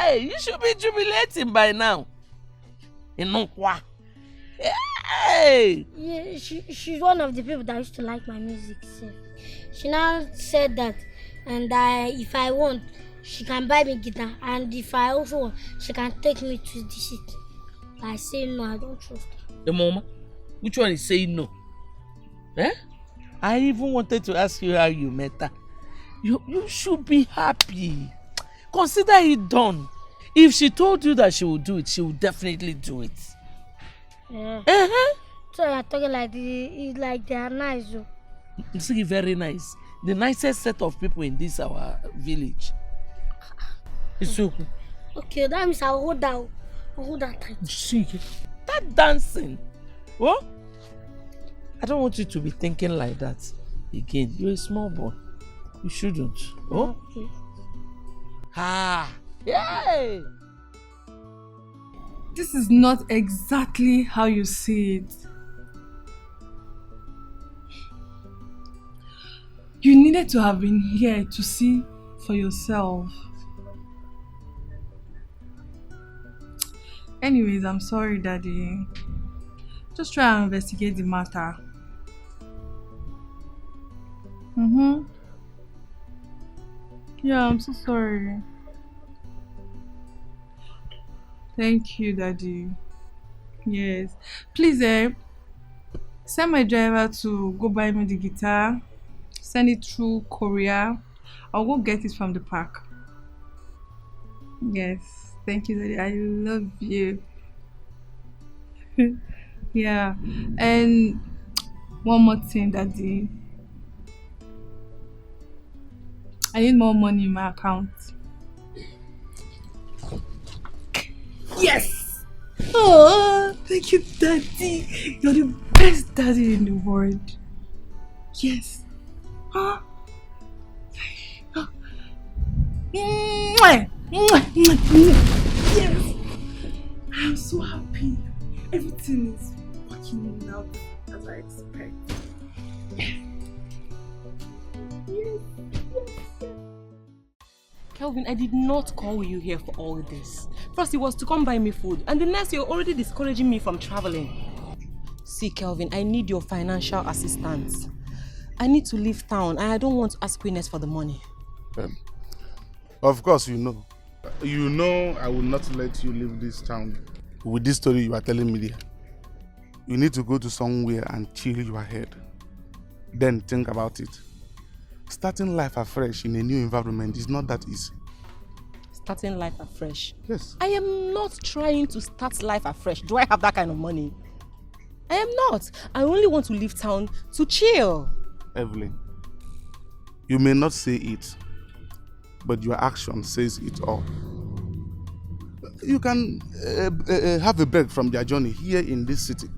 Hey, you should be jubilating by now. Hey! Yeah, she's one of the people that used to like my music. So she now said that, and if I want, she can buy me guitar, and if I also want, she can take me to the city. I say no, I don't trust her. The mama, which one is saying no? I even wanted to ask you how you met her. You should be happy. Consider it done. If she told you that she will do it, she will definitely do it. Yeah. So you're talking like they are nice. It's very nice. The nicest set of people in this our village. It's okay. Okay, that means I'll hold that tight. See, that dancing. What? I don't want you to be thinking like that again. You're a small boy. You shouldn't. Oh? Okay. Yay! This is not exactly how you see it. You needed to have been here to see for yourself. Anyways, I'm sorry, Daddy. Just try and investigate the matter. Yeah, I'm so sorry. Thank you, Daddy. Yes. Please, send my driver to go buy me the guitar. Send it through courier. I'll go get it from the park. Yes. Thank you, Daddy. I love you. Yeah. And one more thing, Daddy. I need more money in my account. Yes! Oh, thank you, Daddy. You're the best daddy in the world. Yes. Yes. I'm so happy. Everything is working out as I expect. Yes. Kelvin, I did not call you here for all this. First, it was to come buy me food, and the next, you're already discouraging me from traveling. See, Kelvin, I need your financial assistance. I need to leave town, and I don't want to ask Queeness for the money. Of course, you know. You know I will not let you leave this town with this story you are telling me there. You need to go to somewhere and chill your head. Then think about it. Starting life afresh in a new environment is not that easy. Starting life afresh? Yes. I am not trying to start life afresh. Do I have that kind of money? I am not. I only want to leave town to chill. Evelyn, you may not say it, but your action says it all. You can have a break from their journey here in this city,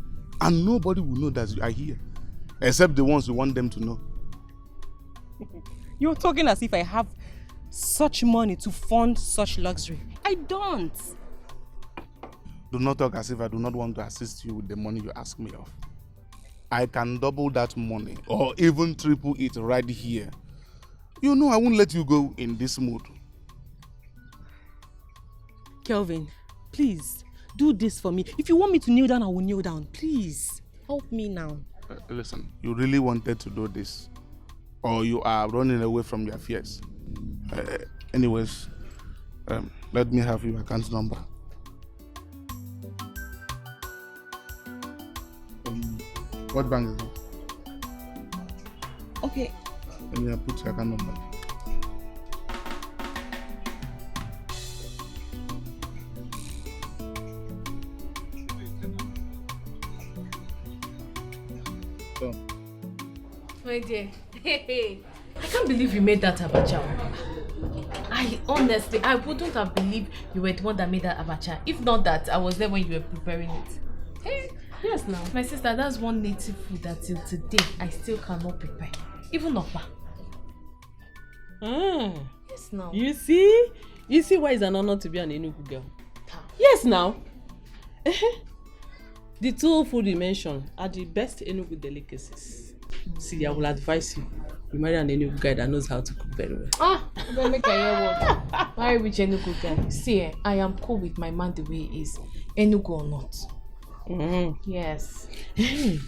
and nobody will know that you are here, except the ones you want them to know. You're talking as if I have such money to fund such luxury. I don't. Do not talk as if I do not want to assist you with the money you ask me of. I can double that money or even triple it right here. You know I won't let you go in this mood. Kelvin, please, do this for me. If you want me to kneel down, I will kneel down. Please, help me now. Listen, you really wanted to do this, or you are running away from your fears. Anyways, let me have your account number. What bank is it? Okay. Let me put your account number. My dear, I can't believe you made that abacha. I wouldn't have believed you were the one that made that abacha. If not that, I was there when you were preparing it. Hey, yes now. My sister, that's one native food that till today I still cannot prepare. Even Okpa. Yes now. You see? You see why it's an honor to be an Enugu girl? Yes now. The two food you mentioned are the best Enugu delicacies. See, I will advise you. You marry an Enugu guy that knows how to cook very well. Don't make a hear what. Marry which Enugu guy? See, I am cool with my man the way he is. Enugu or not. Yes. Hey,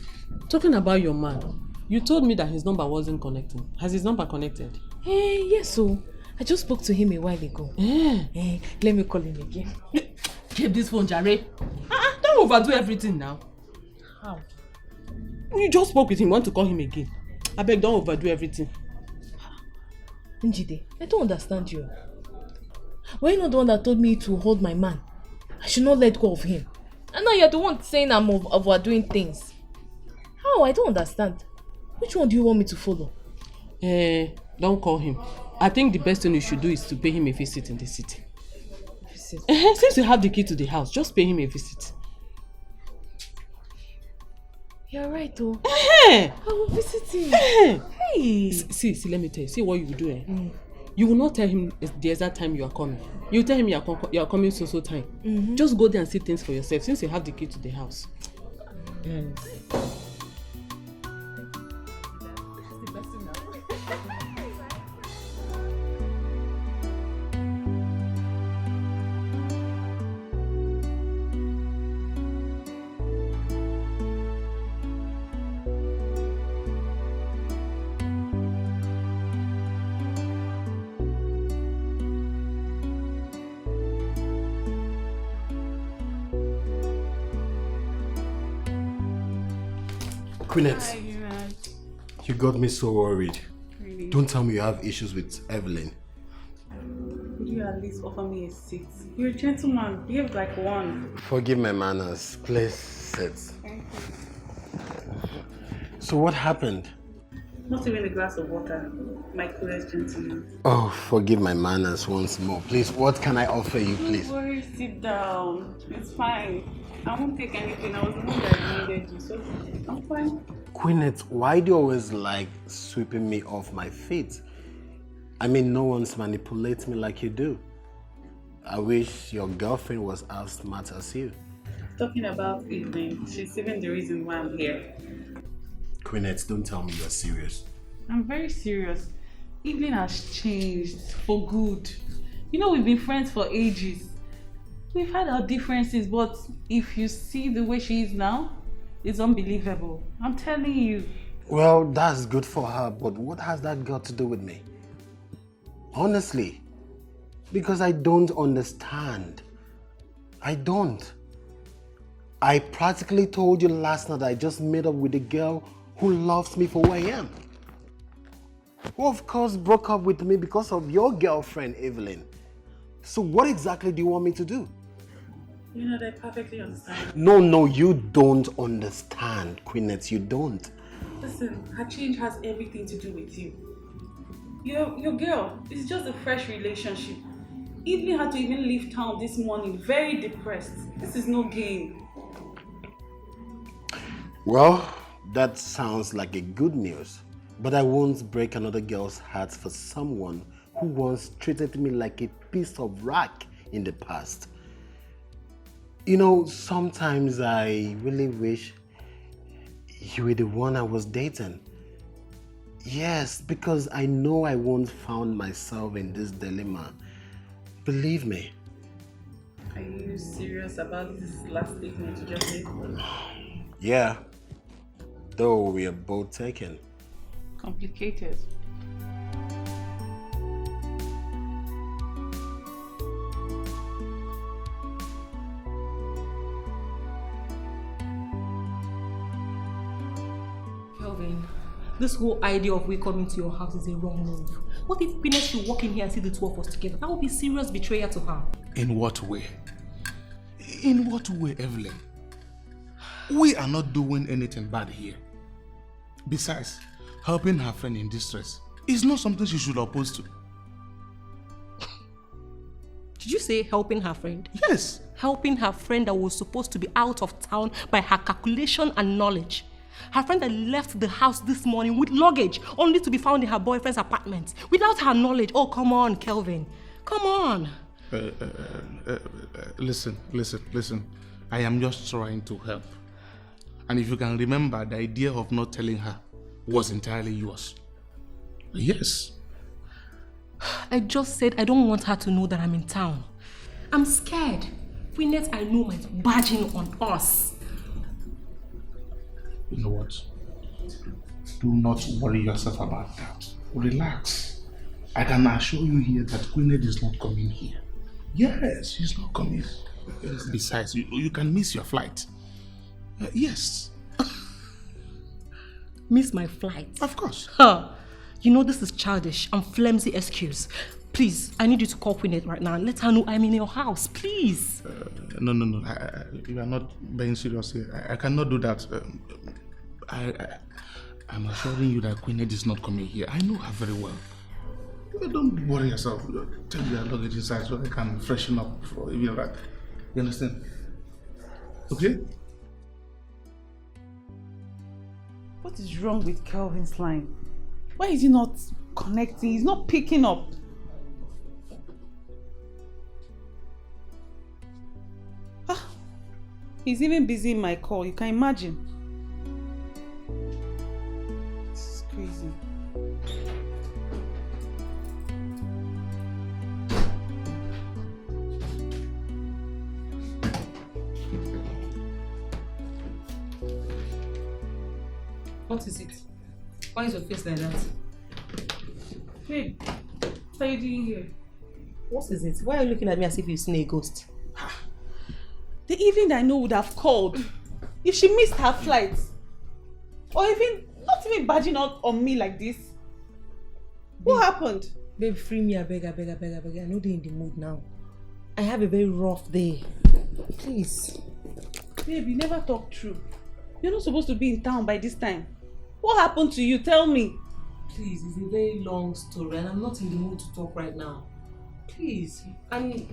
talking about your man, you told me that his number wasn't connecting. Has his number connected? Yes, so I just spoke to him a while ago. Let me call him again. Keep this phone, Jare. Don't overdo everything now. How? You just spoke with him, want to call him again. I beg, don't overdo everything. Njide, I don't understand you. Were you not the one that told me to hold my man? I should not let go of him. And now you're the one saying I'm overdoing things. How? I don't understand. Which one do you want me to follow? Don't call him. I think the best thing you should do is to pay him a visit in the city. Visit? Since you have the key to the house, just pay him a visit. You're right, though. I will visit him. Hey! See, let me tell you. See what you will do. You will not tell him the exact time you are coming. You tell him you are coming so time. Just go there and see things for yourself since you have the key to the house. Quinette, you got me so worried. Really? Don't tell me you have issues with Evelyn. Could you at least offer me a seat? You're a gentleman. Behave like one. Forgive my manners. Please sit. Thank you. So what happened? Not even a glass of water. My coolest gentleman. Oh, forgive my manners once more. Please, what can I offer you, please? Don't worry, sit down. It's fine. I won't take anything. I was the one that needed you, so I'm fine. Quinette, why do you always like sweeping me off my feet? I mean, no one's manipulates me like you do. I wish your girlfriend was as smart as you. Talking about Evelyn, she's even the reason why I'm here. Quinette, don't tell me you're serious. I'm very serious. Evelyn has changed for good. You know, we've been friends for ages. We've had our differences, but if you see the way she is now, it's unbelievable. I'm telling you. Well, that's good for her, but what has that got to do with me? Honestly, because I don't understand. I don't. I practically told you last night I just made up with a girl who loves me for who I am. Who of course broke up with me because of your girlfriend, Evelyn. So what exactly do you want me to do? You know, they perfectly understand. No, you don't understand, Quinette, you don't. Listen, her change has everything to do with you. Your girl, it's just a fresh relationship. Evelyn had to even leave town this morning, very depressed. This is no game. Well, that sounds like a good news. But I won't break another girl's heart for someone who once treated me like a piece of rock in the past. You know, sometimes I really wish you were the one I was dating. Yes, because I know I won't find myself in this dilemma. Believe me. Are you serious about this last statement you just made? Yeah, though we are both taken. Complicated. Kelvin, this whole idea of we coming to your house is a wrong move. What if Gwyneth should walk in here and see the two of us together? That would be serious betrayal to her. In what way? In what way, Evelyn? We are not doing anything bad here. Besides, helping her friend in distress is not something she should oppose to. Did you say helping her friend? Yes. Helping her friend that was supposed to be out of town by her calculation and knowledge. Her friend that left the house this morning with luggage only to be found in her boyfriend's apartment without her knowledge. Oh, come on, Kelvin. Come on. Listen. I am just trying to help. And if you can remember, the idea of not telling her was entirely yours. Yes. I just said I don't want her to know that I'm in town. I'm scared. Gwyneth, I know, might barge in on us. You know what? Do not worry yourself about that. Relax. I can assure you here that Gwyneth is not coming here. Yes, she's not coming. Besides, you can miss your flight. Yes. Miss my flight? Of course. You know this is childish and flimsy excuse. Please, I need you to call Gwyneth right now and let her know I'm in your house, please. No. You are not being serious here. I cannot do that. I'm assuring you that Gwyneth is not coming here. I know her very well. Don't worry yourself. Take your luggage inside so I can freshen up before you arrive. You understand? Okay? What is wrong with Kelvin's line? Why is he not connecting? He's not picking up. He's even busy in my call. You can imagine. This is crazy. What is it? Why is your face like that? Babe, what are you doing here? What is it? Why are you looking at me as if you've seen a ghost? The evening I know would have called if she missed her flight. Or even, not even barging out on me like this. What happened? Babe, free me, I beg. I know they're in the mood now. I have a very rough day. Please. Babe, you never talk true. You're not supposed to be in town by this time. What happened to you? Tell me. Please, it's a very long story and I'm not in the mood to talk right now. Please. And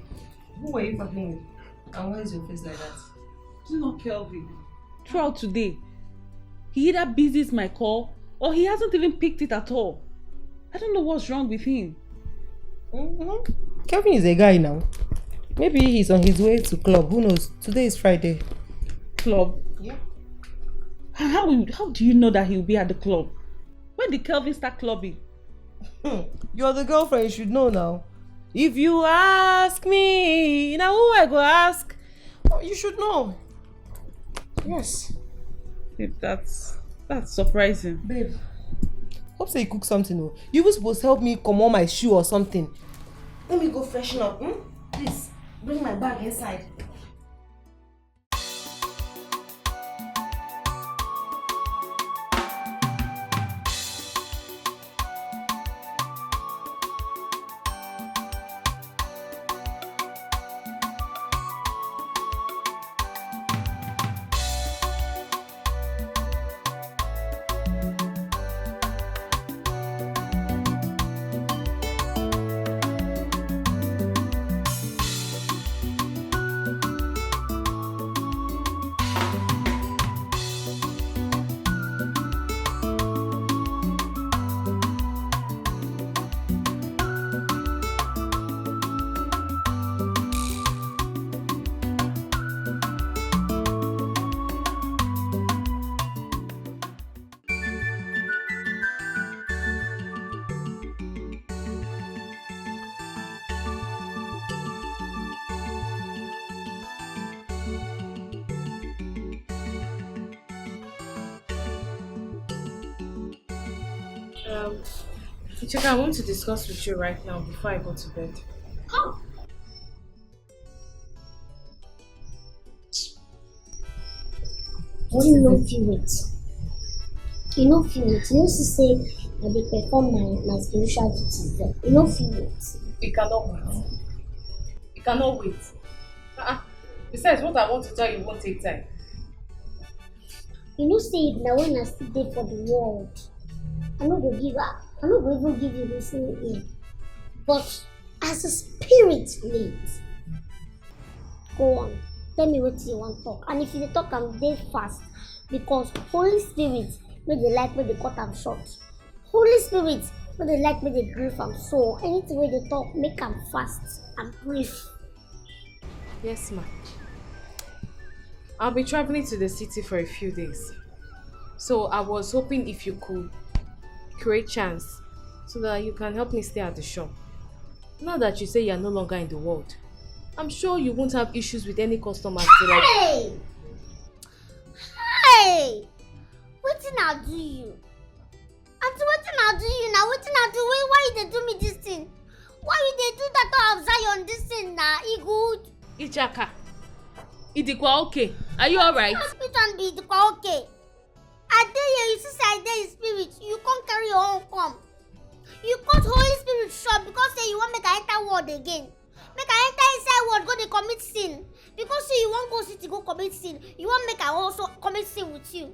who were you talking with? And why is your face like that? It's not Kelvin. Throughout today, he either busies my call or he hasn't even picked it at all. I don't know what's wrong with him. Kelvin is a guy now. Maybe he's on his way to club. Who knows? Today is Friday. Club? Yeah. How do you know that he'll be at the club? When did Kelvin start clubbing? You're the girlfriend, you should know now. If you ask me, now who I go ask? Oh, you should know. Yes. Babe, that's surprising. Babe, hope say you cook something. Oh. You were supposed to help me come on my shoe or something. Let me go freshen up. Please, bring my bag inside. Ichaka, I want to discuss with you right now before I go to bed. Come. You know feel it. You know feel it. You know to say that they perform my spiritual duties there. You know feel it. You cannot wait. You cannot wait. Besides, what I want to tell you won't take time. You know say it now when I sit there for the world. I'm not gonna give up. I'm not gonna even give you this ear. But as a spirit leads, go on. Tell me what you want to talk. And if you talk, I'm very fast. Because Holy Spirit, may they like, may they cut them short. Holy Spirit, may they like, may they grieve them. So anything where they talk, make them fast and brief. Yes, ma'am. I'll be traveling to the city for a few days. So I was hoping if you could create chance so that you can help me stay at the shop. Now that you say you're no longer in the world, I'm sure you won't have issues with any customers to like... Hey! Hey! What did I do you? Auntie, what did I do you now? What did I do? Why you they do me this thing? Why you they do that of Zion this thing now? He good? Ichaka, Idikwa okay? Are you alright? Which one be Idikwa okay? I tell you, you see I there in spirit. You can't carry your own come. You cut Holy Spirit short because say you want make I enter world again. Make I enter inside world, go they commit sin. Because say you want go city go commit sin. You want make I also commit sin with you.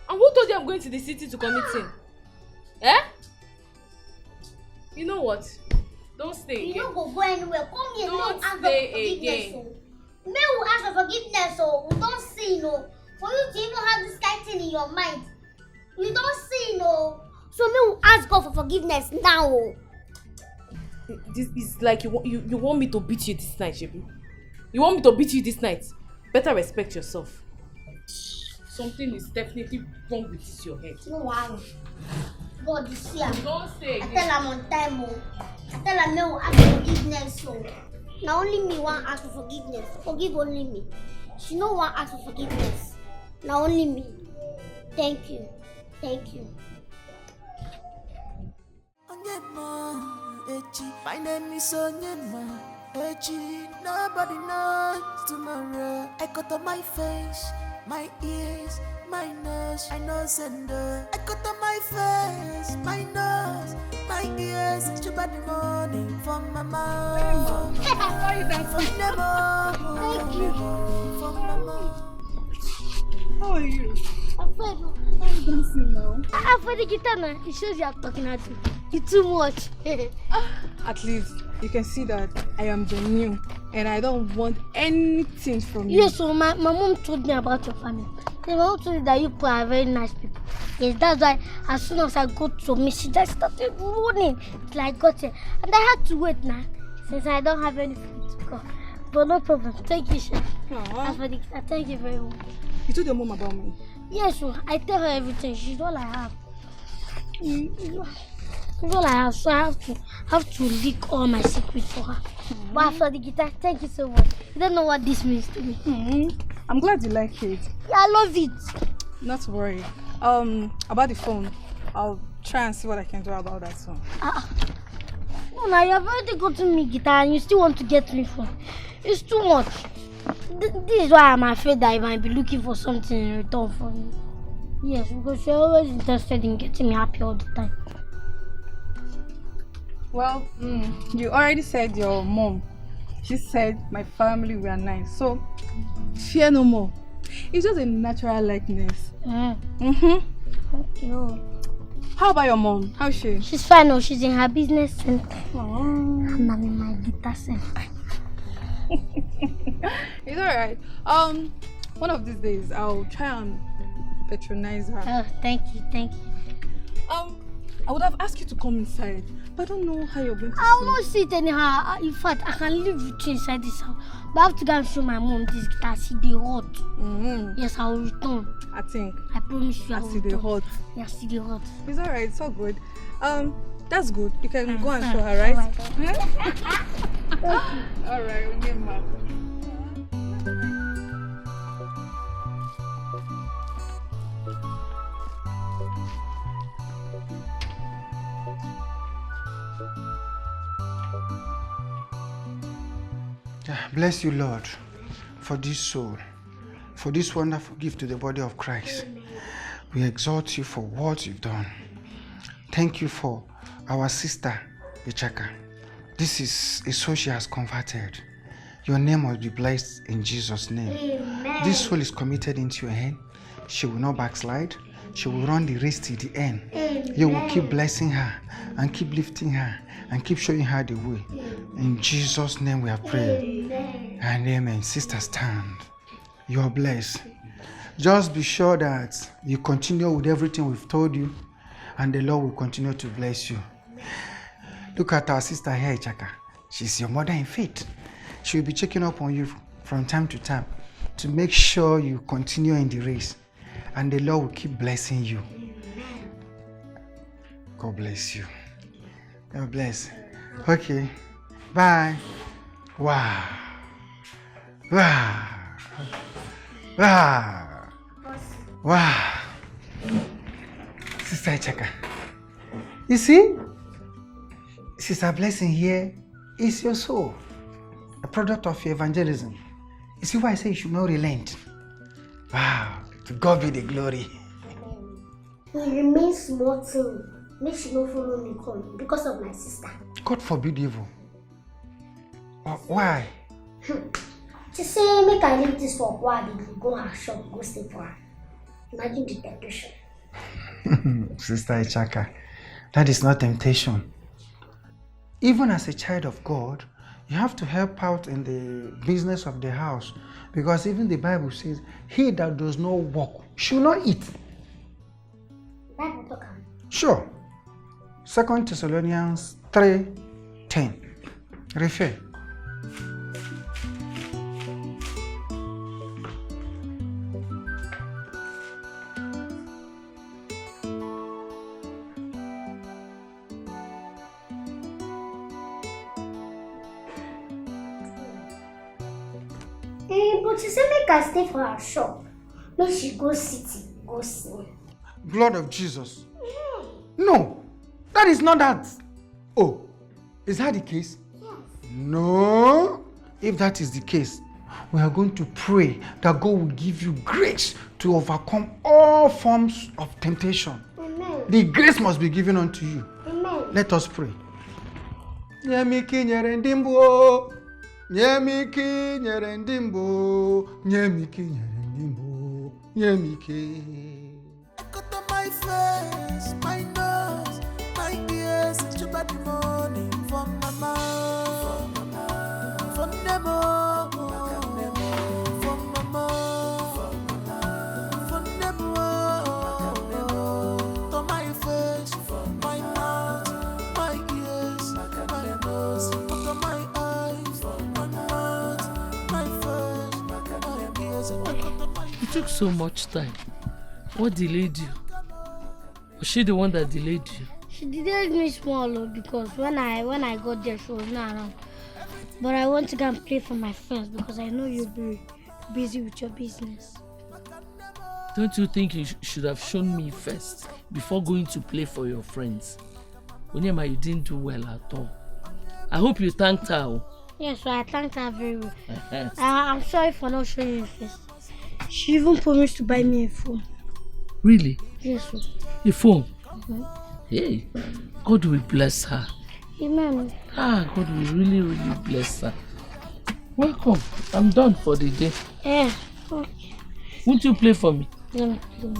And who told you I'm going to the city to commit sin? Eh? You know what? Don't stay again. You don't go anywhere. Come here, don't ask stay for forgiveness. again. May we ask for forgiveness, so we don't sin, no. For you to even have this kind of thing in your mind, you don't sin, no. So may we ask God for forgiveness now. This is like you want me to beat you this night, Shebu. You want me to beat you this night? Better respect yourself. Something is definitely wrong with this your head. No worry. God is here. Don't stay I again. tell him on time, oh. I tell him may we ask for forgiveness, so. Now only me want ask for forgiveness. Forgive only me. She no want ask for forgiveness. Now only me. Thank you. Thank you. My name is Onyema Echi. Nobody knows tomorrow. I cut on my face, my ears, my nose. I know sender. I cut on my face, my nose, my ears. Chuba the morning from my mouth. Why you dancing? Thank you. From my mouth. How are you? I'm fine. Why are you dancing now? I'm for the guitar now. It shows you are talking at me. It's too much. At least you can see that I am genuine and I don't want anything from you. Yes, so my mom told me about your family. My mom told me that you people are very nice people. Yes, that's why as soon as I got to me, she just started running till I got here. And I had to wait now since I don't have any food to go. But no problem. Thank you, Chef. As for the guitar, thank you very much. You told your mom about me? Yes, so I tell her everything. She's all I have. It's all I have, so I have to leak all my secrets for her. But for the guitar, thank you so much. You don't know what this means to me. I'm glad you like it. Yeah, I love it. Not to worry. About the phone, I'll try and see what I can do about that song. No, now you have already gotten me guitar and you still want to get me phone. It's too much. This is why I'm afraid that you might be looking for something in return from me. Yes, because you're always interested in getting me happy all the time. Well, you already said your mom. She said my family were nice. So, fear no more. It's just a natural likeness. Okay. How about your mom? How's she? She's fine. Oh, she's in her business center. And I'm in my guitar center. It's alright. One of these days I'll try and patronize her. Oh, thank you. I would have asked you to come inside, but I don't know how you're going to I will not sit anyhow. In fact, I can live with you inside this house. But I have to go and show my mom this guitar. See the hot. Yes, I will return. I think. I promise you I will see the hot. Yeah, see the hot. It's alright, it's all good. That's good. You can go and show her, right? Alright, we'll get mad. Bless you, Lord, for this soul, for this wonderful gift to the body of Christ. We exalt you for what you've done. Thank you for our sister, Ichaka. This is a soul she has converted. Your name must be blessed in Jesus' name. Amen. This soul is committed into your hand. She will not backslide. She will run the race to the end. Amen. You will keep blessing her and keep lifting her and keep showing her the way. In Jesus' name we have prayed. Amen. And amen. Sister, stand. You are blessed. Just be sure that you continue with everything we've told you, and the Lord will continue to bless you. Look at our sister here, Ichaka. She's your mother in faith. She will be checking up on you from time to time to make sure you continue in the race, and the Lord will keep blessing you. God bless you. God bless. Okay. Bye. Wow. Wow. Wow. Wow. Sister Ichaka. You see? Sister Blessing here is your soul. A product of your evangelism. You see why I say you should not relent? Wow. To God be the glory. He remains small thing. Make she not follow me come because of my sister. God forbid evil. Why? She say make I leave this for a while, go her shop, go stay for her. Imagine the temptation. Sister Ichaka, that is not temptation. Even as a child of God, you have to help out in the business of the house, because even the Bible says, he that does not work should not eat. Bible talk. Sure. 2 Thessalonians 3:10. Refer. But she said make I stay for her shop. Make she go city, go see. Blood of Jesus. No, that is not that. Oh, is that the case? Yes. No. If that is the case, we are going to pray that God will give you grace to overcome all forms of temptation. Amen. The grace must be given unto you. Amen. Let us pray. Nyemiki nyerendimbo, nyemiki nyerendimbo, nyemiki nyerendimbo, nyemiki. My face, my nose, my ears, you got the money from mama, from Nemo, from mama, from Nemo, to my face, my mouth, my ears, my nose, to my eyes, my mouth, my face, my ears, It took so much time. What delayed you? Was she the one that delayed you? She delayed me small because when I got there she was not around. But I want to go and play for my friends because I know you'll be busy with your business. Don't you think you should have shown me first before going to play for your friends? Onyema, you didn't do well at all. I hope you thanked her. Yes, so I thanked her very well. I'm sorry for not showing you first. She even promised to buy me a phone. Really? Yes, sir. A phone? Mm-hmm. Hey, God will bless her. Amen. God will really, really bless her. Welcome. I'm done for the day. Yeah. Okay. Won't you play for me? Let me play.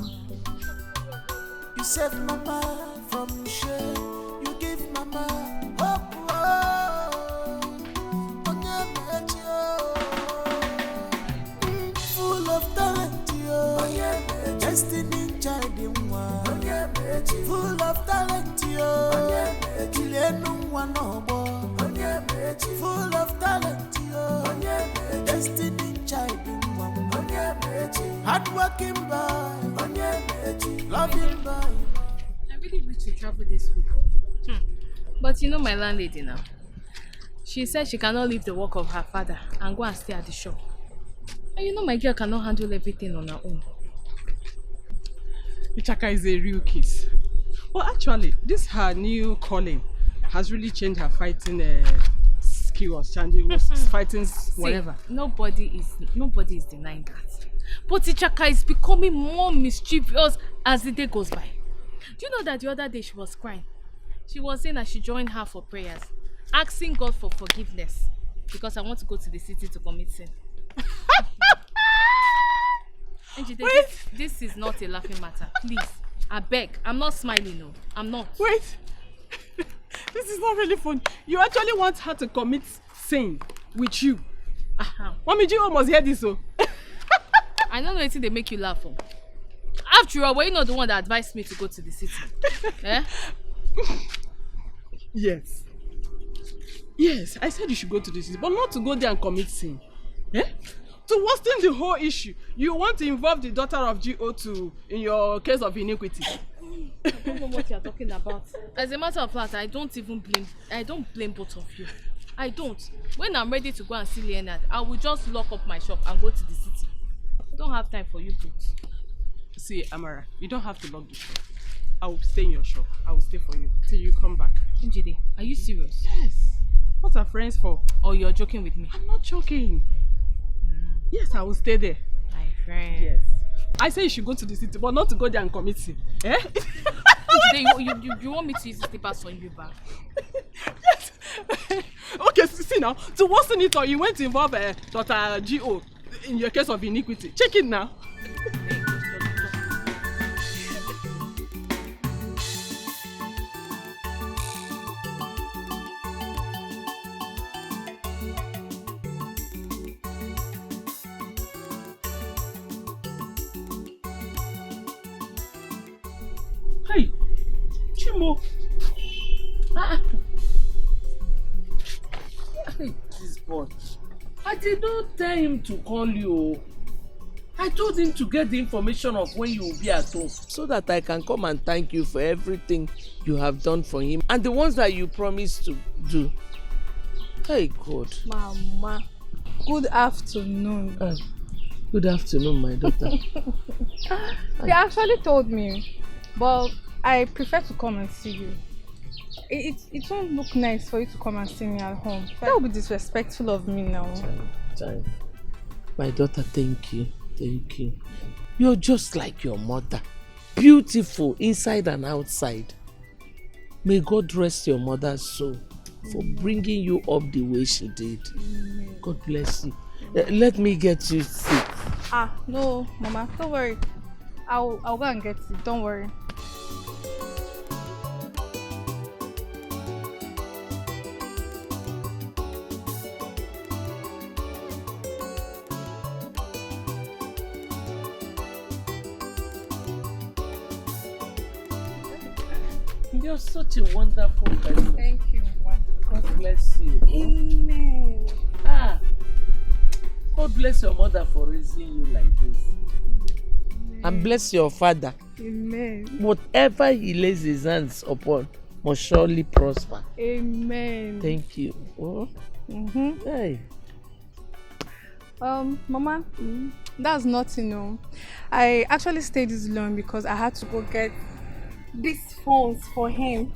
You save mama from shame. You give mama hope. Full of talent, destiny child in one. Full of talent, full of talent, destiny child in one. Hardworking boy, loving boy. I really wish to travel this week. But you know my landlady now. She said she cannot leave the work of her father and go and stay at the shop. And you know my girl cannot handle everything on her own. Ichaka is a real kiss. Well, actually, this her new calling has really changed her fighting chaos, and he was fighting whatever. See, nobody is denying that. But Ichaka is becoming more mischievous as the day goes by. Do you know that the other day she was crying? She was saying that she joined her for prayers, asking God for forgiveness because I want to go to the city to commit sin. This is not a laughing matter. Please, I beg. I'm not smiling, no. I'm not. Wait. This is not really fun. You actually want her to commit sin with you. Mommy, you almost hear this, so. I don't know anything they make you laugh for. After all, were you not the one that advised me to go to the city? Eh? Yes. Yes, I said you should go to the city, but not to go there and commit sin. Eh? To worsen the whole issue, you want to involve the daughter of GO2 in your case of iniquity. I don't know what you're talking about. As a matter of fact, I don't blame both of you. I don't. When I'm ready to go and see Leonard, I will just lock up my shop and go to the city. I don't have time for you both. See, Amara, you don't have to lock the shop. I will stay in your shop. I will stay for you till you come back. Njide, are you serious? Yes. What are friends for? Or you're joking with me? I'm not joking. Yes, I will stay there. My friend. Yes. I say you should go to the city, but not to go there and commit sin. Eh? you want me to use the slippers on you back? Yes. Okay, see now. To worsen it all, you went to involve Dr. G.O. in your case of iniquity. Check it now. Hey, Chimo. Hey, this boy. I did not tell him to call you. I told him to get the information of when you will be at home so that I can come and thank you for everything you have done for him and the ones that you promised to do. Hey, God. Mama, good afternoon. Good afternoon, my daughter. They actually told me, but I prefer to come and see you. It won't look nice for you to come and see me at home. That would be disrespectful of me now. Child. My daughter, thank you. Thank you. You're just like your mother. Beautiful inside and outside. May God rest your mother's soul for bringing you up the way she did. God bless you. Let me get you sick. No, Mama, don't worry. I'll go and get it. Don't worry. You're such a wonderful person. Thank you, Mama. God bless you. Amen. God bless your mother for raising you like this. Amen. And bless your father. Amen. Whatever he lays his hands upon must surely prosper. Amen. Thank you. Oh. Hey. Mama, that's nothing, no. I actually stayed this long because I had to go get these phones for him.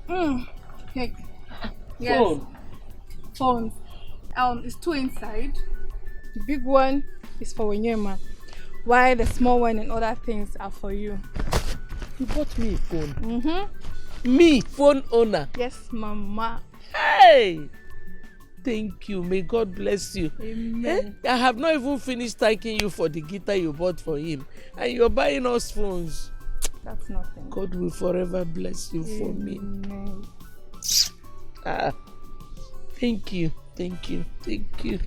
Like, yes. Phones. It's two inside. The big one is for Wenyema, while the small one and other things are for you. You bought me a phone? Me, phone owner? Yes, Mama. Hey! Thank you. May God bless you. Amen. I have not even finished thanking you for the guitar you bought for him. And you're buying us phones. That's nothing. God will forever bless you for me. Thank you. Thank you. Thank you.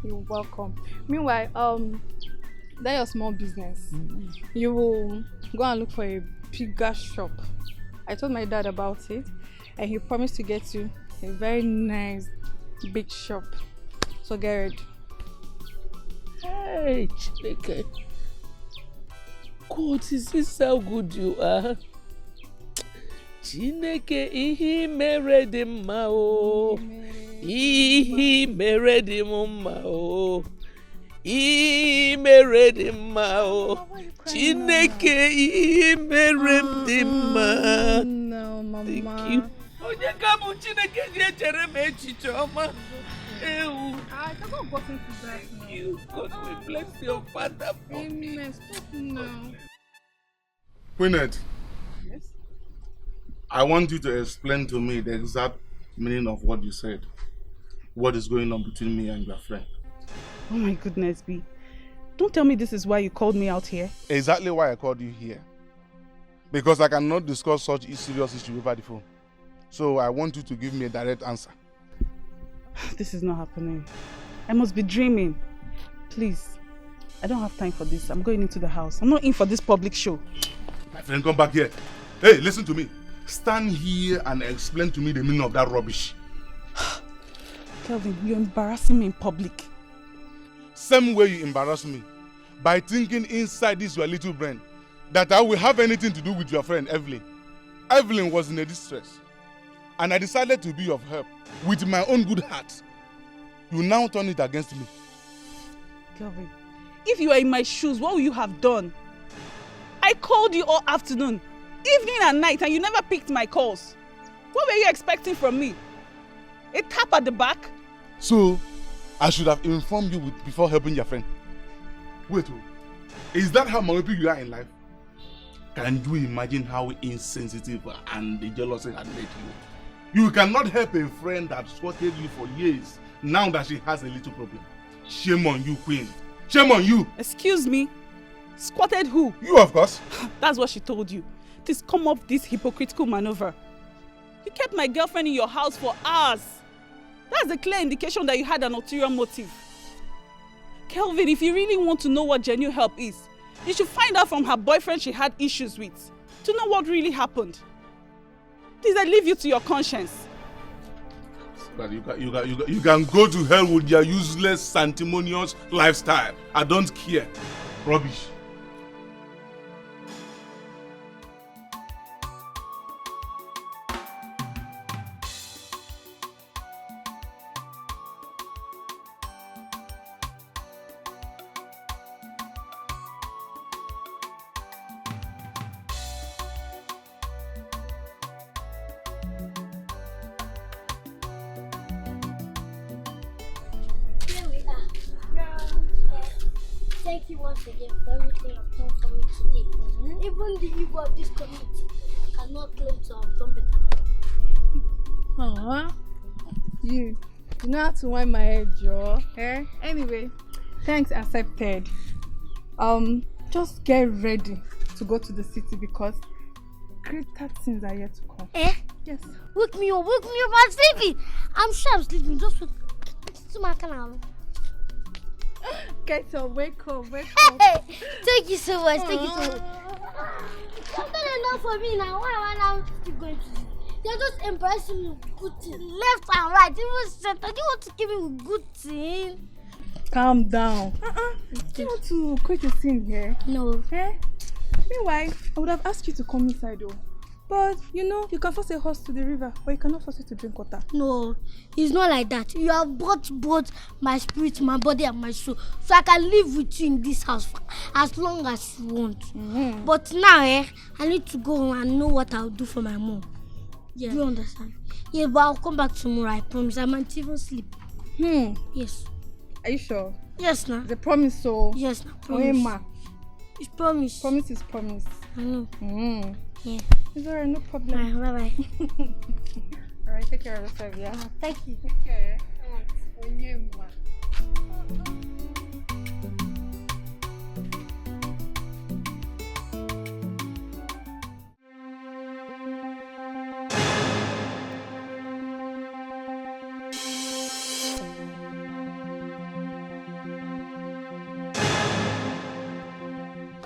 You're welcome. Meanwhile, that's your small business. You will go and look for a bigger shop. I told my dad about it, and he promised to get you a very nice big shop. So get ready. Hey, Chineke. God, is this how good you are? Chineke, ihe mere dị mma o. Ihe mere dị mma o. Ihe mere dị mma o. Chineke, ihe mere dị mma. No, Mama. Thank you. Onye kamu Chineke ji echere m echiche ọma. Ewu. I cannot go into that now. You, God will bless your father for me. Amen. Stop now. Queenette, Yes? I want you to explain to me the exact meaning of what you said. What is going on between me and your friend? Oh my goodness, B. Don't tell me this is why you called me out here. Exactly why I called you here. Because I cannot discuss such serious issue over the phone. So I want you to give me a direct answer. This is not happening. I must be dreaming. Please, I don't have time for this. I'm going into the house. I'm not in for this public show. My friend, come back here. Hey, listen to me. Stand here and explain to me the meaning of that rubbish. Kelvin, you're embarrassing me in public. Same way you embarrass me. By thinking inside this your little brain that I will have anything to do with your friend Evelyn. Evelyn was in a distress. And I decided to be of help with my own good heart. You now turn it against me. Kelvin, if you were in my shoes, what would you have done? I called you all afternoon, evening and night, and you never picked my calls. What were you expecting from me? A tap at the back? So, I should have informed you before helping your friend. Wait, is that how myopic you are in life? Can you imagine how insensitive and jealous had made you? You cannot help a friend that squatted you for years now that she has a little problem. Shame on you, Queen. Shame on you. Excuse me? Squatted who? You, of course. That's what she told you. Please come up this hypocritical maneuver. You kept my girlfriend in your house for hours. That's a clear indication that you had an ulterior motive. Kelvin, if you really want to know what genuine help is, you should find out from her boyfriend she had issues with to know what really happened. Please, I leave you to your conscience. But you can go to hell with your useless, sanctimonious lifestyle. I don't care. Rubbish. Thank you once again for everything you've done for me today. Even the evil of this community cannot claim to have done better than you. You know how to wind my head, Joe. Anyway, thanks accepted. Just get ready to go to the city because greater things are yet to come. Yes. Wake me up, I'm sleeping. I'm sure I'm sleeping. Just wake to my canal. Get up, wake up. Thank you so much. Thank you so much. You've done enough for me now. Why am I now keep going to you? You're just embarrassing me with good things. Left and right. Even center. Do you want to give me with good things? Calm down. Do you want to quit the scene here? No. Meanwhile, I would have asked you to come inside though. But you know, you can force a horse to the river, but you cannot force it to drink water. No, it's not like that. You have bought both my spirit, my body, and my soul. So I can live with you in this house for as long as you want. But now, I need to go home and know what I'll do for my mom. Yeah. Do you understand? Yeah, but I'll come back tomorrow, I promise. I might even sleep. Yes. Are you sure? Yes, now. The promise, so. Yes, now. Promise. Ma. It's promise. Promise is promise. I know. Yeah. Is alright, no problem. Bye. Alright, take care of yourself, yeah? Thank you. Take care. Alright.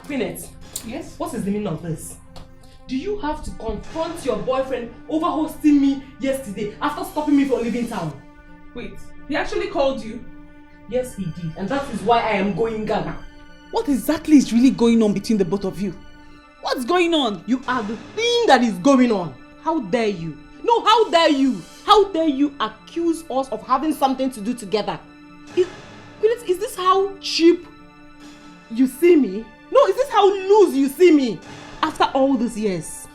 Queenette. Yes? What is the meaning of this? Do you have to confront your boyfriend over hosting me yesterday after stopping me from leaving town? Wait, he actually called you? Yes, he did. And that is why I am going Ghana. What exactly is really going on between the both of you? What's going on? You are the thing that is going on. How dare you? No, how dare you? How dare you accuse us of having something to do together? Is this how cheap you see me? No, is this how loose you see me? After all these years.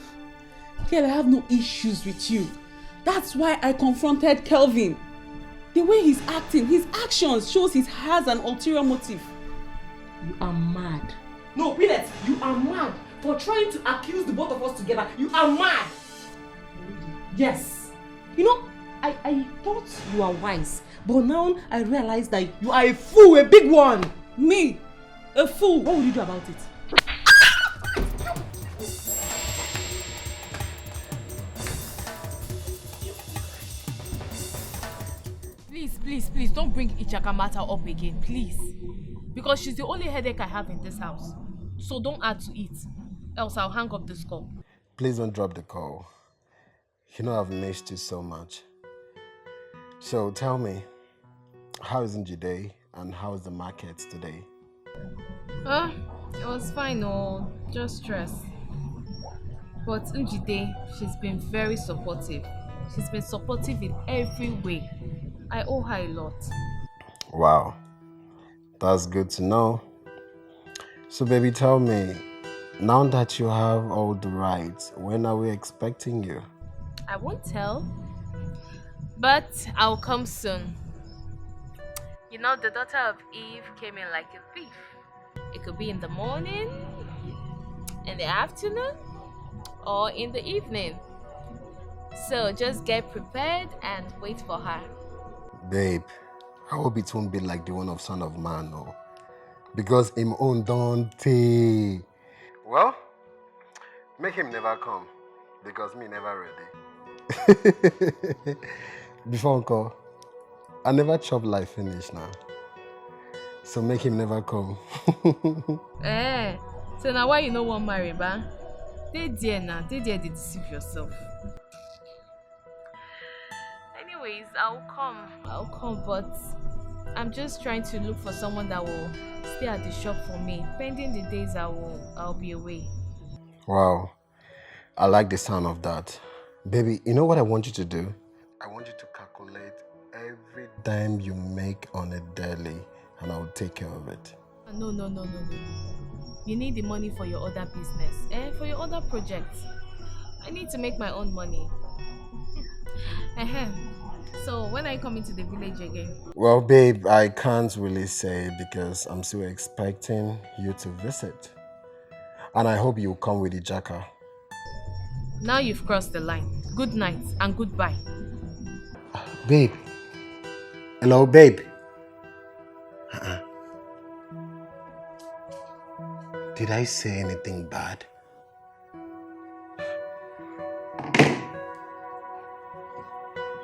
Girl, I have no issues with you. That's why I confronted Kelvin. The way he's acting, his actions shows he has an ulterior motive. You are mad. No, Peanut, you are mad for trying to accuse the both of us together. You are mad. Yes. You know, I thought you were wise, but now I realize that you are a fool, a big one. Me? A fool? What will you do about it? Please, don't bring Ichaka matter up again, please. Because she's the only headache I have in this house. So don't add to it, else I'll hang up this call. Please don't drop the call. You know I've missed you so much. So tell me, how is Njide and how is the market today? It was fine, just stress. But Njide, she's been very supportive. She's been supportive in every way. I owe her a lot. Wow, that's good to know. So baby, tell me, now that you have all the rights, when are we expecting you? I won't tell, but I'll come soon. You know, the daughter of Eve came in like a thief. It could be in the morning, in the afternoon, or in the evening. So just get prepared and wait for her. Babe, I hope it won't be like the one of Son of Man, no. Because him own don't take. Well, make him never come, because me never ready. Before uncle, I never chop life finish now. So make him never come. So now why you no want marry, ba? They dare to deceive yourself. Anyways, I'll come, but I'm just trying to look for someone that will stay at the shop for me, pending the days I'll be away. Wow, I like the sound of that. Baby, you know what I want you to do? I want you to calculate every dime you make on a daily, and I'll take care of it. No. You need the money for your other business, for your other projects. I need to make my own money. So when are you coming to the village again? Well, babe, I can't really say because I'm still expecting you to visit. And I hope you'll come with Ichaka. Now you've crossed the line. Good night and goodbye. Babe. Hello, babe. Did I say anything bad?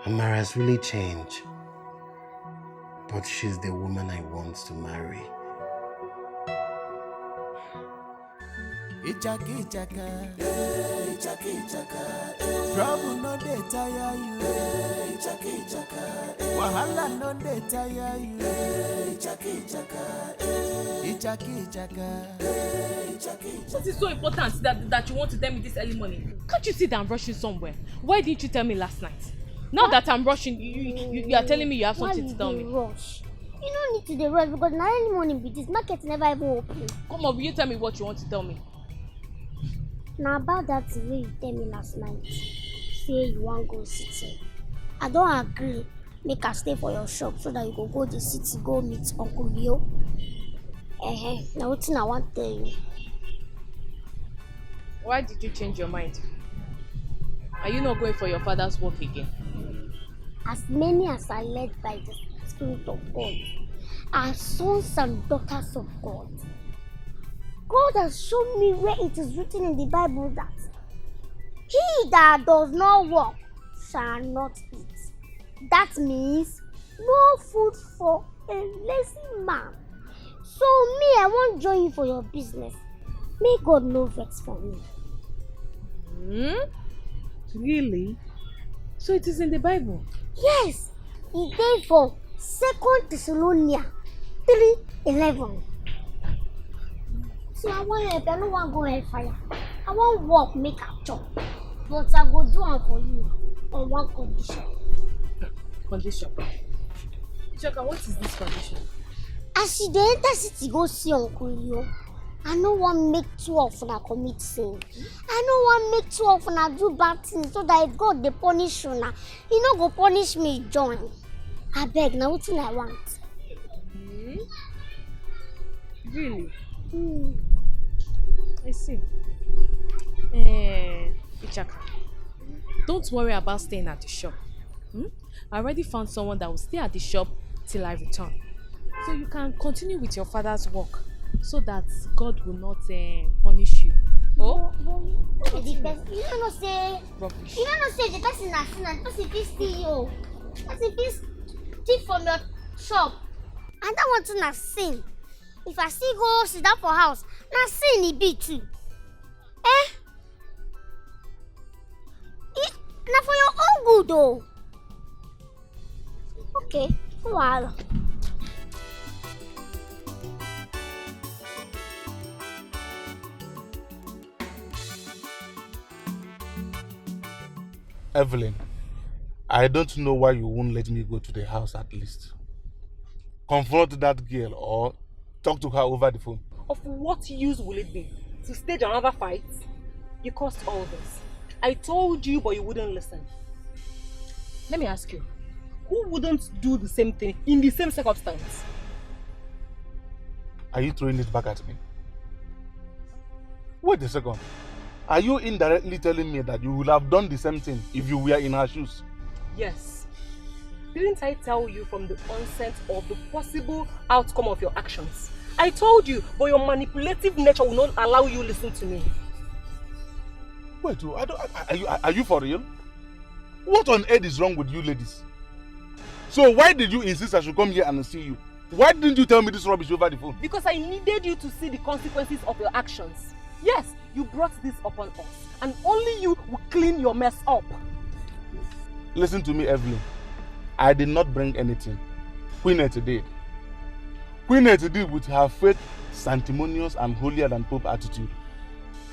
Amara's really changed. But she's the woman I want to marry. Ichaka, Ichaka, trouble no dey tire you. Ichaka, wahala no dey tire you. Ichaka. What is so important that you want to tell me this early morning? Can't you see that I'm rushing somewhere? Why didn't you tell me last night? Now that I'm rushing, you are telling me you have something to tell me. Rush? You don't need to dey rush because now early morning be this market never even open. Come on, will you tell me what you want to tell me? Now about that way you tell me last night, say you want go city. I don't agree. Make her stay for your shop so that you go the city, go meet Uncle Leo. Now what I want to tell you. Why did you change your mind? Are you not going for your father's work again? As many as are led by the Spirit of God are sons and daughters of God. God has shown me where it is written in the Bible that he that does not work shall not eat. That means no food for a lazy man. So me, I won't join you for your business. May God no vex for me. Really? So it is in the Bible? Yes, it is for 2 Thessalonians 3:11. See, I want help. I don't want to go hellfire. I want work, make a chop. But I go do it for you on one condition. Condition? Ichaka, what is this condition? As she dey enter city go see Uncle Leo, I no wan make two of una commit sin. I no wan make two of una do bad things so that if God dey punish una, He no go punish me join. Abeg, na wetin I want. Really? Mm. I see. Ichaka, don't worry about staying at the shop. I already found someone that will stay at the shop till I return. So you can continue with your father's work so that God will not punish you. Oh? You don't know say Rubbish. you don't know say the person na sin and the person fit steal you. Person fit thief from your shop. And that one too na sin. If I still go sit down for house, na sin e be too. Na for your own good though. Okay, no wahala. Evelyn, I don't know why you won't let me go to the house at least. Confront that girl or talk to her over the phone. Of what use will it be? To stage another fight? You caused all this. I told you, but you wouldn't listen. Let me ask you, who wouldn't do the same thing in the same circumstance? Are you throwing it back at me? Wait a second. Are you indirectly telling me that you would have done the same thing if you were in her shoes? Yes. Didn't I tell you from the onset of the possible outcome of your actions? I told you, but your manipulative nature will not allow you to listen to me. Wait, are you for real? What on earth is wrong with you ladies? So why did you insist I should come here and see you? Why didn't you tell me this rubbish over the phone? Because I needed you to see the consequences of your actions. Yes, you brought this upon us, and only you will clean your mess up. Listen to me, Evelyn. I did not bring anything. Queenette did. Queenette did with her fake, sanctimonious and holier than Pope attitude.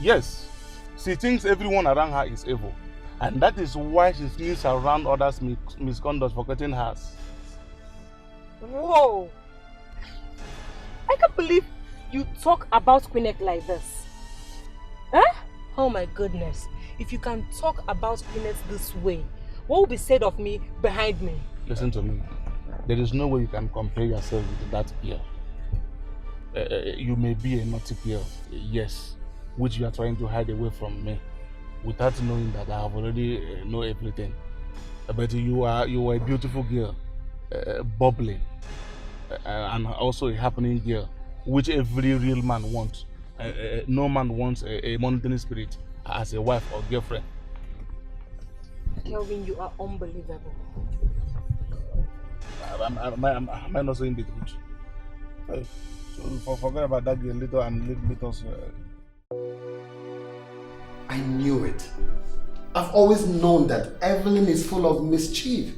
Yes, she thinks everyone around her is evil, and that is why she sneaks around others' misconduct, forgetting hers. Whoa! I can't believe you talk about Queenette like this. Huh? Oh my goodness. If you can talk about Queenette this way, what will be said of me behind me? Listen to me. There is no way you can compare yourself with that girl. You may be a naughty girl, yes, which you are trying to hide away from me, without knowing that I have already know everything. But you are a beautiful girl, bubbling, and also a happening girl, which every real man wants. No man wants a monitoring spirit as a wife or girlfriend. Kelvin, you are unbelievable. Am I not saying the truth? So forget about that girl later and let us... I knew it. I've always known that Evelyn is full of mischief.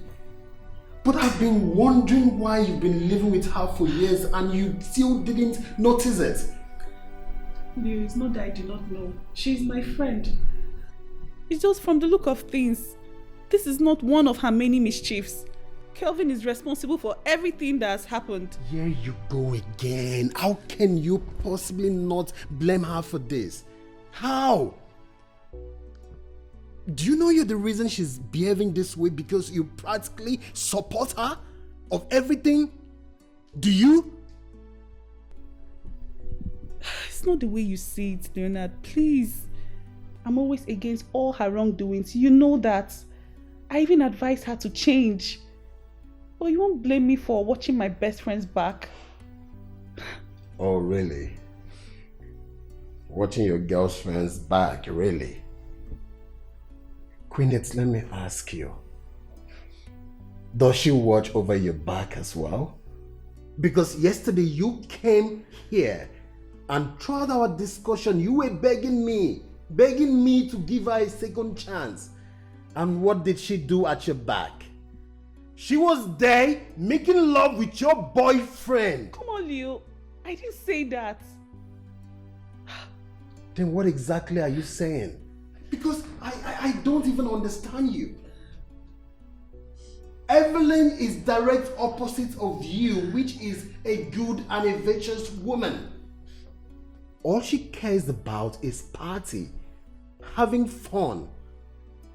But I've been wondering why you've been living with her for years and you still didn't notice it. It's not that I do not know. She's my friend. It's just from the look of things. This is not one of her many mischiefs. Kelvin is responsible for everything that has happened. Here you go again. How can you possibly not blame her for this? How? Do you know you're the reason she's behaving this way because you practically support her of everything? Do you? It's not the way you see it, Leonard. Please. I'm always against all her wrongdoings. You know that. I even advised her to change. But you won't blame me for watching my best friend's back. Oh, really? Watching your girlfriend's back, really? Queenette, let me ask you. Does she watch over your back as well? Because yesterday you came here and throughout our discussion you were begging me to give her a second chance. And what did she do at your back? She was there making love with your boyfriend. Come on, Leo. I didn't say that. Then what exactly are you saying? Because I don't even understand you. Evelyn is direct opposite of you, which is a good and a virtuous woman. All she cares about is party, having fun,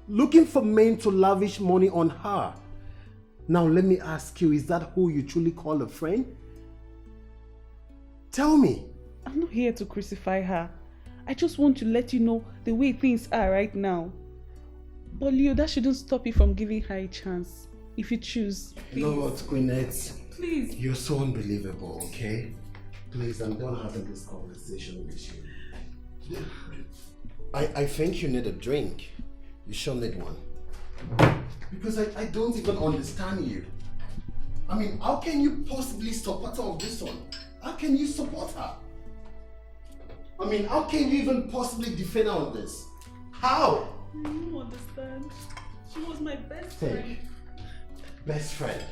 looking for men to lavish money on her. Now let me ask you, is that who you truly call a friend? Tell me. I'm not here to crucify her. I just want to let you know the way things are right now. But Leo, that shouldn't stop you from giving her a chance. If you choose. Please. You know what, Gwyneth? Please. You're so unbelievable, okay? Please, I'm done having this conversation with you. I think you need a drink. You sure need one. Because I don't even understand you. I mean, how can you possibly support her on this one? How can you support her? I mean, how can you even possibly defend her on this? How? You don't understand. She was my best friend. Best friend.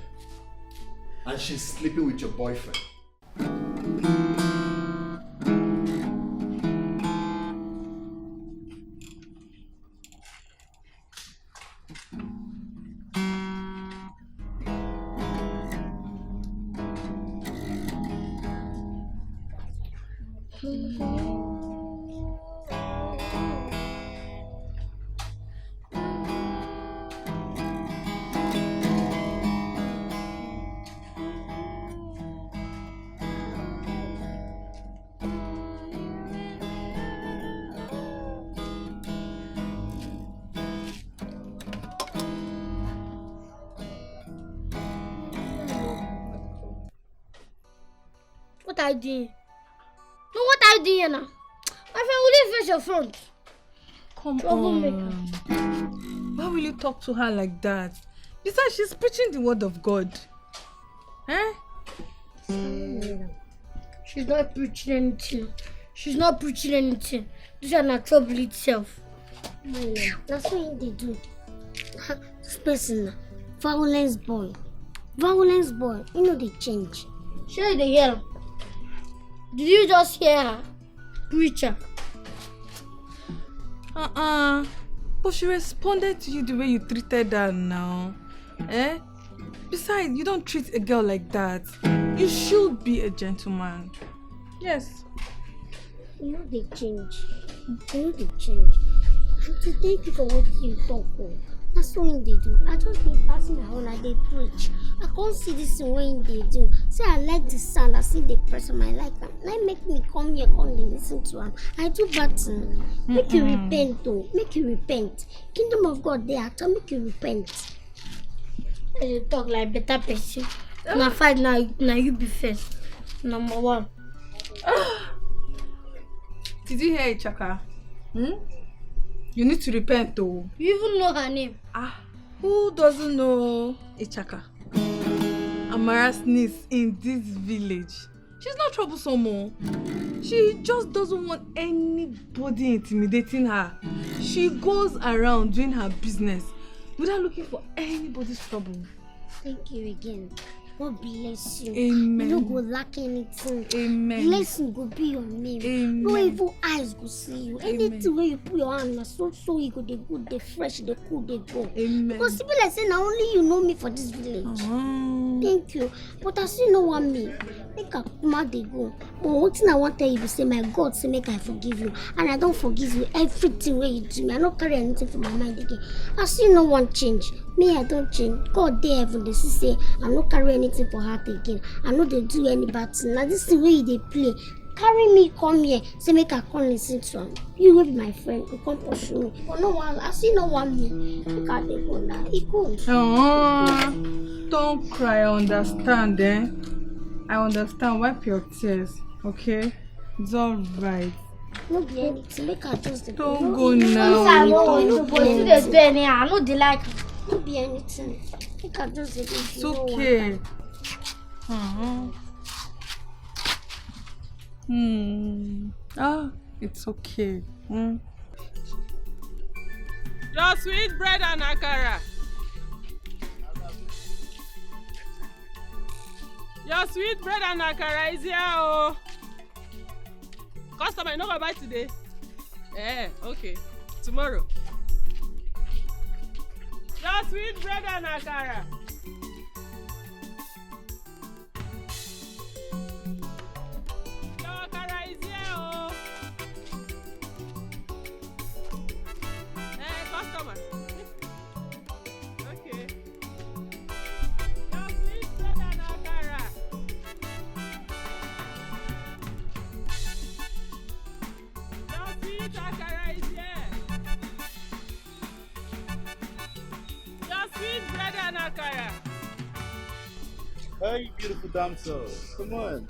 And she's sleeping with your boyfriend. What are you doing? No, what are you doing now? My friend, will you face your front? Come on. Why will you talk to her like that? Besides, she's preaching the word of God. Eh? She's not preaching anything. She's not preaching anything. This is not trouble itself. That's what they do. This person, violence boy. Violence boy. You know they change. Sure they hear her. Did you just hear her? Preacher. But she responded to you the way you treated her now. Eh? Besides, you don't treat a girl like that. You should be a gentleman. Yes. You know they change. You know they change. And thank you for what you talk for. That's what they do. I just been passing around and they preach. I can't see this way they do. Say I like the sound, I see the person, I like them. Like make me come here, come and listen to them. I do bad things. Make you repent though. Make you repent. Kingdom of God there, I make you repent. You talk like better person. Now fight now you be first. Number one. Did you hear Ichaka? You need to repent though. You even know her name. Who doesn't know Ichaka? Amara's niece in this village. She's not troublesome. She just doesn't want anybody intimidating her. She goes around doing her business without looking for anybody's trouble. Thank you again. God bless you. Amen. You no go lack anything. Amen. Blessing go be your name. Amen. No evil eyes go see you. Anything where you put your hand na so you go dey good, dey fresh, dey cool, dey go. Amen. Because people like say na only you know me for this village. Thank you. But I still no want me. Make I come dey go. But one thing I want tell you be say my God say make I forgive you. And I don't forgive you everything where you do me. I don't carry anything from my mind again. I still no want change. Me, I don't change. God there heaven, they say I no carry anything for heart again. I know they do any bad thing. Now this is the way they play. Carry me, come here. Say make I come listen to him. You will be my friend. You come pursue me. But no one, I see no one me. Look at they go now. He goes. Don't cry. I understand, eh? I understand. Wipe your tears, okay? It's all right. No be anything. Make I just don't go now. I know they like. No be anything. Make I just it's okay. It's okay. Your sweet bread and akara. Your sweet bread and akara is here, oh. Customer, you no go buy today? Okay. Tomorrow. Your sweet bread and akara. Your akara is here, oh. Hey, beautiful damsel. Come on.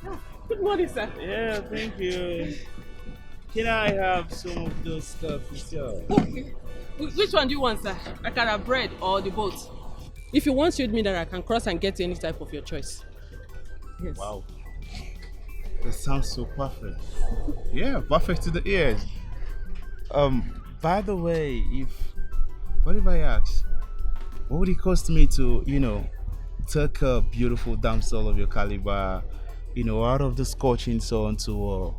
Good morning, sir. Yeah, thank you. Can I have some of those stuff yourself? Which one do you want, sir? Akara bread or the boat? If you want sweet meat, I can cross and get any type of your choice. Yes. Wow. That sounds so perfect. Yeah, perfect to the ears. By the way, what if I ask, what would it cost me to, take a beautiful damsel of your caliber, out of the scorching sun to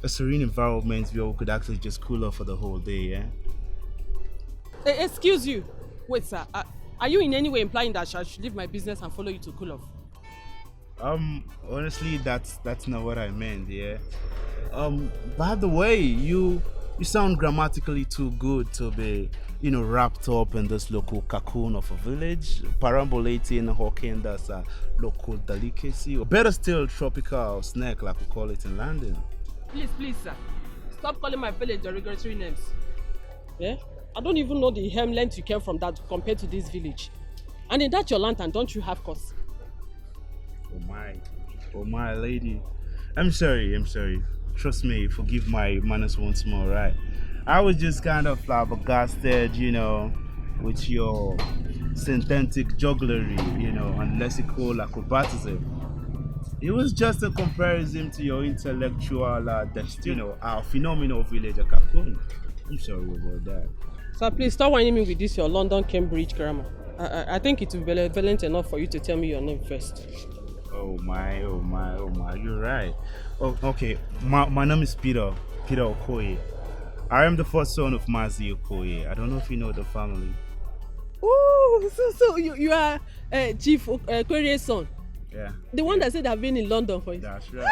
a serene environment where we could actually just cool off for the whole day, yeah? Excuse you. Wait, sir. Are you in any way implying that I should leave my business and follow you to cool off? Honestly, that's not what I meant, yeah. By the way, you sound grammatically too good to be, wrapped up in this local cocoon of a village, perambulating, hawking that's a local delicacy, or better still, tropical snack like we call it in London. Please, sir. Stop calling my village derogatory names. Yeah? I don't even know the length you came from that compared to this village. And in that your lantern, don't you have cause? Oh my lady. I'm sorry. Trust me, forgive my manners once more, right? I was just kind of flabbergasted, with your synthetic jugglery, and lexical acrobatism. It was just a comparison to your intellectual destiny, our phenomenal village of Cocoon. I'm sorry about that. Sir, please stop whining me with this your London Cambridge grammar. I think it will be relevant enough for you to tell me your name first. Oh my, you're right. Oh, okay, my name is Peter Okoye. I am the first son of Mazi Okoye. I don't know if you know the family. Oh, so you are Chief Okoye's son? Yeah. The one that said I've been in London for you. That's right.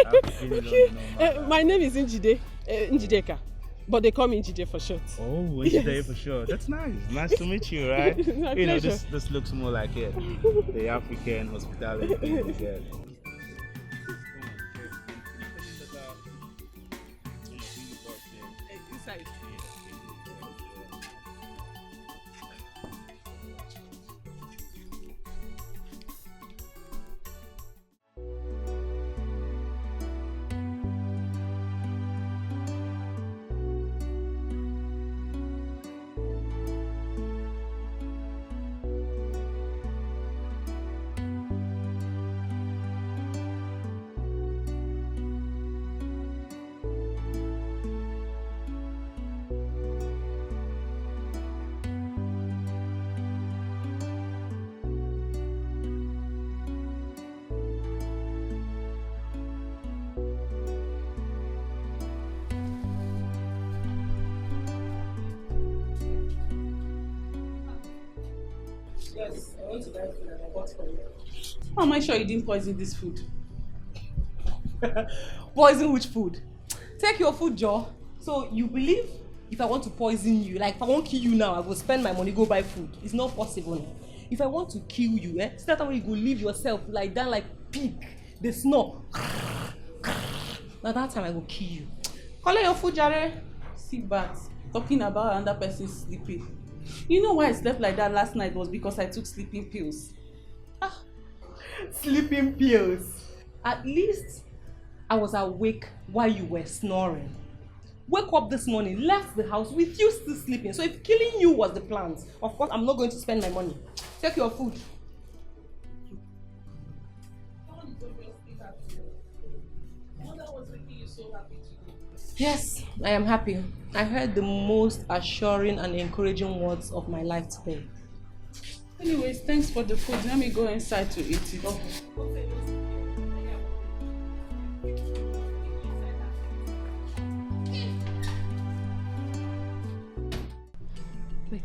I've been in London. My name is Njideka, but they call me Njide for short. Oh, Njide for sure. That's nice. Nice to meet you, right? My pleasure. This looks more like it. The African hospitality thing, yeah. Inside. Yes, I want to buy food and I bought for you. How am I sure you didn't poison this food? Poison which food? Take your food, Joe. So you believe if I want to poison you, like if I want to kill you now, I will spend my money, go buy food. It's not possible. If I want to kill you, it's that time when you go leave yourself like down like pig, they snore. Now that time I go kill you. Collect your food, Jare. Sit back. Talking about another person sleeping. You know why I slept like that last night was because I took sleeping pills. Sleeping pills. At least I was awake while you were snoring. Wake up this morning, left the house with you still sleeping. So if killing you was the plan, of course I'm not going to spend my money. Take your food. Yes, I am happy. I heard the most assuring and encouraging words of my life today. Anyways, thanks for the food. Let me go inside to eat it. Wait,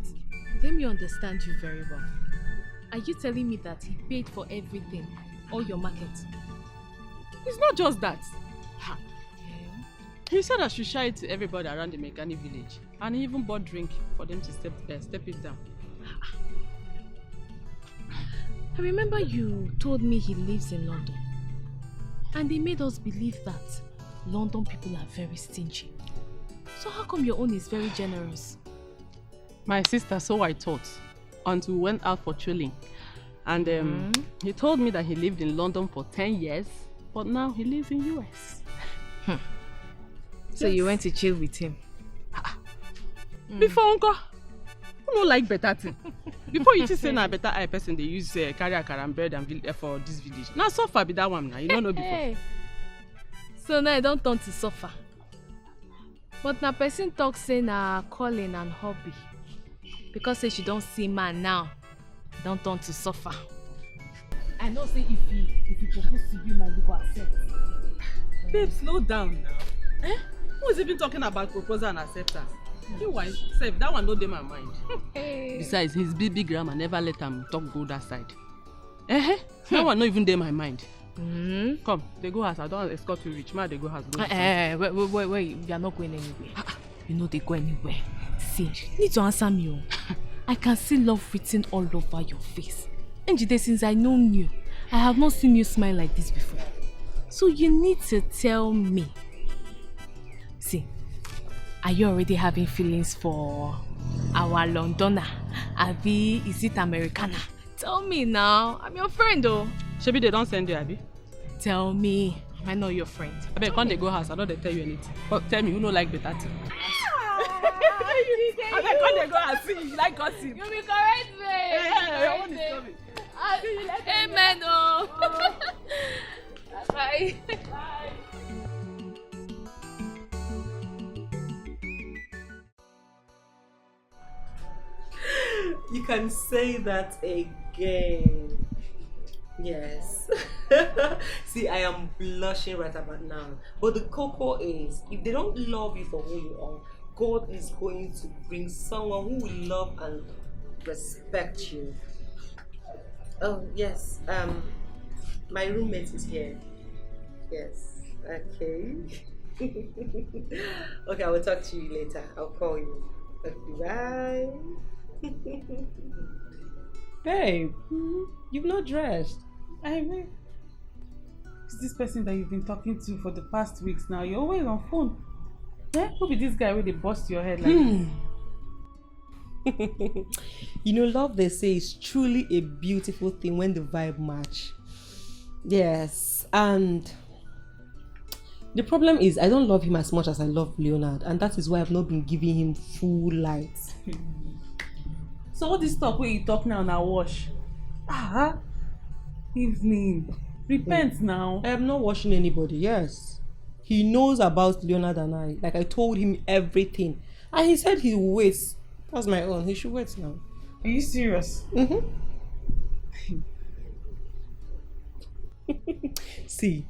let me understand you very well. Are you telling me that he paid for everything, all your market? It's not just that. He said I should share it to everybody around the Megani village. And he even bought drink for them to step it down. I remember you told me he lives in London. And they made us believe that London people are very stingy. So how come your own is very generous? My sister, so I thought, until we went out for chilling. And he told me that he lived in London for 10 years, but now he lives in US. So you went to chill with him? Before, uncle, who no like better thing? Before you just say na better eye person, they use carry akara and bread and for this village. Now so far be that one now, you don't know before. Hey. So now I don't turn to suffer. But na person talk say na calling and hobby. Because say she don't see man now, don't turn to suffer. I know say if he propose to you now, you go accept. Babe, slow down now. Who is even talking about proposal and acceptance? Meanwhile, sef, that one no dey my mind. Besides, his big grandma never let him talk go that side. That one no even dey my mind. Come, they go house. I don't escort you reach. Ma, they go house. Wait, you are not going anywhere. You know they go anywhere. See, you need to answer me. I can see love written all over your face. And Jide, since I know you, I have not seen you smile like this before. So you need to tell me. See, are you already having feelings for our Londoner? Abi, is it Americana? Tell me now. I'm your friend though. Shebi, they don't send you, Abi? Tell me. Am I not your friend? I bet when they go house, I don't tell you anything. But tell me, who no like better thing? I bet when they go house, see, you like gossip. You be correct, babe. Yeah, what is coming? Amen, oh. Bye. Bye. You can say that again. Yes. See, I am blushing right about now. But the cocoa is, if they don't love you for who you are, God is going to bring someone who will love and respect you. Oh, yes. My roommate is here. Yes. Okay. Okay, I will talk to you later. I'll call you. Okay, bye. Babe, you've not dressed. I mean, it's this person that you've been talking to for the past weeks now. You're always on phone. Who be this guy where they bust your head like You know, love, they say, is truly a beautiful thing when the vibe match. Yes, and the problem is I don't love him as much as I love Leonard, and that is why I've not been giving him full light. So all this talk where you talk now wash. Evening. Repent now. I am not washing anybody, yes. He knows about Leonard and I. Like, I told him everything. And he said he will wait. That's my own. He should wait now. Are you serious? See,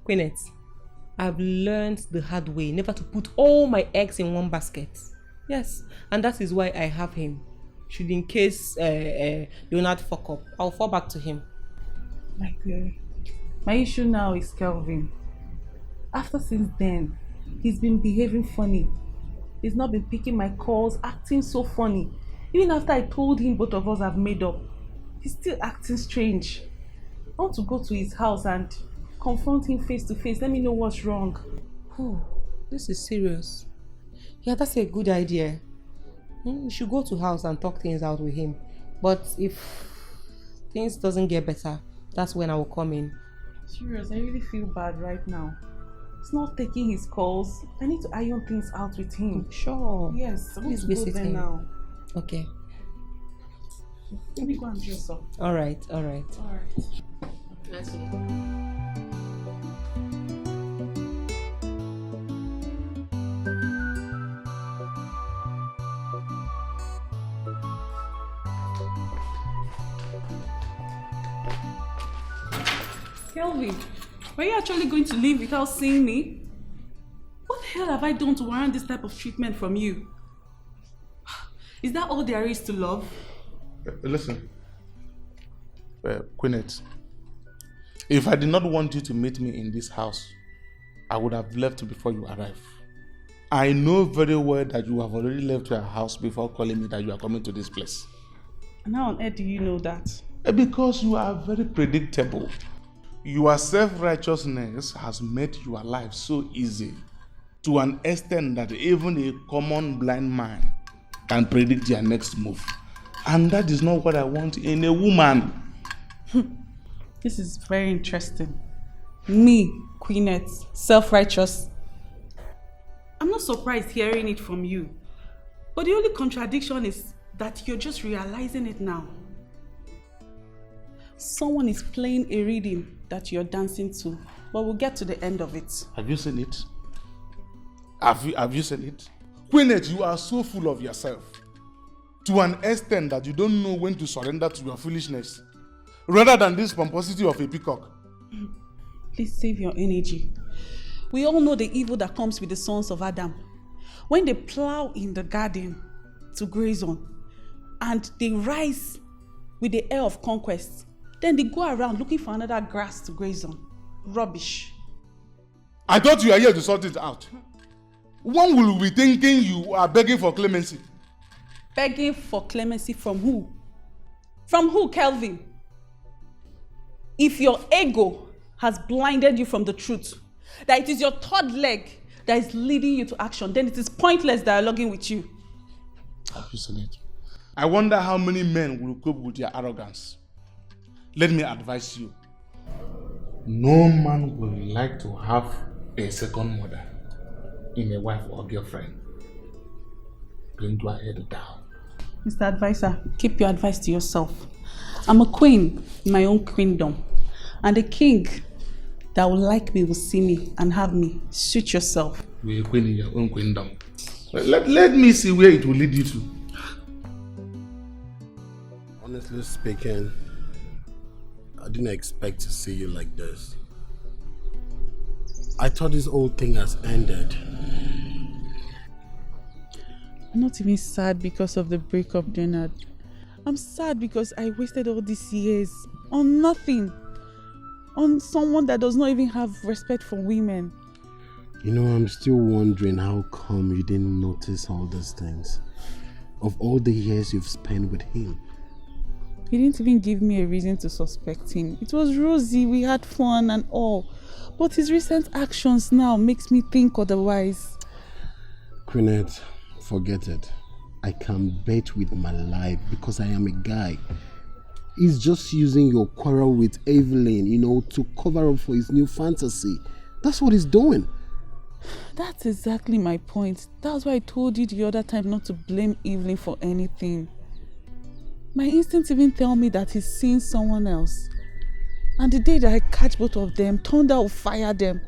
Queenette, I've learned the hard way never to put all my eggs in one basket. Yes, and that is why I have him. Should in case Leonard fuck up, I'll fall back to him. My issue now is Kelvin. After since then, he's been behaving funny. He's not been picking my calls, acting so funny. Even after I told him both of us have made up, he's still acting strange. I want to go to his house and confront him face to face. Let me know what's wrong. Oh, this is serious. Yeah, that's a good idea. You should go to house and talk things out with him. But if things doesn't get better, that's when I will come in. Serious, I really feel bad right now. He's not taking his calls. I need to iron things out with him. Sure. Yes, I want to go there now. Okay. Let me go and dress up. All right. Let's Kelvin, were you actually going to leave without seeing me? What the hell have I done to warrant this type of treatment from you? Is that all there is to love? Listen, Queenette, if I did not want you to meet me in this house, I would have left before you arrived. I know very well that you have already left your house before calling me that you are coming to this place. And how on earth do you know that? Because you are very predictable. Your self-righteousness has made your life so easy to an extent that even a common blind man can predict your next move. And that is not what I want in a woman. This is very interesting. Me, Queenette, self-righteous. I'm not surprised hearing it from you. But the only contradiction is that you're just realizing it now. Someone is playing a rhythm that you're dancing to, but we'll get to the end of it. Have you seen it? Have you seen it? Queenette, you are so full of yourself to an extent that you don't know when to surrender to your foolishness, rather than this pomposity of a peacock. Please save your energy. We all know the evil that comes with the sons of Adam. When they plow in the garden to graze on, and they rise with the air of conquest, then they go around looking for another grass to graze on. Rubbish. I thought you were here to sort it out. One will be thinking you are begging for clemency. Begging for clemency from who? From who, Kelvin? If your ego has blinded you from the truth, that it is your third leg that is leading you to action, then it is pointless dialoguing with you. Have you seen it? I wonder how many men will cope with your arrogance. Let me advise you. No man will like to have a second mother in a wife or girlfriend. Bring your head down. Mr. Advisor, keep your advice to yourself. I'm a queen in my own queendom. And the king that will like me will see me and have me. Suit yourself. You're a queen in your own queendom. Let me see where it will lead you to. Honestly speaking, I didn't expect to see you like this. I thought this whole thing has ended. I'm not even sad because of the breakup, Leonard. I'm sad because I wasted all these years on nothing. On someone that does not even have respect for women. You know, I'm still wondering how come you didn't notice all these things. Of all the years you've spent with him. He didn't even give me a reason to suspect him. It was rosy, we had fun and all. But his recent actions now makes me think otherwise. Queenette, forget it. I can bet with my life because I am a guy. He's just using your quarrel with Evelyn, to cover up for his new fantasy. That's what he's doing. That's exactly my point. That's why I told you the other time not to blame Evelyn for anything. My instincts even tell me that he's seeing someone else. And the day that I catch both of them, Thunder will fire them.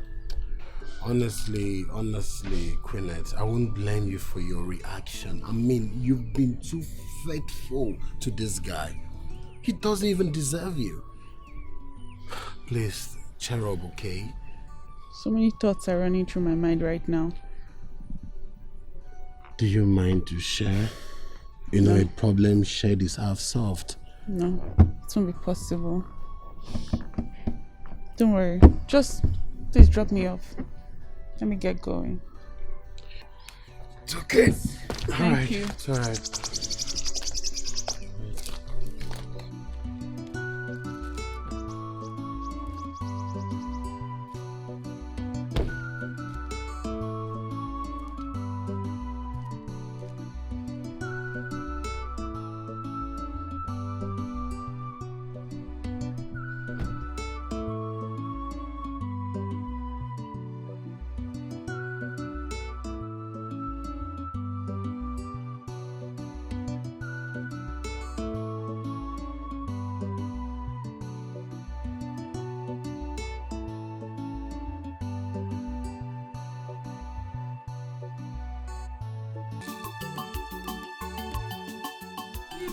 Honestly, Queenette, I won't blame you for your reaction. I mean, you've been too faithful to this guy. He doesn't even deserve you. Please, cheer up, okay? So many thoughts are running through my mind right now. Do you mind to share? No. A problem shared is half solved. No, it won't be possible. Don't worry. Just please drop me off. Let me get going. It's okay. Thank you. It's alright.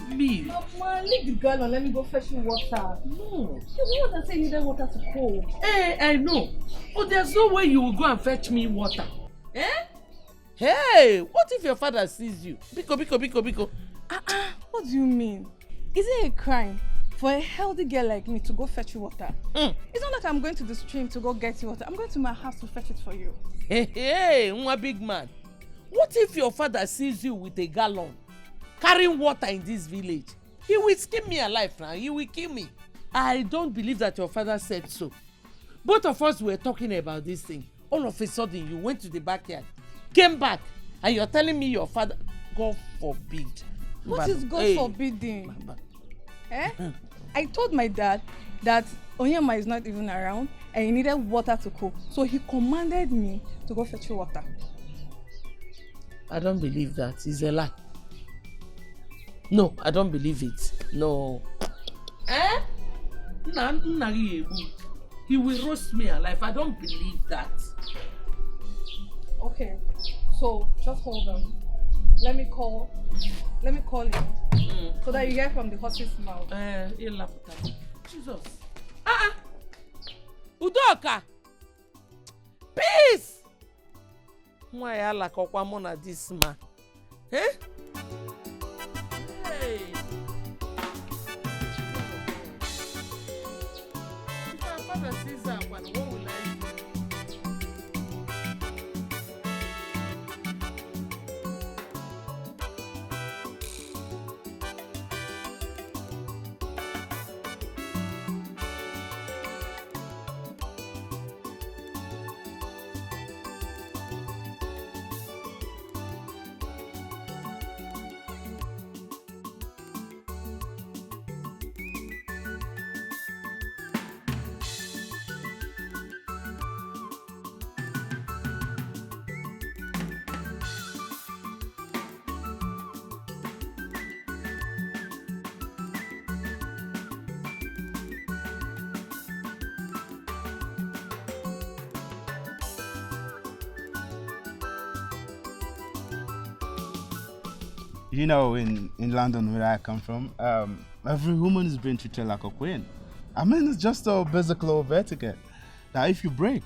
Me. Man, leave the girl and let me go fetch you water. No. You're the one that said you needed water to cold. I know. But there's no way you will go and fetch me water. Hey, what if your father sees you? Biko. What do you mean? Is it a crime for a healthy girl like me to go fetch you water? It's not like I'm going to the stream to go get you water. I'm going to my house to fetch it for you. Hey, big man. What if your father sees you with a gallon carrying water in this village? He will skin me alive now. He will kill me. I don't believe that your father said so. Both of us were talking about this thing. All of a sudden, you went to the backyard, came back, and you're telling me your father... God forbid. What is God forbidding? I told my dad that Onyema is not even around and he needed water to cook. So he commanded me to go fetch water. I don't believe that. It's a lie. No, I don't believe it. No. Eh? He will roast me alive. I don't believe that. Okay, so just hold on. Let me call him. So that you hear from the horse's mouth. Jesus. Udoka! Peace! Why I like Okwamona this man? Eh? Hey! If my father sees that one, what will I do? You know, in London, where I come from, every woman is being treated like a queen. I mean, it's just a basic law of etiquette. Now, if you break,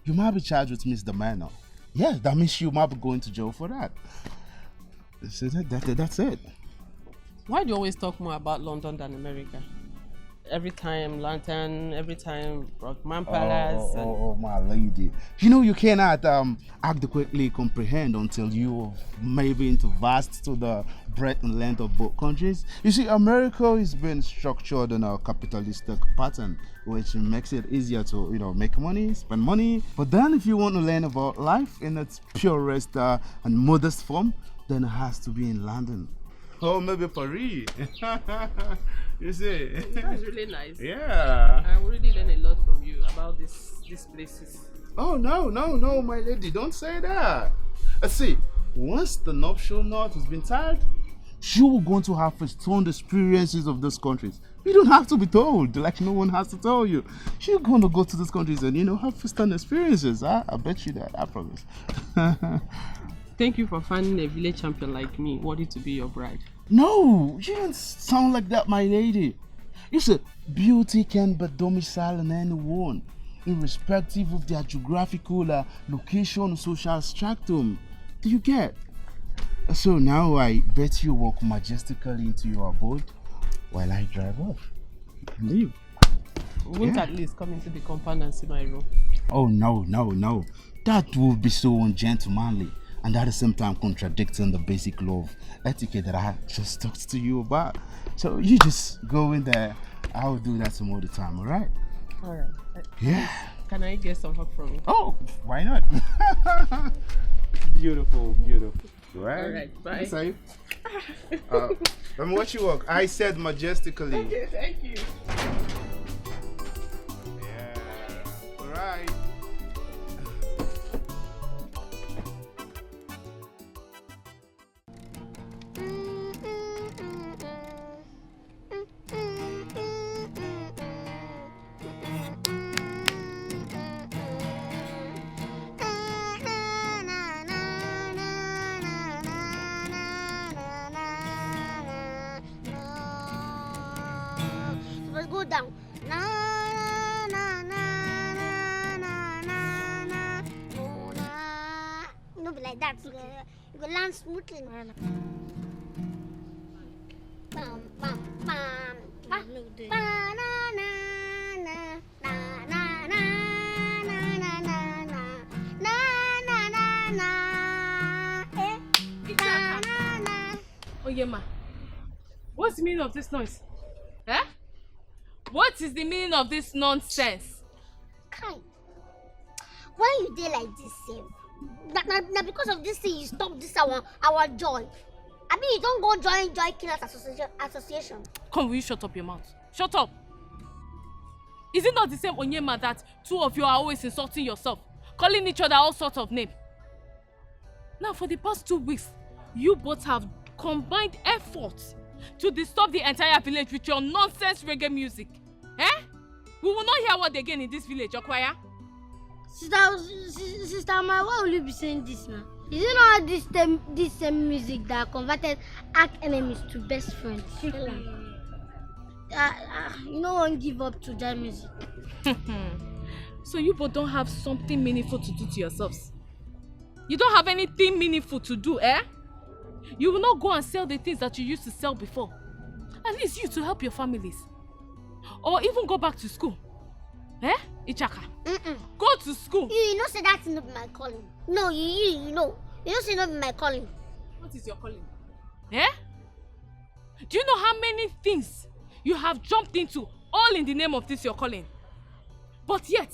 you might be charged with misdemeanor. Yeah, that means you might be going to jail for that. So that's it. Why do you always talk more about London than America? Every time London, every time Rockman Palace. Oh, my lady. You know, you cannot adequately comprehend until you maybe into vast to the breadth and length of both countries. You see, America is being structured in a capitalistic pattern, which makes it easier to, make money, spend money. But then if you want to learn about life in its purest and modest form, then it has to be in London. Oh, maybe Paris. You see? That's really nice. Yeah. I really learn a lot from you about these places. Oh, no, my lady. Don't say that. See, once the nuptial knot has been tied, you're going to have first-hand experiences of those countries. You don't have to be told. Like, no one has to tell you. You're going to go to those countries and, have first-hand experiences. I bet you that. I promise. Thank you for finding a village champion like me worthy to be your bride. No, you don't sound like that, my lady. You said beauty can but domicile in anyone, irrespective of their geographical location or social stratum. Do you get? So now I bet you walk majestically into your abode while I drive off. Leave. Won't at least come into the compound and see my room? Oh, no. That would be so ungentlemanly. And at the same time contradicting the basic law of etiquette that I just talked to you about. So you just go in there. I'll do that some other time, alright? Alright. Yeah. Can I get some help from you? Oh, why not? Beautiful. Right? Alright, bye. Safe. Let me watch you walk. I said majestically. Okay, thank you. Yeah. Alright. Let's go down. Na na na na na na na. No na. No, be like that. You go land smoothly. Bam bam bam. Ba na na na na na na na na na na. Eh. Na na na. Oyema, what's the meaning of this noise? Eh? What is the meaning of this nonsense? Kai, why you dey like this, sef? Na because of this thing you stop this our joy. I mean, you don't go join Joy Killers Association. Come, will you shut up your mouth? Shut up. Is it not the same Onyema that two of you are always insulting yourself, calling each other all sorts of names? Now, for the past 2 weeks, you both have combined efforts to disturb the entire village with your nonsense reggae music. Eh? We will not hear word again in this village, Okwaya. Sister Ma, why will you be saying this now? Is it not this same music that converted arch enemies to best friends? You know, won't give up to that music. So you both don't have something meaningful to do to yourselves? You don't have anything meaningful to do, eh? You will not go and sell the things that you used to sell before. At least you to help your families. Or even go back to school. Eh? Ichaka. Go to school. You know say that's not my calling. No, you know. You know say not my calling. What is your calling? Eh? Do you know how many things you have jumped into all in the name of this your calling? But yet,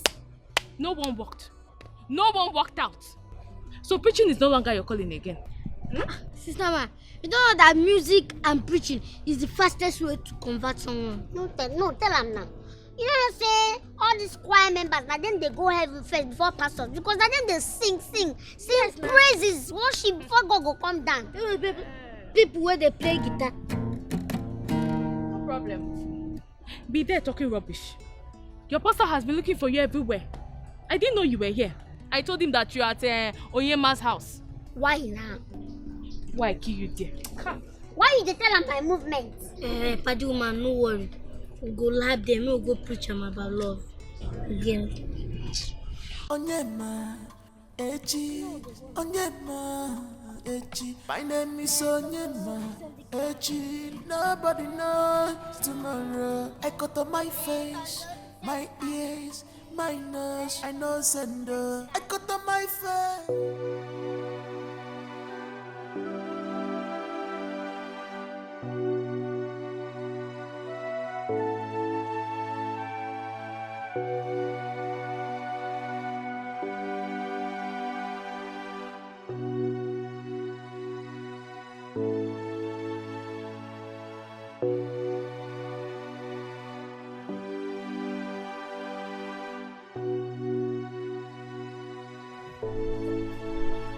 no one worked. No one worked out. So preaching is no longer your calling again. Sister Ma, you don't know that music and preaching is the fastest way to convert someone. No, tell them now. You know say all these choir members, now then they go heaven first before pastors, because now then they sing praises, worship before God go come down. People where they play guitar. No problem. Be there talking rubbish. Your pastor has been looking for you everywhere. I didn't know you were here. I told him that you are at Onyema's house. Why now? Why kill you there? Why you tell him my movement? Paddy woman, no worry. We'll go lab them, we'll go preach them about love. Again. Onyema, Echi, Onyema, Echi. My name is Onyema, Echi. Nobody knows tomorrow. I cut on my face, my ears, my nose. I know sender. I cut on my face.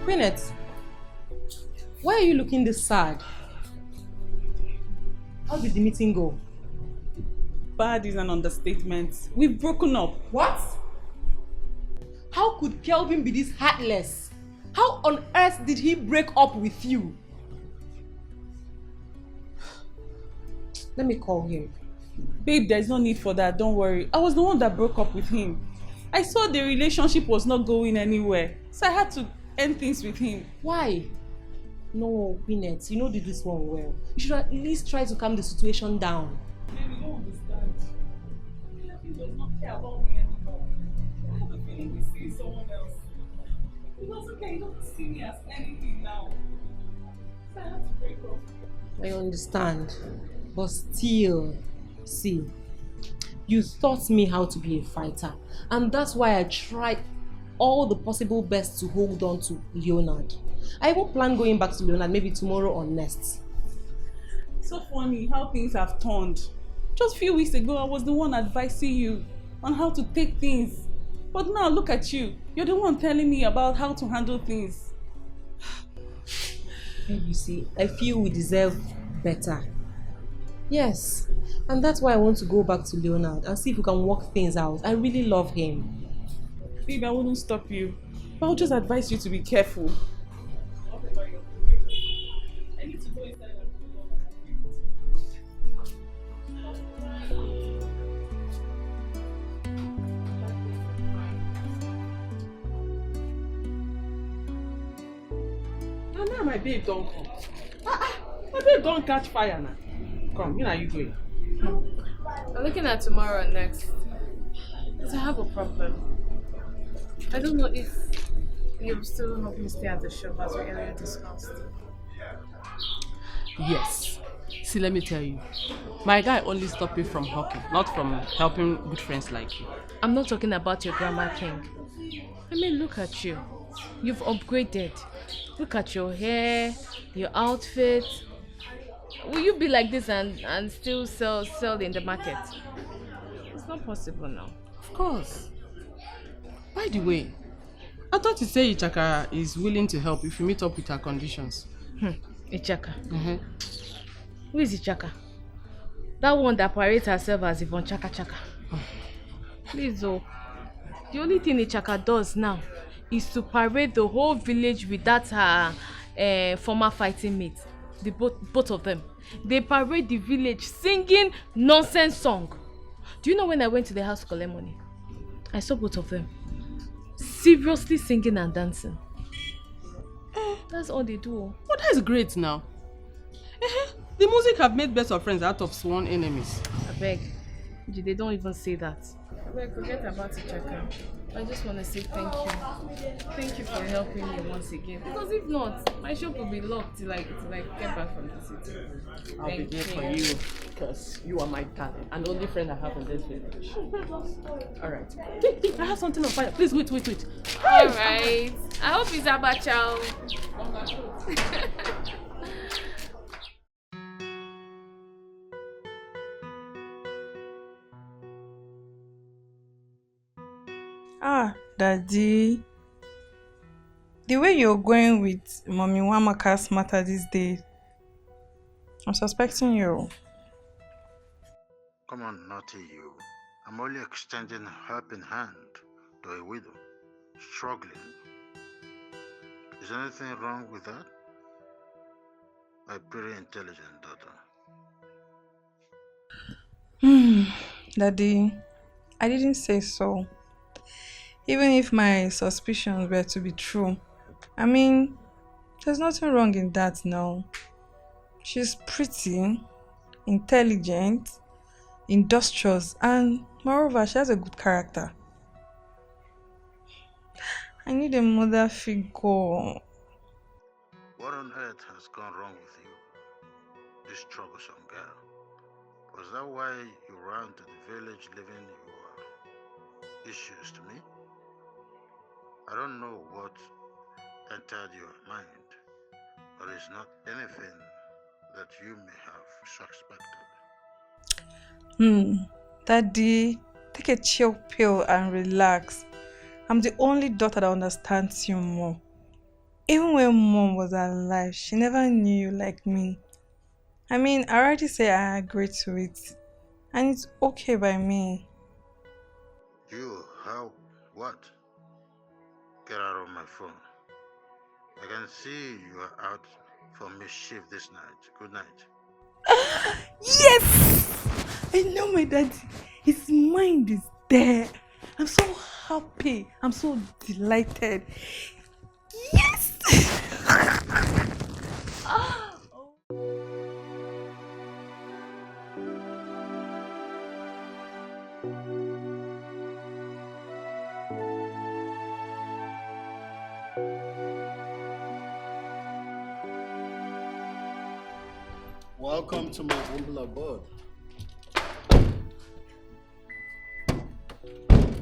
Queenette, why are you looking this sad? How did the meeting go? Bad is an understatement. We've broken up. What? How could Kelvin be this heartless? How on earth did he break up with you? Let me call him. Babe, there's no need for that. Don't worry. I was the one that broke up with him. I saw the relationship was not going anywhere, so I had to end things with him. Why? No, Queenette, you know you do this one well. You should at least try to calm the situation down. Baby, you don't understand. He does not care about me anymore. I have a feeling he's seeing someone else. He doesn't care. He doesn't see me as anything now. So I had to break up. I understand. But still, see, you taught me how to be a fighter. And that's why I tried all the possible best to hold on to Leonard. I even plan going back to Leonard maybe tomorrow or next. So funny how things have turned. Just a few weeks ago, I was the one advising you on how to take things. But now look at you. You're the one telling me about how to handle things. You see, I feel we deserve better. Yes, and that's why I want to go back to Leonard and see if we can work things out. I really love him. Babe, I wouldn't stop you. But I'll just advise you to be careful. I need to go inside and now my babe don't come. My babe don't catch fire now. Come, where are you going? I'm looking at tomorrow and next. Because I have a problem. I don't know if you'll still help me stay at the shop as we earlier discussed. Yes. See, let me tell you. My guy only stopped me from hawking, not from helping good friends like you. I'm not talking about your grandma king. I mean, look at you. You've upgraded. Look at your hair, your outfit. Will you be like this and still sell in the market? It's not possible now. Of course. By the way, I thought you said Ichaka is willing to help if you meet up with her conditions. Ichaka. Who is Ichaka? That one that parades herself as Yvonne Chaka Chaka. Please, oh. The only thing Ichaka does now is to parade the whole village with that her former fighting mate. Both of them. They parade the village singing nonsense song. Do you know when I went to the house to collect money? I saw both of them seriously singing and dancing. That's all they do. Oh, that's great now. The music have made best of friends out of sworn enemies. I beg. They don't even say that. Well, forget about it, Chaka. I just want to say thank you. Thank you for helping me once again. Because if not, my shop will be locked till I get back from the city. I'll be there for you because you are my darling and the only friend I have in this village. Alright. I have something on fire. Please wait. Alright. I hope it's abacha. Daddy. The way you're going with Mommy Wamaka's matter these days, I'm suspecting you. Come on, naughty you. I'm only extending a helping hand to a widow, struggling. Is anything wrong with that? My pretty intelligent daughter. Daddy, I didn't say so. Even if my suspicions were to be true, I mean, there's nothing wrong in that now. She's pretty, intelligent, industrious, and moreover, she has a good character. I need a mother figure. What on earth has gone wrong with you, this troublesome girl? Was that why you ran to the village leaving your issues to me? I don't know what entered your mind, but it's not anything that you may have suspected. Daddy, take a chill pill and relax. I'm the only daughter that understands you more. Even when Mom was alive, she never knew you like me. I mean, I already say I agree to it, and it's okay by me. You, how, what? Get out of my phone. I can see you are out for mischief this night. Good night. Yes! I know my daddy. His mind is there. I'm so happy. I'm so delighted. Yes! Welcome to my humble abode.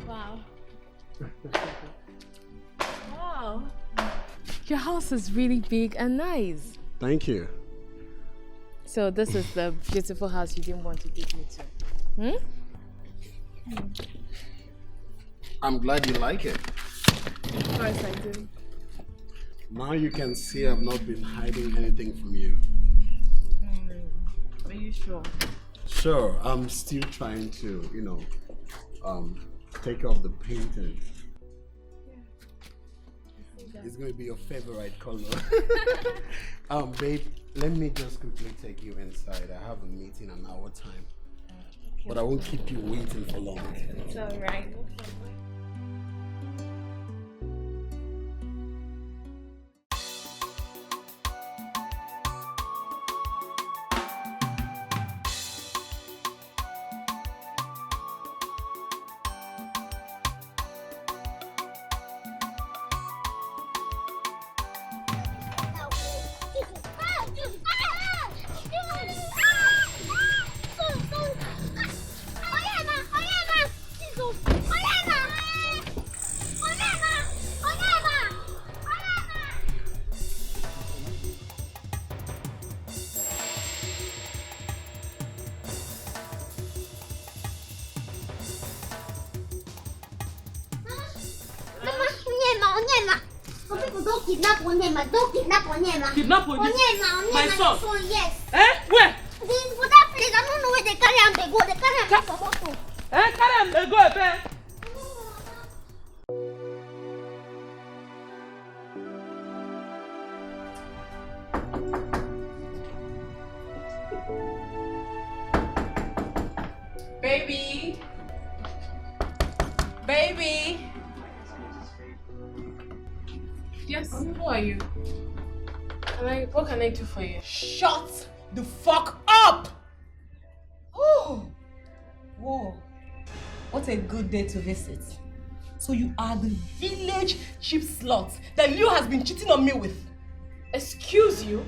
Wow. Wow. Your house is really big and nice. Thank you. So this is the beautiful house you didn't want to take me to. I'm glad you like it. Of course I do. Now you can see I've not been hiding anything from you. Are you sure? Sure, I'm still trying to, take off the painting. It's going to be your favorite color. Babe, let me just quickly take you inside. I have a meeting in an hour time. Okay. But I won't keep you waiting for long. It's alright. Onyema. Some people don't kidnap Onyema. Don't kidnap Onyema. Kidnap Onyema? Onyema. My son? Yes. Where? For that place, I don't know where they carry him. They go. They carry him for motor. Carry him. They go, Ebe. Baby. Baby. Yes, who are you? What can I do for you? Shut the fuck up! Oh, whoa. What a good day to visit. So you are the village cheap slut that Leo has been cheating on me with. Excuse you?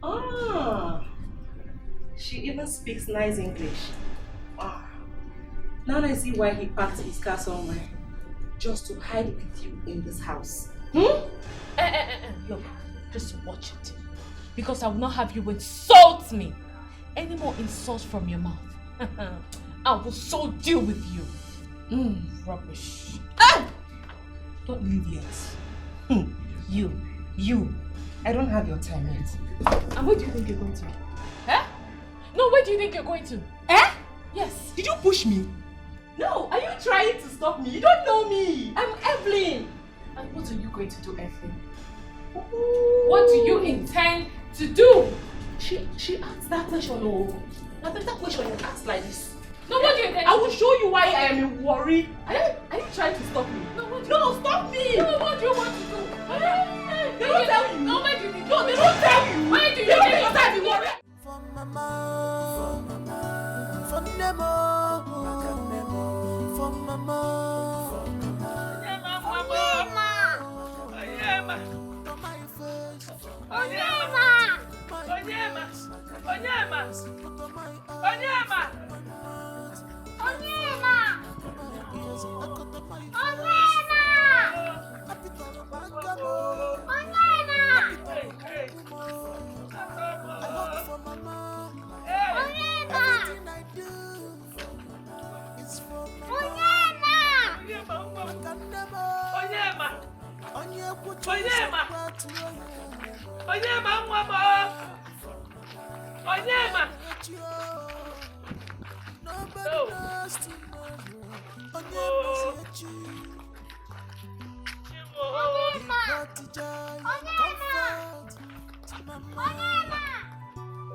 Ah. She even speaks nice English. Wow. Now I see why he packed his car somewhere. Just to hide with you in this house. Look, just watch it. Because I will not have you insult me. Any more insults from your mouth. I will so deal with you. Rubbish. Ah! Don't leave yet. You. I don't have your time yet. And where do you think you're going to? Eh? No, where do you think you're going to? Eh? Yes. Did you push me? No, are you trying to stop me? You don't know me. I'm Evelyn. And what are you going to do, Evelyn? What do you intend to do? She asked that question. Oh, that question you asked like this. No, what do you intend? I will show you why I am worried. Are you trying to stop me? No, stop me. No, what do you want to do? They don't tell you. No, where do you think? No, they don't tell you. Where do you They don't think? tell you. Worry. For mama, for Nemo, for mama, for my face,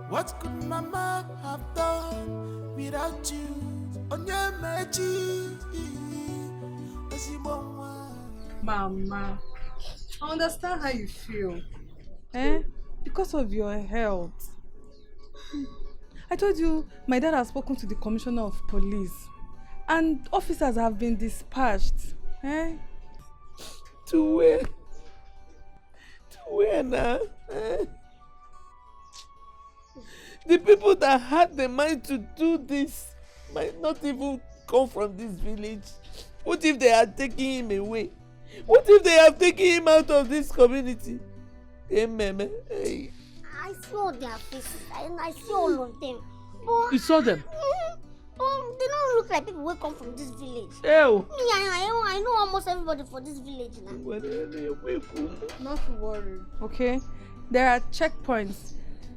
what could mama have done without you? Mama, I understand how you feel. Because of your health. I told you my dad has spoken to the commissioner of police and officers have been dispatched. To where? To where now? The people that had the mind to do this might not even come from this village. What if they are taking him away? What if they have taken him out of this community? Hey. I saw their faces. I see all of them. But You saw them? they don't look like people who come from this village. Ew. Me, I know almost everybody for this village now. Not to worry. Okay? There are checkpoints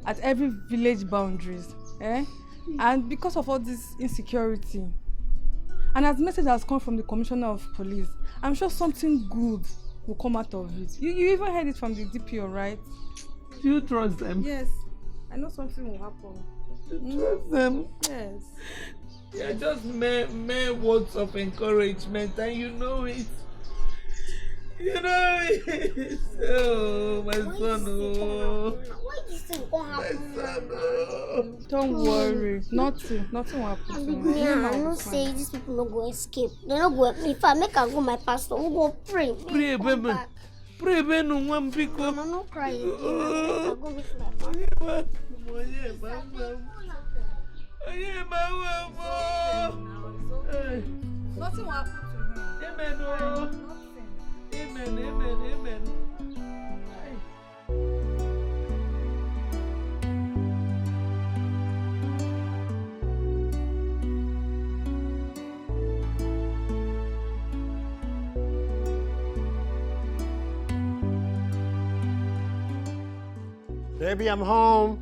at every village boundaries. And because of all this insecurity, and as message has come from the commissioner of police, I'm sure something good will come out of it. You even heard it from the DPO, right? Do you trust them? Yes. I know something will happen. You trust them? Yes. Yeah, just mere words of encouragement, and you know it. You know it. Oh, my son. Oh. Why this thing won't happen? My son. Oh. Don't worry. Nothing will happen to me. I don't say these people don't go escape. They don't go. If I make I go my pastor, we go pray. Pray, baby. Pray, baby. No one pick up. I'm not crying. I go meet my pastor. Nothing will happen to him. Amen. Oh. Amen. Baby, I'm home.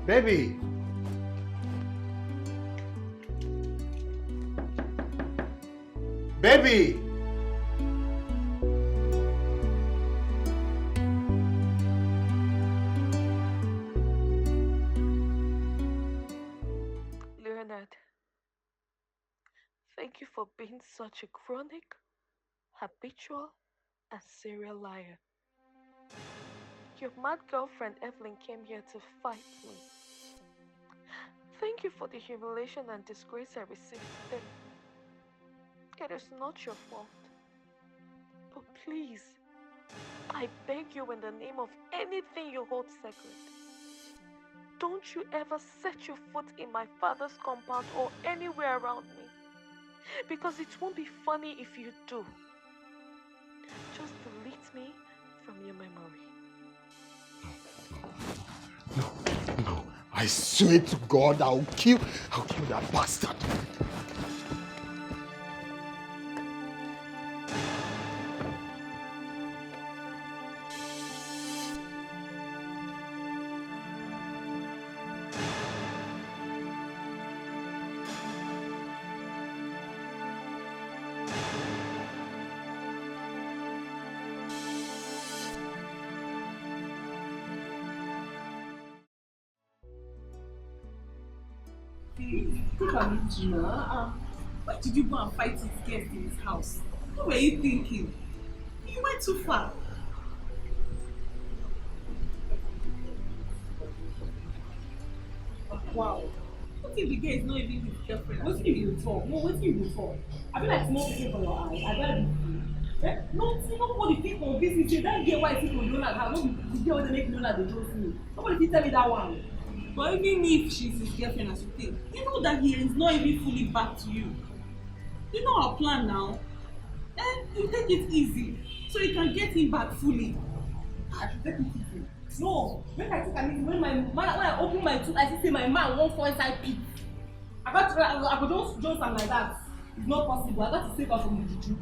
Baby. Baby. Leonard, thank you for being such a chronic, habitual, and serial liar. Your mad girlfriend Evelyn came here to fight me. Thank you for the humiliation and disgrace I received today. It is not your fault. But please, I beg you in the name of anything you hold sacred, don't you ever set your foot in my father's compound or anywhere around me. Because it won't be funny if you do. Just delete me from your memory. No. I swear to God, I'll kill that bastard. Look at me, Gina. Why did you go and fight his guest in his house? What were you thinking? You went too far. Wow. What if the guy is not even his girlfriend? What if you talk? No, what if you talk? I feel like small people for your eyes. I gotta be free. Nobody think of this. Say that girl why people don't like her. Nobody the girl they make know that they don't see. Nobody can tell me that one. But even if she's his girlfriend as you think, you know that he is not even fully back to you. You know our plan now. You take it easy so you can get him back fully. I should take it easy. No, when I take an easy, when I open my tooth, I see my man won't fall inside pit. I could just something like that. It's not possible. I got to save her from the juju.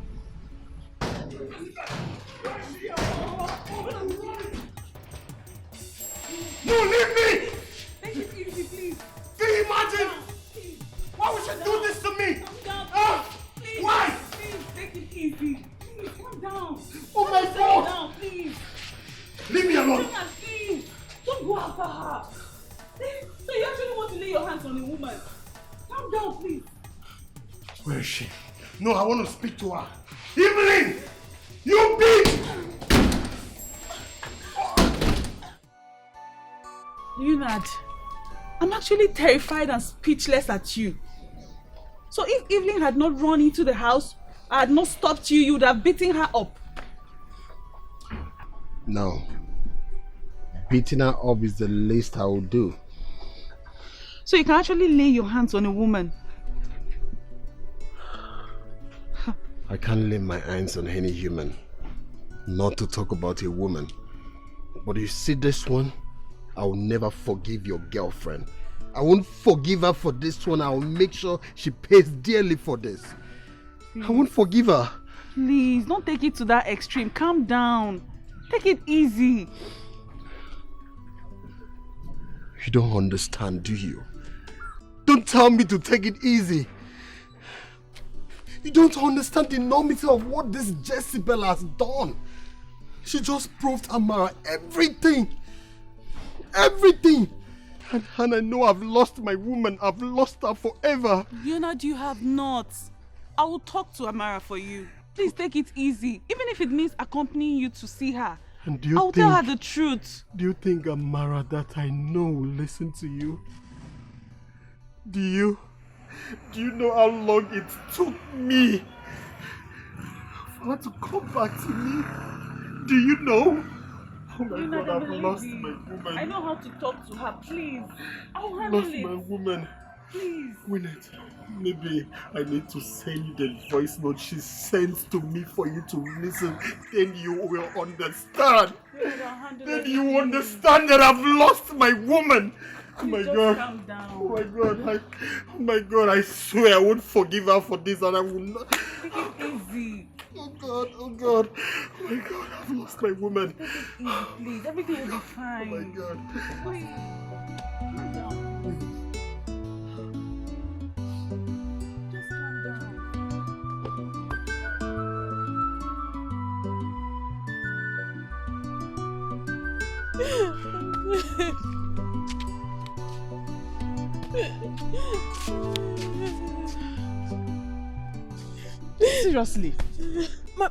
No, leave me! Take it easy, please. Can you imagine? Why would you do this to me? Please. Why? Please, take it easy. Please, calm down. Oh my God! Calm down, please. Leave me alone. Please. Don't go after her. So you actually want to lay your hands on a woman? Calm down, please. Where is she? No, I want to speak to her. Evelyn! You bitch! Leonard, I'm actually terrified and speechless at you. So if Evelyn had not run into the house, I had not stopped you, you would have beaten her up. No. Beating her up is the least I will do. So you can actually lay your hands on a woman. I can't lay my hands on any human. Not to talk about a woman. But you see this one? I will never forgive your girlfriend. I won't forgive her for this one. I will make sure she pays dearly for this. I won't forgive her. Please, don't take it to that extreme. Calm down. Take it easy. You don't understand, do you? Don't tell me to take it easy. You don't understand the enormity of what this Jezebel has done. She just proved Amara everything. Everything. And I know I've lost my woman. I've lost her forever. Leonard, you have not. I will talk to Amara for you. Please take it easy. Even if it means accompanying you to see her. And do you I'll tell her the truth. Do you think Amara that I know will listen to you? Do you know how long it took me for her to come back to me? Do you know? Oh my You're not God, gonna I've believe lost me. my woman. I know how to talk to her. Please. I'll I've handle lost it. my woman. Please. Gwyneth, maybe I need to send you the voice note she sends to me for you to listen. Then you will understand. Then you will understand that I've lost my woman. Oh my God. Calm down. Oh my God. Oh my God. I swear I won't forgive her for this, and I will not. Take it easy. Oh God. Oh God. Oh my God. I've lost my woman. Take it easy, please. Everything will be fine. Oh my God. Please. Calm down. Just calm down. Seriously,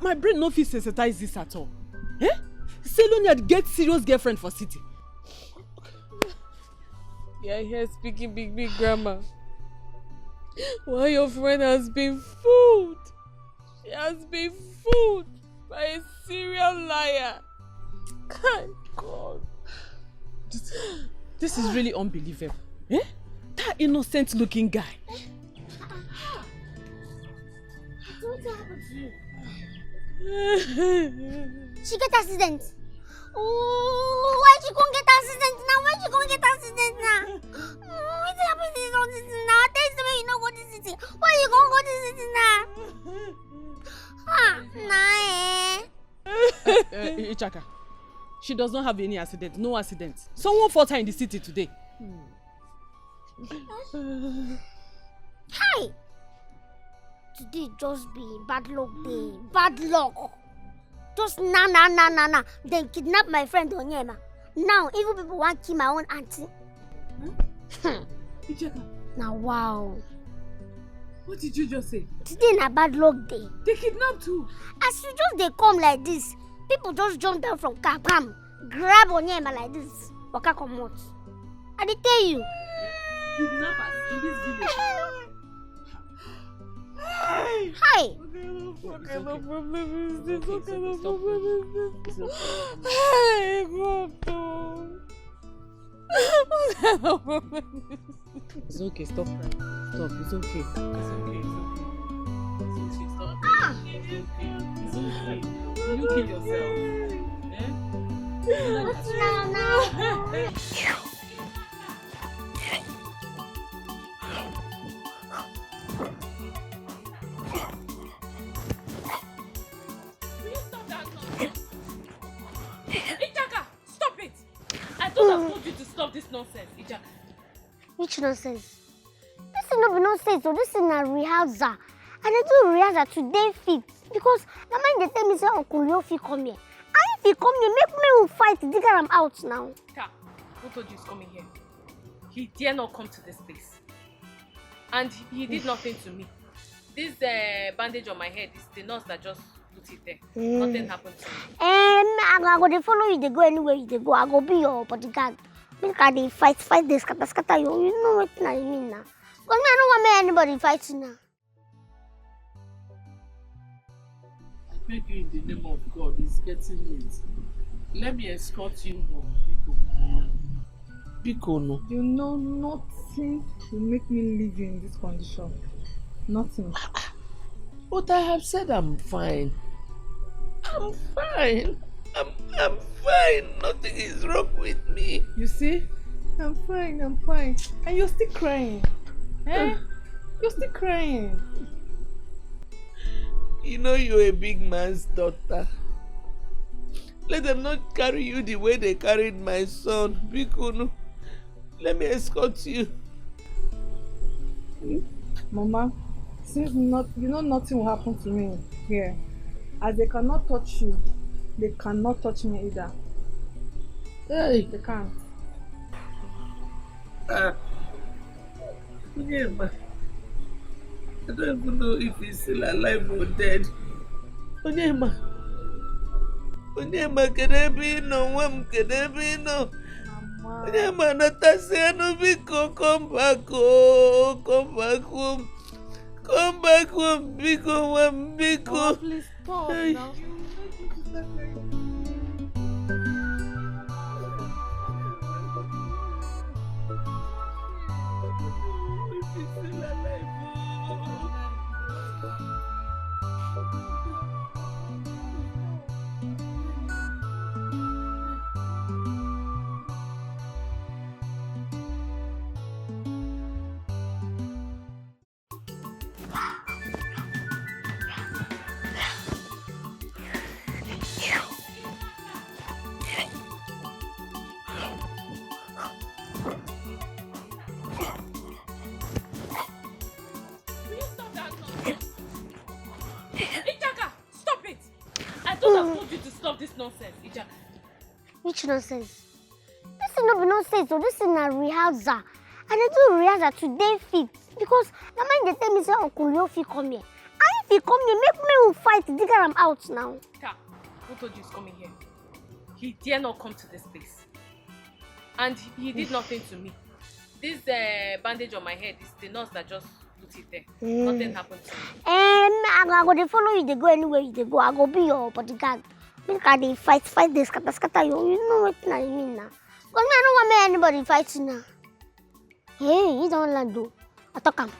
my brain no fit sensitize this at all. Eh? Selonia get serious girlfriend for city. Yeah, here speaking big grammar. Why your friend has been fooled? She has been fooled by a serial liar. God. This is really unbelievable. Eh? That innocent looking guy. What happened to you? She get accident. Oh, why she gon' get accident now? Why she gon' get accident now? What's happening to all this now? Tell me you know go to city. Why you gon' go to city now? Ichaka, she does not have any accident. No accident. Someone fought her in the city today. Hi. Today just be bad luck day. Bad luck. Just nah. Then kidnap my friend Onyema. Now evil people want to kill my own auntie. Ichaka. Now wow. What did you just say? Today na bad luck day. They kidnapped who? As you just they come like this, people just jump down from car, bam, grab Onyema like this. Waka comot. I dey tell you. Kidnappers in this village. Hi. What kind of problem is this? What kind of problem is this? Hey, God. What kind of problem is this? It's okay, stop crying. Stop, it's okay. It's okay, stop. It's okay. You kill yourself. Eh? What's now? Ichaka, stop it! I thought I told you to stop this nonsense, Ichaka. Which nonsense? This is not nonsense, so this is a rehearsal. And I do rehearsal today fit because the man they tell me say Uncle Leo fit come here. And if he come here, make me will fight to figure him out now. Ka, who told you he's coming here? He dare not come to this place. And he did nothing to me. This bandage on my head is the nurse that just put it there. Nothing happened to me. I go to follow you, they go anywhere you they go. I go be your bodyguard. Make I dey fight this scatter you. You know what I mean now. Because me, I don't want me anybody fighting now. I beg you in the name of God, it's getting late. Let me escort you home, Biko no. You know nothing will make me leave you in this condition. Nothing. But I have said I'm fine. I'm fine. I'm fine. Nothing is wrong with me. You see? I'm fine. And you're still crying. Eh? You're still crying. You know you're a big man's daughter. Let them not carry you the way they carried my son. Biko, let me escort you. Mama, since nothing will happen to me here. As they cannot touch you, they cannot touch me either. Hey. They can't. Onyema, I don't even know if he's still alive or dead. Onyema, Kedebino, Kedebino. Onyema, Natasiano, Biko, come back home, come back home. Come back home, Biko, Please stop now. told you to stop this nonsense, Ichaka. Which nonsense? This is not nonsense, so this is a rehearsal. And I do rehearsal today fit because the man they tell me say Uncle Yofi come here. And if he come here, make me will fight, dig I'm out now. Ta, who told you he's coming here? He dare not come to this place. And he did nothing to me. This bandage on my head is the nurse that just put it there. Nothing happened to me. I go to follow you, they go anywhere you go. I go be your bodyguard. Make they fight, they scatter you. You know what I mean now. Because I don't want anybody fighting now. Hey, you don't let do. I talk him.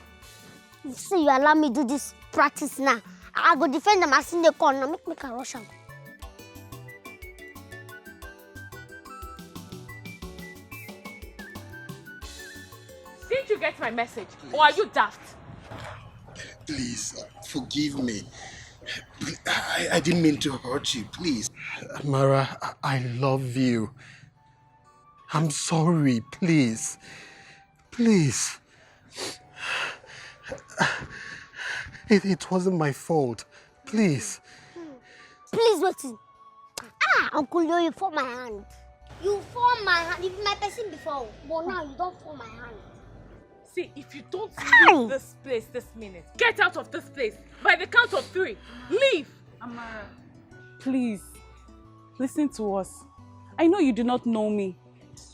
See, you allow me to do this practice now. I go defend them as in the corner. Make me a rush him. Didn't you get my message? Please. Or are you daft? Please, forgive me. I didn't mean to hurt you, please. Mara, I love you. I'm sorry, please. Please. It wasn't my fault. Please. Please, wait. Uncle Yo, you form my hand. You form my hand. If my person before, but now you don't form my hand. See, if you don't leave this place this minute, get out of this place. By the count of 3, leave. Amara, please, listen to us. I know you do not know me,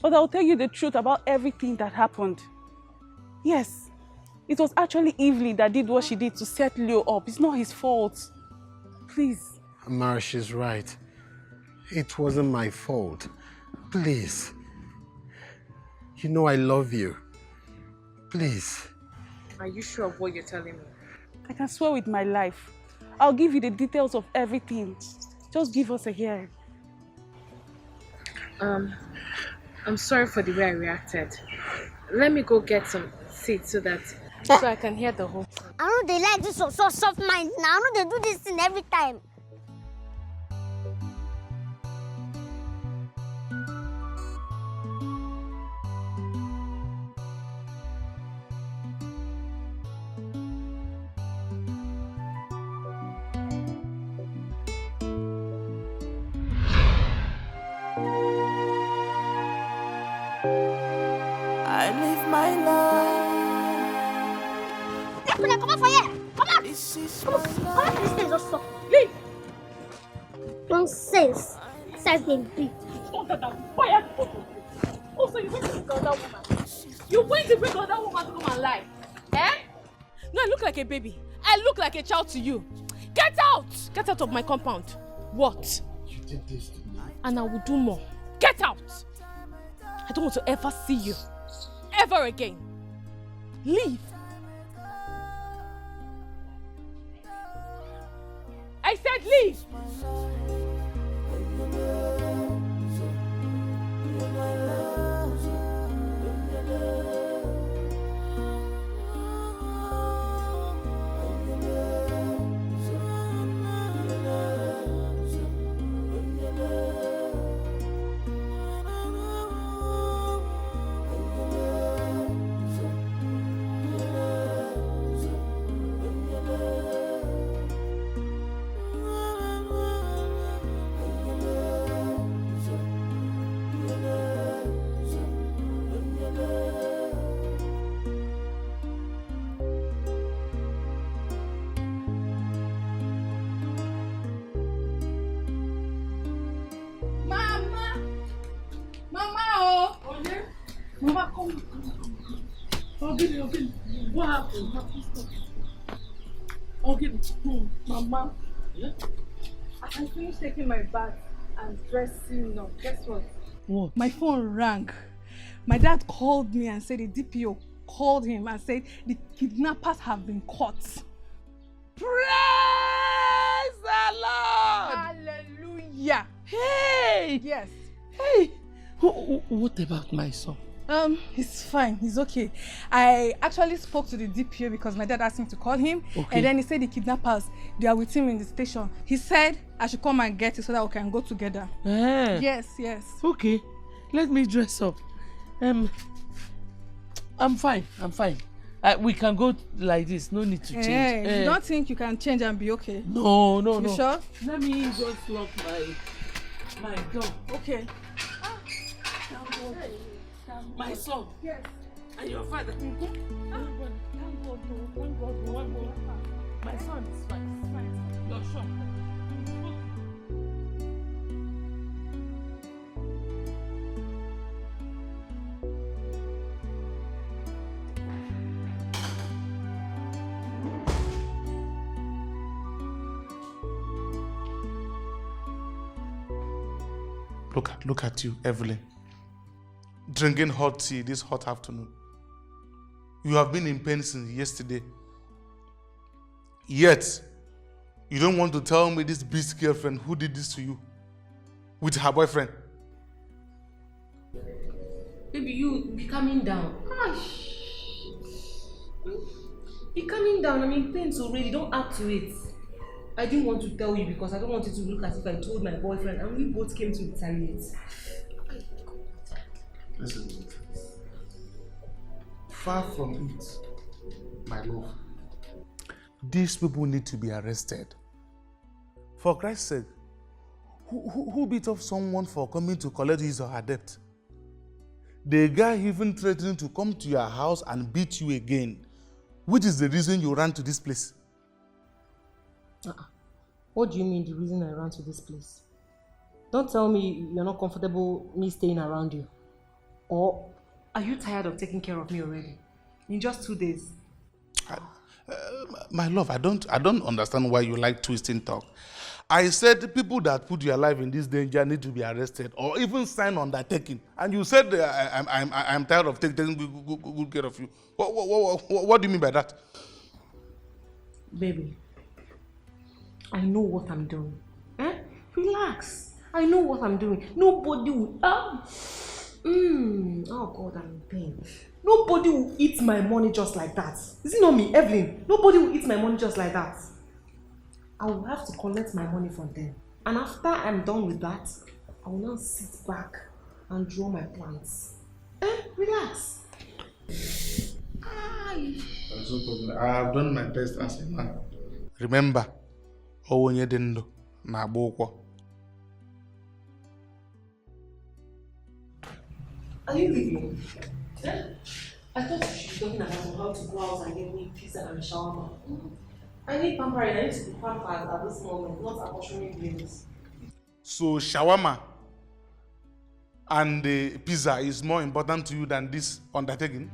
but I'll tell you the truth about everything that happened. Yes, it was actually Evelyn that did what she did to set Leo up. It's not his fault. Please. Amara, she's right. It wasn't my fault. Please. You know I love you. Please. Are you sure of what you're telling me? I can swear with my life. I'll give you the details of everything. Just give us a hearing. I'm sorry for the way I reacted. Let me go get some seeds so I can hear the whole thing. I know they like this so soft mind now. I know they do this thing every time. I live my life. Come on for here. Come on. Come on, this thing just stop. Leave. Nonsense. Size them big. Also, you went to bring another woman. You went to bring another woman to come and lie. Eh? No, I look like a baby. I look like a child to you. Get out! Get out of my compound. What? You did this to me. And I will do more. Get out! I don't want to ever see you. Ever again. Leave. I said leave! Mama, come. Okay. What happened? Okay, Mama. Yeah? I finished taking my bath and dressing up. Guess what? What? My phone rang. My dad called me and said the DPO called him and said the kidnappers have been caught. Praise the Lord! Hallelujah! Hey! Yes. Hey! What about my son? He's fine. He's okay. I actually spoke to the DPO because my dad asked me to call him. Okay. And then he said the kidnappers, they are with him in the station. He said I should come and get it so that we can go together. Yes. Okay. Let me dress up. I'm fine. We can go like this. No need to change. You don't think you can change and be okay? No. You sure? Let me just lock my door. Okay. My son. Yes. And your father. Thank God. My son is fine. You're sure? Look at you, Evelyn. Drinking hot tea this hot afternoon. You have been in pain since yesterday. Yet, you don't want to tell me this beast girlfriend who did this to you with her boyfriend. Baby, you be calming down. Be calming down. I'm in pain already. Don't add to it. I didn't want to tell you because I don't want it to look as if I told my boyfriend and we both came to retaliate. Listen, far from it, my love. These people need to be arrested. For Christ's sake, who beat up someone for coming to collect his or her debt? The guy even threatened to come to your house and beat you again, which is the reason you ran to this place. What do you mean the reason I ran to this place? Don't tell me you're not comfortable me staying around you. Or are you tired of taking care of me already? In just 2 days? My love, I don't understand why you like twisting talk. I said people that put your life in this danger need to be arrested or even sign undertaking. And you said I'm tired of taking good care of you. What do you mean by that? Baby, I know what I'm doing. Relax. I know what I'm doing. Nobody will... Oh God, I'm in pain. Nobody will eat my money just like that. Is it not me, Evelyn? Nobody will eat my money just like that. I will have to collect my money from them. And after I'm done with that, I will now sit back and draw my plans. Relax. There's no problem. I have done my best as a man. Remember, Onye Dendo na Boko. Are you leaving? I thought you should be talking about how to go out and get me pizza and shawarma. I need pampering. I need to be pampered at this moment, not apportioning dreams. So shawarma and the pizza is more important to you than this undertaking?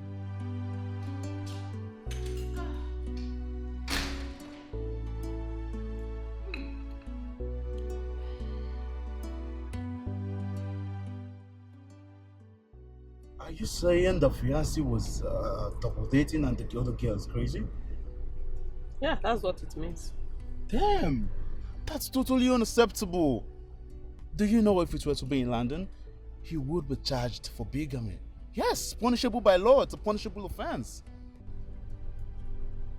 Are you saying the fiancé was double dating and the other girl is crazy? Yeah, that's what it means. Damn, that's totally unacceptable. Do you know if it were to be in London, he would be charged for bigamy? Yes, punishable by law. It's a punishable offense.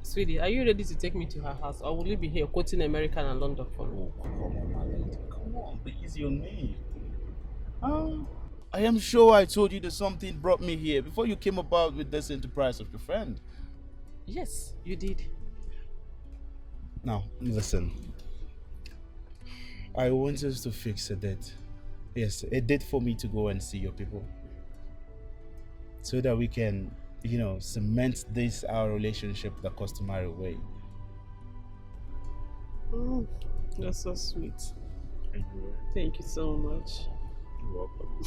Sweetie, are you ready to take me to her house, or will you be here quoting American and London for me? Oh, come on, my lady. Come on, be easy on me. I am sure I told you that something brought me here before you came about with this enterprise of your friend. Yes, you did. Now, listen. I want us to fix a date. Yes, a date for me to go and see your people. So that we can, cement this, our relationship the customary way. Oh, that's so sweet. Thank you so much. You're welcome.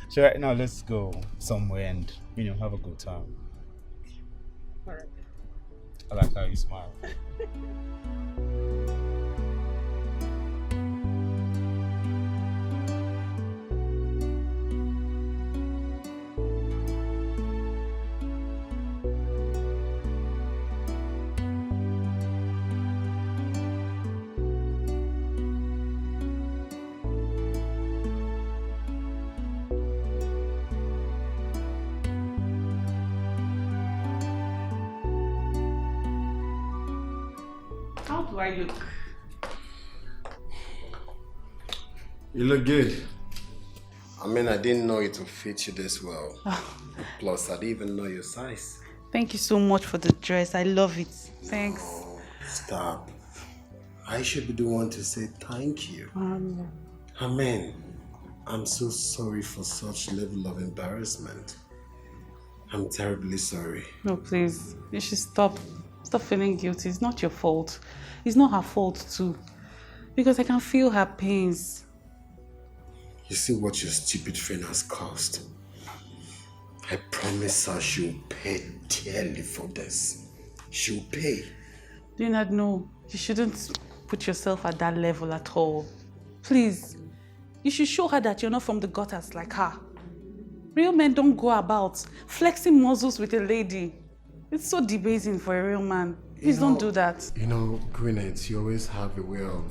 So right now, let's go somewhere and, have a good time. All right. I like how you smile. How do I look? You look good. I mean, I didn't know it would fit you this well. Plus, I didn't even know your size. Thank you so much for the dress. I love it. Thanks. Oh, stop. I should be the one to say thank you. Amen. I'm so sorry for such level of embarrassment. I'm terribly sorry. No, please. You should stop. Stop feeling guilty. It's not your fault. It's not her fault too. Because I can feel her pains. You see what your stupid friend has caused? I promise her she'll pay dearly for this. She'll pay. Do you not know? You shouldn't put yourself at that level at all. Please. You should show her that you're not from the gutters like her. Real men don't go about flexing muscles with a lady. It's so debasing for a real man. Please don't do that. You know, Gwyneth, you always have a way of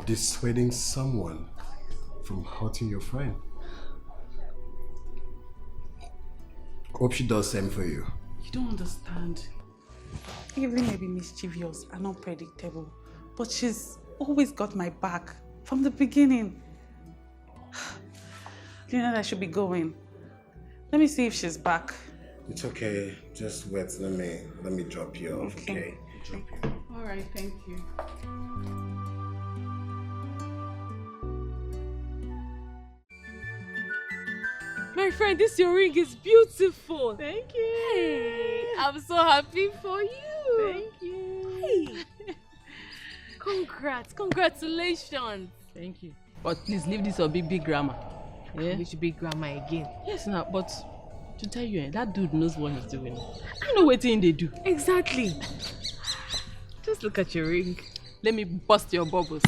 dissuading someone from hurting your friend. Hope she does same for you. You don't understand. Evelyn may be mischievous and unpredictable, but she's always got my back from the beginning. Do you know that I should be going? Let me see if she's back. It's okay. Just wait. Let me drop you off. Okay. Drop you. All right. Thank you. My friend, this your ring is beautiful. Thank you. Hey, I'm so happy for you. Thank you. Hey. Congratulations. Thank you. But please leave this or big grammar. Yeah? Which big grammar again? Yes, now, but to tell you, that dude knows what he's doing. I know what thing they do. Exactly. Just look at your ring. Let me bust your bubbles.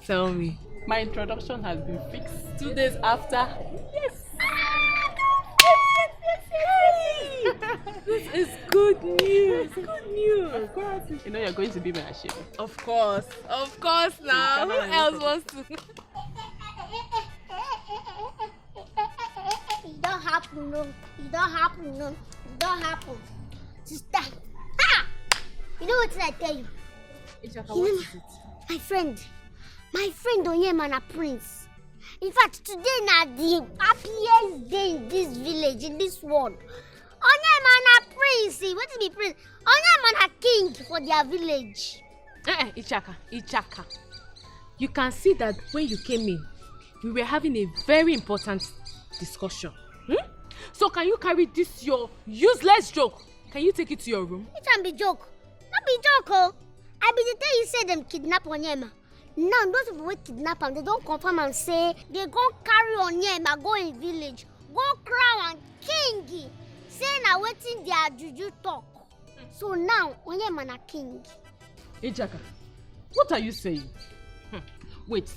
Tell me. My introduction has been fixed 2 days after. Yes. This is good news. Good news. Of course. You know you're going to be my Ashebi. Of course. Of course now. Who else wants to? It don't happen, no. It don't happen, no. It don't happen. Sister. Ah! You know what I tell you? Ichaka, what is it? My friend Onyema Prince. In fact, today na the happiest day in this village, in this world. Onyema Prince. What is be prince? Onyema king for their village. Ichaka. You can see that when you came in, we were having a very important discussion. So can you carry this your useless joke? Can you take it to your room? It can be joke. Not be joke, oh. I be the tell you say them kidnap Onyema. Now those people will kidnap him. They don't confirm and say they go carry Onyema, go in village, go crown and king. Say na waiting their juju talk. So now Onyema na king. Ichaka, what are you saying? Wait,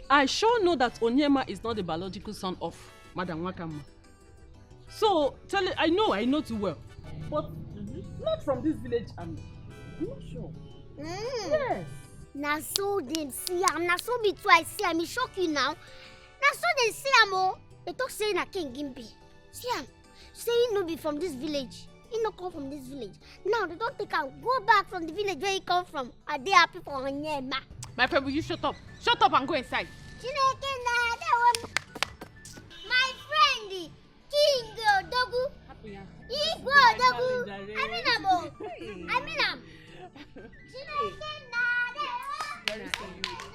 I sure know that Onyema is not the biological son of Madam Wakama. So tell it, I know too well. But not from this village, I'm not sure. Yes. Now so they see am. Now so be too I see am. It shock you now. Now so they see am. Oh, they talk say na king Gimbi. See am. Say he no be from this village. He no come from this village. Now they don't take am. Go back from the village where he come from. Are they happy for Onyema? My friend, will you shut up? Shut up and go inside. My friend, King Dogu. Igbo Dogu. I mean am.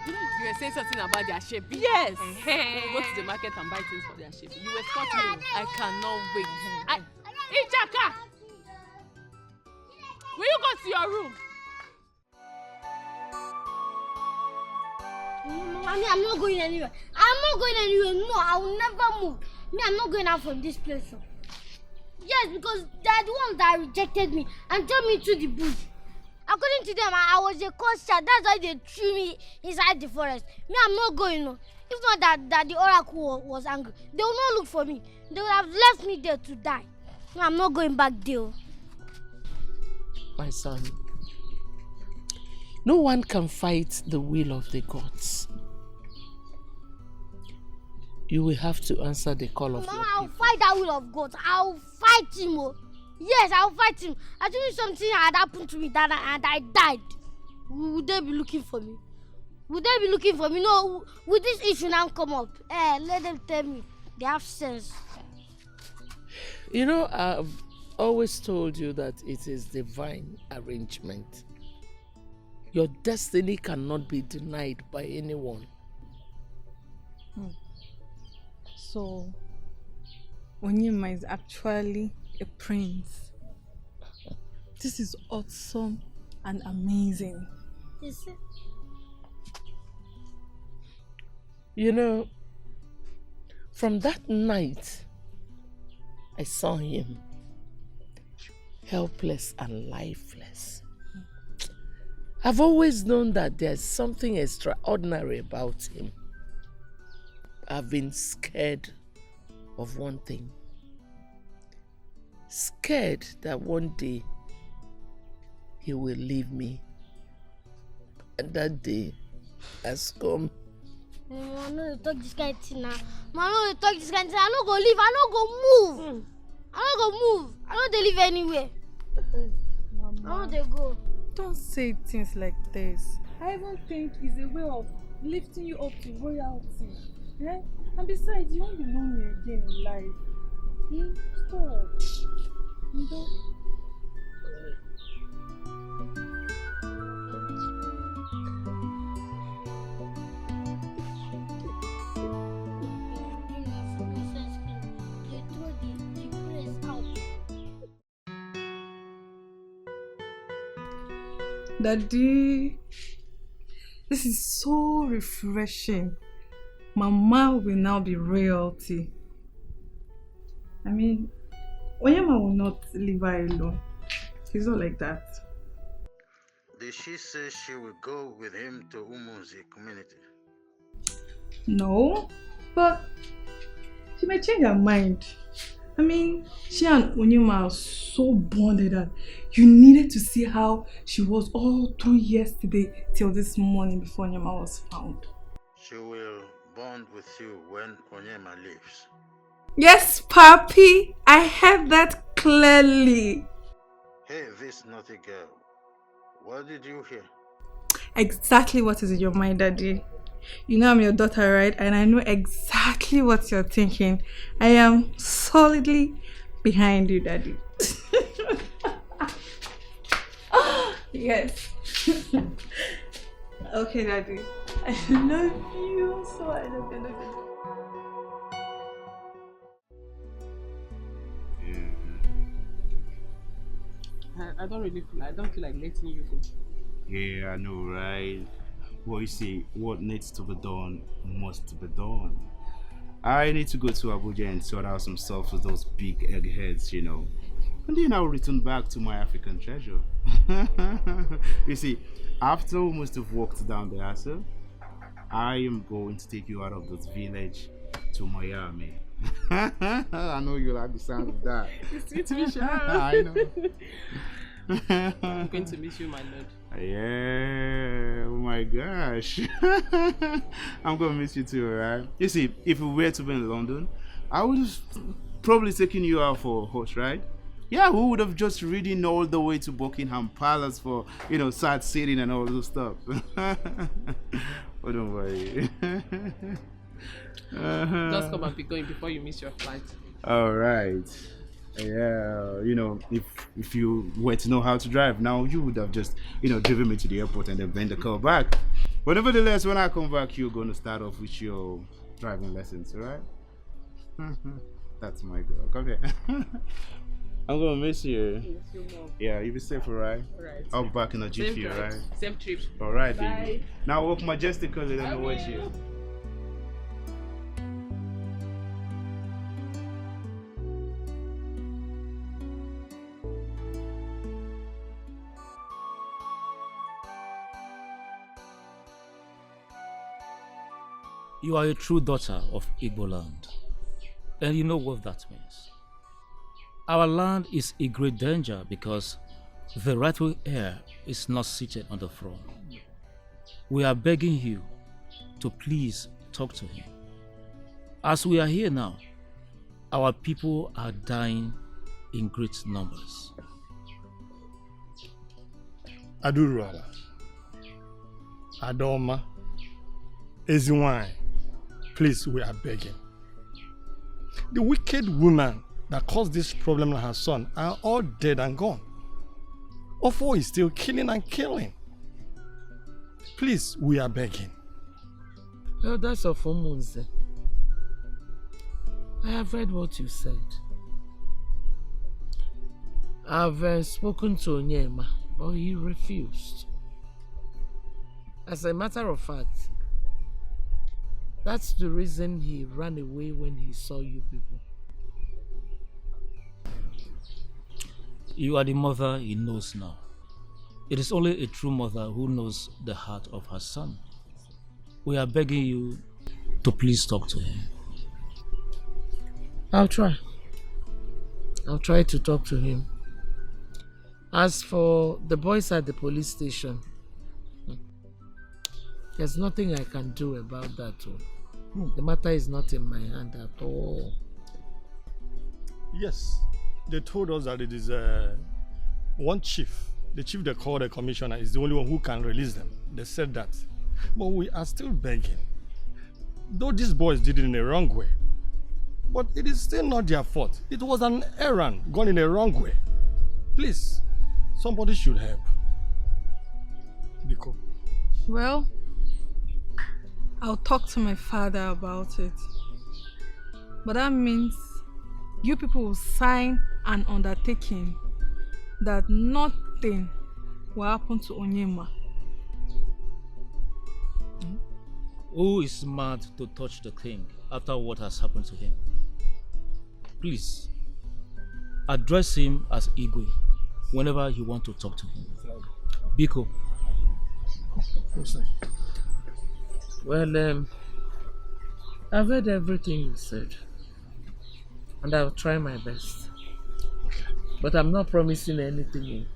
You were saying something about their shape. Yes. Go to the market and buy things for their shape. You were spotting me. I cannot wait. Ichaka! Will you go to your room? Mommy, I'm not going anywhere. No, I will never move. Me, I'm not going out from this place. Yes, because they are the ones that rejected me and threw me to the bush. According to them, I was a cursed child. That's why they threw me inside the forest. Me, I'm not going. No. If not that the oracle was angry, they will not look for me. They would have left me there to die. No, I'm not going back there. My son, no one can fight the will of the gods. You will have to answer the call of Mama, your I'll people. fight that will of God. I'll fight him. Oh. Yes, I'll fight him. Actually, something had happened to me and I died. Would they be looking for me? Would they be looking for me? No, would this issue now come up? Let them tell me. They have sense. You know, I've always told you that it is divine arrangement. Your destiny cannot be denied by anyone. So, Onyema is actually a prince. This is awesome and amazing. Is it? You know, from that night, I saw him helpless and lifeless. I've always known that there's something extraordinary about him. I've been scared of one thing. Scared that one day he will leave me. And that day has come. I know they talk this kind of thing now. I know they talk this kind of thing. I don't go leave. I don't go move. I don't go move. I don't they live anywhere. I don't they go. Don't say things like this. I even think it's a way of lifting you up to royalty. Eh? And besides, you won't be lonely again in life. Stop. You don't. Daddy, this is so refreshing. Mama will now be royalty. I mean, Onyema will not leave her alone. He's not like that. Did she say she will go with him to Umuzi community? No, but she may change her mind. I mean, she and Onyema are so bonded that you needed to see how she was all through yesterday till this morning before Onyema was found. She will bond with you when Onyema leaves. Yes, Papi, I heard that clearly. Hey, this naughty girl. What did you hear? Exactly what is in your mind, Daddy. You know I'm your daughter, right? And I know exactly what you're thinking. I am solidly behind you, Daddy. Yes. Okay, Daddy. I love you so. I love you. I don't feel like letting you go. Yeah, I know, right? Well, you see, what needs to be done must be done. I need to go to Abuja and sort out some stuff with those big eggheads, you know. And then I'll return back to my African treasure. You see, after we must have walked down the hassle, I am going to take you out of this village to Miami. I know you like the sound of that. It's sweet to meet you. I know. I'm going to miss you, my lord. Yeah, oh my gosh. I'm gonna miss you too, right? You see, if we were to be in London, I would have probably taken you out for a horse ride. Yeah, we would have just ridden all the way to Buckingham Palace for, you know, sightseeing and all those stuff. Oh, don't worry. Just come and be going before you miss your flight. All right. Yeah, you know, if you were to know how to drive now, you would have just, you know, driven me to the airport and then bring the car back. But nevertheless, when I come back, you're going to start off with your driving lessons, right? That's my girl. Come here. I'm going to miss you. Miss you more. Yeah, you be safe, alright? Alright. I'll be back in a jiffy, alright? Same trip. Alright, Bye. baby. Now walk majestically, let me watch you. You are a true daughter of Igbo land, and you know what that means. Our land is in great danger because the rightful heir is not seated on the throne. We are begging you to please talk to him. As we are here now, our people are dying in great numbers. Aduruala, Adoma, Eziwine, please, we are begging. The wicked woman that caused this problem to her son are all dead and gone. Ofo is still killing and killing. Please, we are begging. Elders of Omunze, I have read what you said. I've spoken to Onyema, but he refused. As a matter of fact, that's the reason he ran away when he saw you people. You are the mother he knows now. It is only a true mother who knows the heart of her son. We are begging you to please talk to him. I'll try. I'll try to talk to him. As for the boys at the police station, there's nothing I can do about that. The matter is not in my hand at all. Yes, they told us that it is one chief. The chief they called a commissioner is the only one who can release them. They said that. But we are still begging. Though these boys did it in a wrong way, but it is still not their fault. It was an errand gone in a wrong way. Please, somebody should help. Biko. Well, I'll talk to my father about it. But that means you people will sign an undertaking that nothing will happen to Onyema. Who is mad to touch the king after what has happened to him? Please, address him as Igwe whenever you want to talk to him. Biko. Well, I've heard everything you said, and I'll try my best. But I'm not promising anything.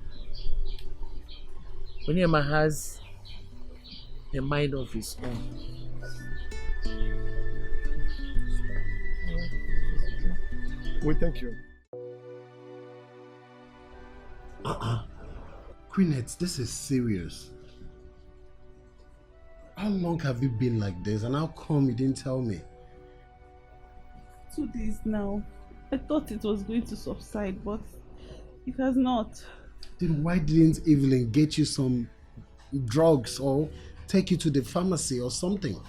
Onyema has a mind of his own. We thank you. Queenette, this is serious. How long have you been like this, and how come you didn't tell me? 2 days now. I thought it was going to subside, but it has not. Then why didn't Evelyn get you some drugs or take you to the pharmacy or something?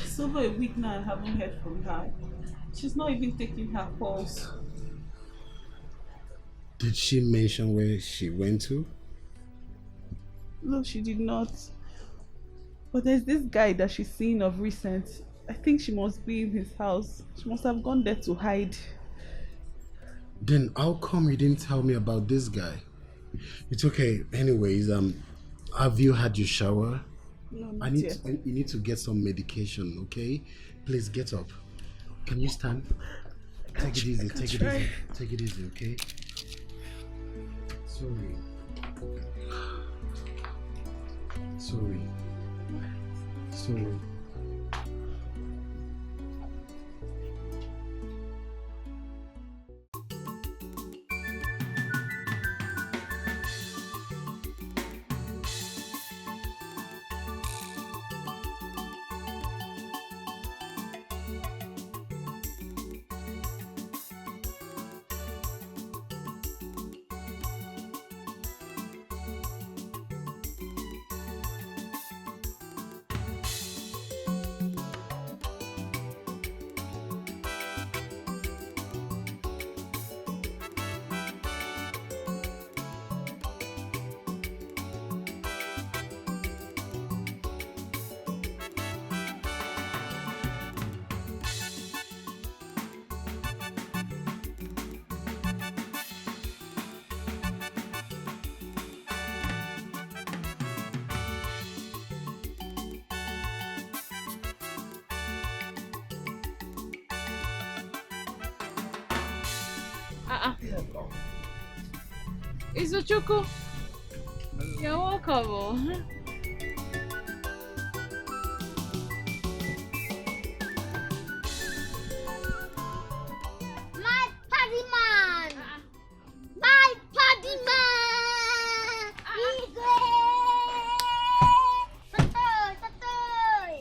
It's over a week now I haven't heard from her. She's not even taking her calls. Did she mention where she went to? No, she did not. But there's this guy that she's seen of recent. I think she must be in his house. She must have gone there to hide. Then how come you didn't tell me about this guy? It's okay. Anyways, have you had your shower? No, you need to get some medication, okay? Please get up. Can you stand? Take it easy, take it easy. Take it easy, okay? Sorry. Sorry. Izuchukwu, you're welcome. My paddy man! My paddy man! Igwe! Satoy!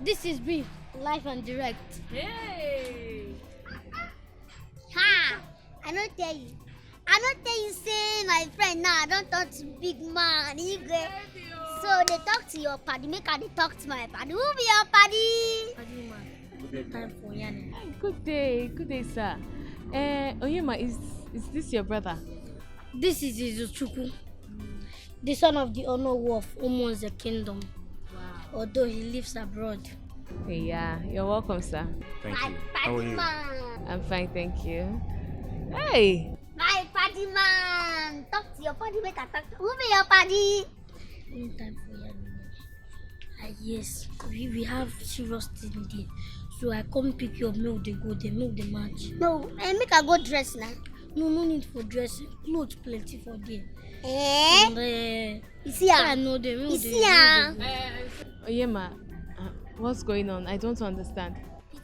This is me, live and direct. Hey! Ha! I don't tell you. Say my friend now, I don't talk to big man. So they talk to your party, make her they talk to my party. Who be your party? Party man. Time for Yanni. Good day, sir. Oyema, is this your brother? This is Izuchuku, the son of the honor wolf who owns the kingdom. Wow. Although he lives abroad. Yeah, you're welcome, sir. Thank you. How are you? I'm fine, thank you. Hey! My party man! Talk to your party, make her talk to who be your party? No time for Yanni. Yes, we have serious thing there. So I come pick your milk, they go, they milk the match. No, make her go dress now. No need for dressing. Clothes plenty for there. And, you see her? I know them. You see her? Oyema, what's going on? I don't understand.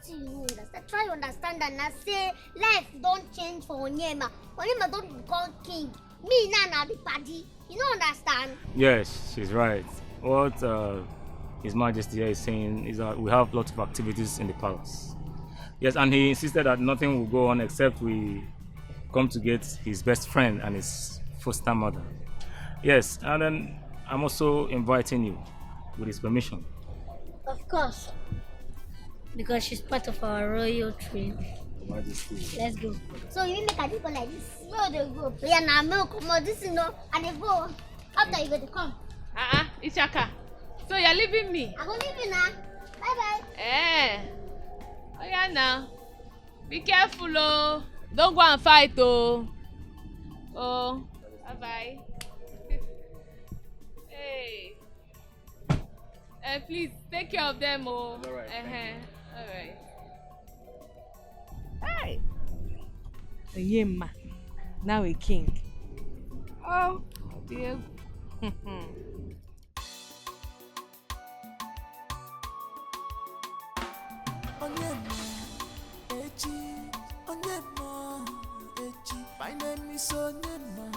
You understand? Try to understand and I say life don't change for Onyema. Onyema don't become king. Me now the party. You don't understand? Yes, she's right. What His Majesty here is saying is that we have lots of activities in the palace. Yes, and he insisted that nothing will go on except we come to get his best friend and his foster mother. Yes, and then I'm also inviting you with his permission. Of course. Because she's part of our royal train. Majesty. Let's go. So you make a people like this. No, they go. Yeah, now milk come on. This is no, and they go. After you go to come. Ichaka. So you're leaving me? I'm gonna leave you now. Bye bye. Oh yeah, now. Be careful, oh. Don't go and fight, oh. Oh, bye bye. Hey. Please take care of them, oh. All right. All right. Hey. Oyema, now a king. Oh, dear. My name is Onyema,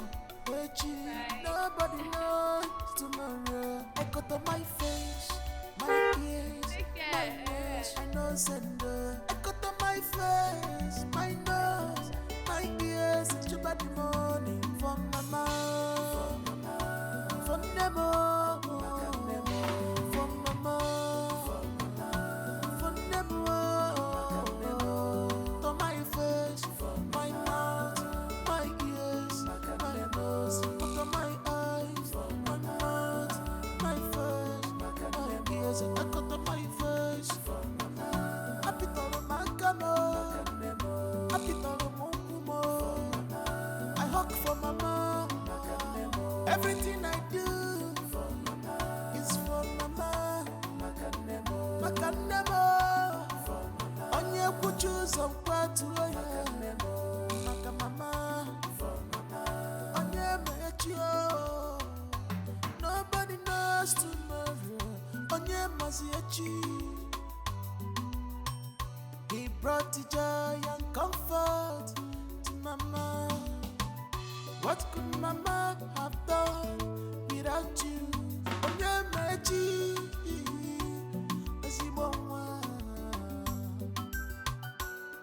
nobody knows tomorrow. I cut on my face, my ears, my nose, my nose and I cut on my face, my nose, my ears. It's your body morning from my mouth, from Nemo, from my mouth, from Nemo, to my face, my mouth. Put on my eyes, my mouth, my face, my ears, and I cut on my face. I put on my camo, I put on my kumo. I hug for my mom. Everything I do is for mama. Makanemo, onye kuchu sompa to Makamama. Nobody knows tomorrow. Onye Maziechi. He brought the joy and comfort to Mama. What could Mama have done without you? Onye Mechi.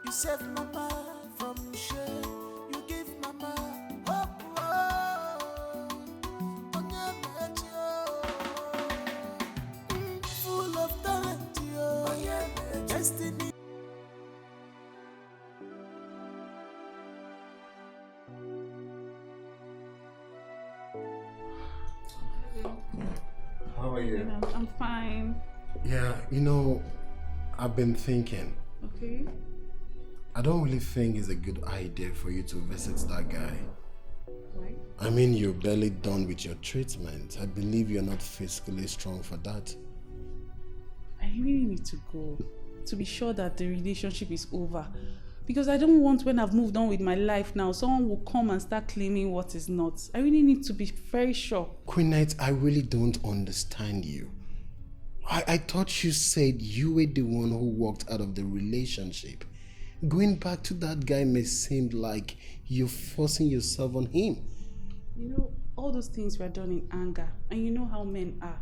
You saved Mama from shame. You give Mama hope. Full of talent, destiny. How are you? I'm fine. Yeah, I've been thinking. Okay. I don't really think it's a good idea for you to visit that guy. Why? I mean, you're barely done with your treatment. I believe you're not physically strong for that. I really need to go to be sure that the relationship is over. Because I don't want, when I've moved on with my life now, someone will come and start claiming what is not. I really need to be very sure. Queen Knight, I really don't understand you. I thought you said you were the one who walked out of the relationship. Going back to that guy may seem like you're forcing yourself on him. All those things were done in anger. And you know how men are.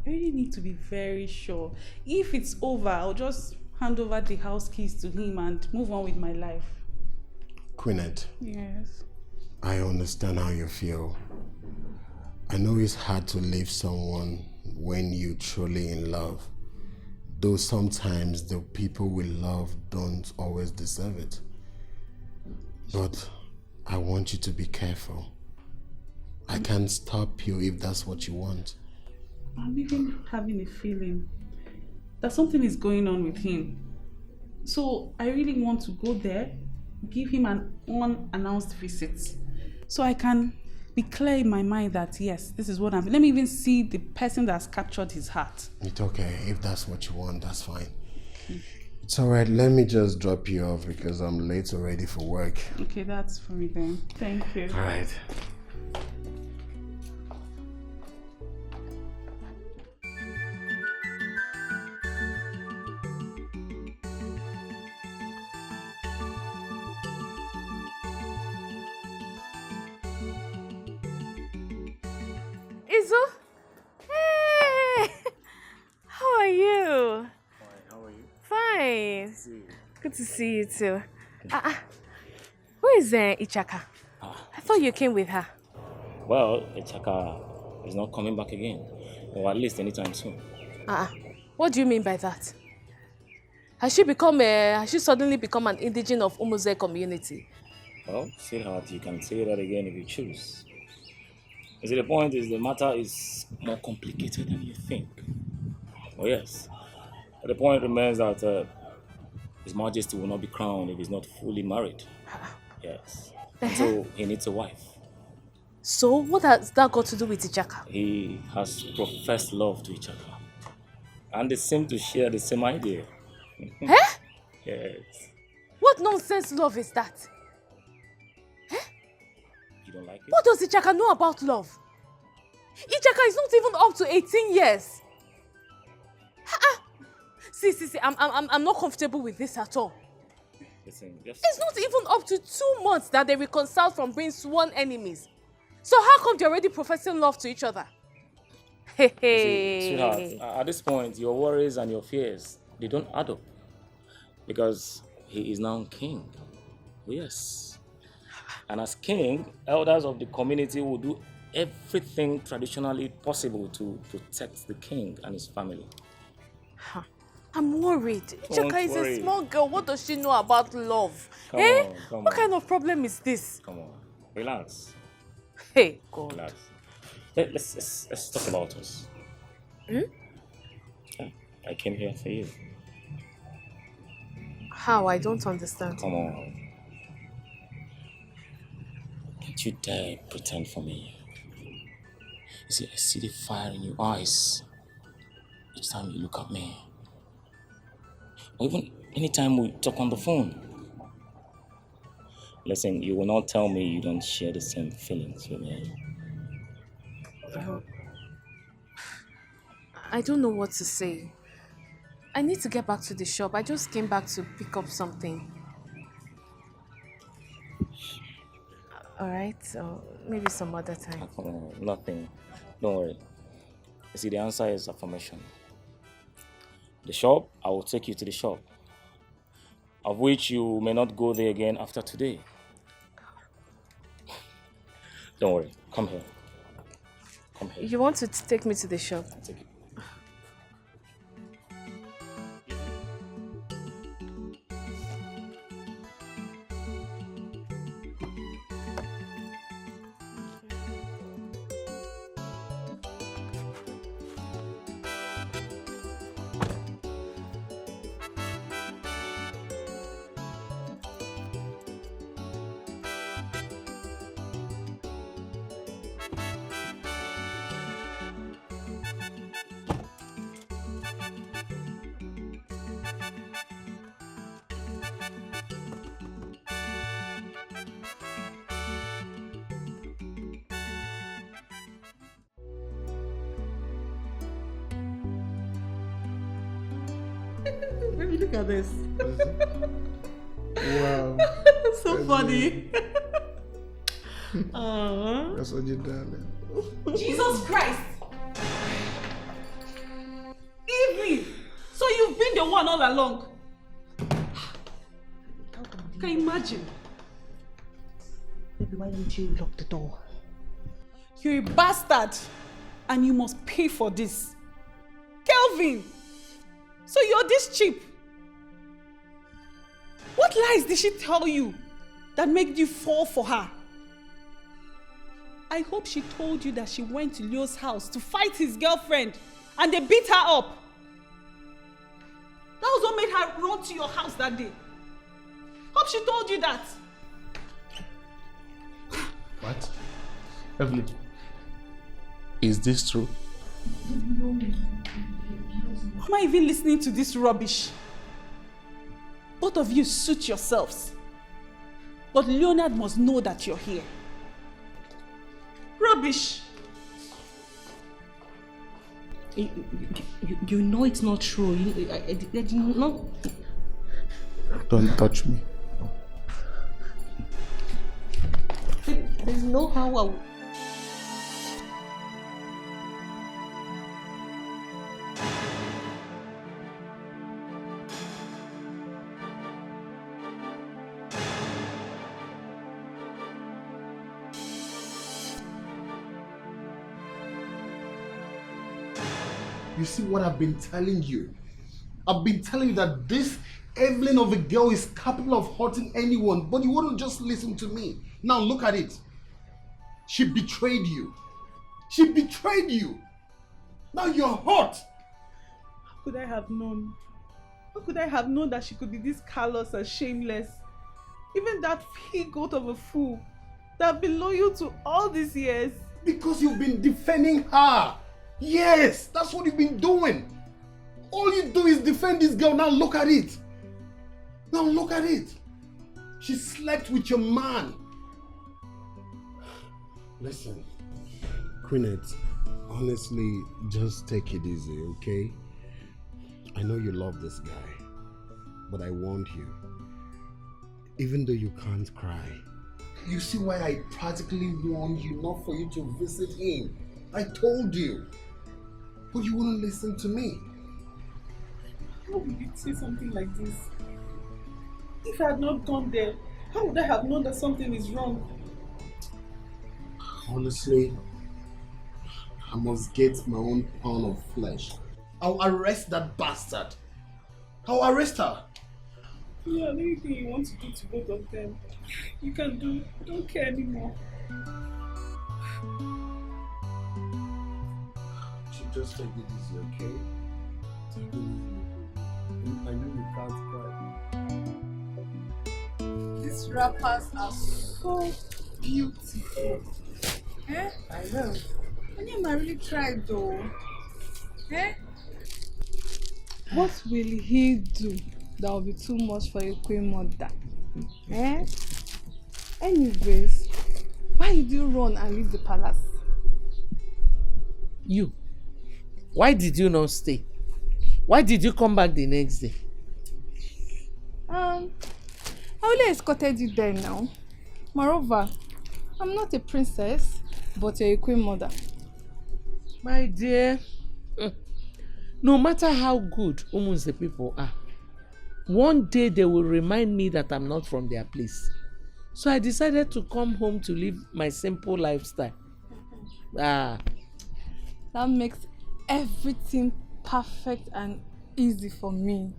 I really need to be very sure. If it's over, I'll just hand over the house keys to him and move on with my life. Queenette, Yes. I understand how you feel. I know it's hard to leave someone when you're truly in love, though sometimes the people we love don't always deserve it. But I want you to be careful. I can't stop you if that's what you want. I'm even having a feeling that something is going on with him. So I really want to go there, give him an unannounced visit, so I can be clear in my mind that yes, this is what I'm. Let me even see the person that's captured his heart. It's okay. If that's what you want, that's fine. It's alright. Let me just drop you off because I'm late already for work. Okay, that's for me then. Thank you. Alright. Izu? Hey! How are you? Fine, how are you? Fine. See you. Good to see you too. Where is Ichaka? I thought you came with her. Well, Ichaka is not coming back again, or at least anytime soon. What do you mean by that? Has she suddenly become an indigene of Umuze community? Well, sweetheart, you can say that again if you choose. You see, the point is the matter is more complicated than you think. Oh yes, but the point remains that His Majesty will not be crowned if he's not fully married. Yes. And so he needs a wife. So what has that got to do with Ichaka? He has professed love to Ichaka. And they seem to share the same idea. Yes. What nonsense love is that? You don't like it? What does Ichaka know about love? Ichaka is not even up to 18 years. See, I'm not comfortable with this at all. Listen, just... It's not even up to 2 months that they reconciled from being sworn enemies. So how come they're already professing love to each other? See, sweetheart, at this point, your worries and your fears, they don't add up. Because he is now king. Yes. And as king, elders of the community will do everything traditionally possible to protect the king and his family. I'm worried. Ichaka is a small girl. What does she know about love? Come on. What kind of problem is this? Come on. Relax. Hey, God. Relax. Let's talk about us. I came here for you. How? I don't understand. Come on. Don't you dare pretend for me. You see, I see the fire in your eyes each time you look at me. Or even anytime we talk on the phone. Listen, you will not tell me you don't share the same feelings with me. I don't know what to say. I need to get back to the shop. I just came back to pick up something. Alright, so maybe some other time. Come on, nothing. Don't worry. You see, the answer is affirmation. The shop, I will take you to the shop. Of which you may not go there again after today. Don't worry, come here. Come here. You want to take me to the shop? I'll take you. Baby, look at this. Wow. So funny. That's what you done. Jesus Christ! on all along. Can you imagine? Baby, why don't you lock the door? You're a bastard, and you must pay for this. Kelvin! So you're this cheap? What lies did she tell you that made you fall for her? I hope she told you that she went to Leo's house to fight his girlfriend and they beat her up. That was what made her run to your house that day. Hope she told you that. What? Evelyn, is this true? Why am I even listening to this rubbish? Both of you suit yourselves. But Leonard must know that you're here. Rubbish! You know it's not true. I did not... Don't touch me. There's no how I would... You see what I've been telling you? I've been telling you that this Evelyn of a girl is capable of hurting anyone, but you wouldn't just listen to me. Now look at it. She betrayed you. She betrayed you. Now you're hurt. How could I have known? How could I have known that she could be this callous and shameless? Even that he-goat of a fool that I've been loyal to all these years. Because you've been defending her. Yes, that's what you've been doing. All you do is defend this girl. Now look at it. Now look at it. She slept with your man. Listen, Queenette, honestly, just take it easy, okay? I know you love this guy, but I warned you. Even though you can't cry, you see why I practically warned you not for you to visit him. I told you, but you wouldn't listen to me. How would you say something like this? If I had not gone there, how would I have known that something is wrong? Honestly, I must get my own pound of flesh. I'll arrest that bastard. I'll arrest her. Yeah, anything you want to do to both of them, you can do. I don't care anymore. Just take it easy, okay? Take it easy. I know you can't cry. These rappers are so beautiful. Eh? I know. I really tried though. Eh? What will he do that will be too much for a queen mother? Eh? Anyways, why did you run and leave the palace? You. Why did you not stay? Why did you come back the next day? I only escorted you there now. Moreover, I'm not a princess, but you're a queen mother. My dear, no matter how good Umunze people are, one day they will remind me that I'm not from their place. So I decided to come home to live my simple lifestyle. That makes everything perfect and easy for me.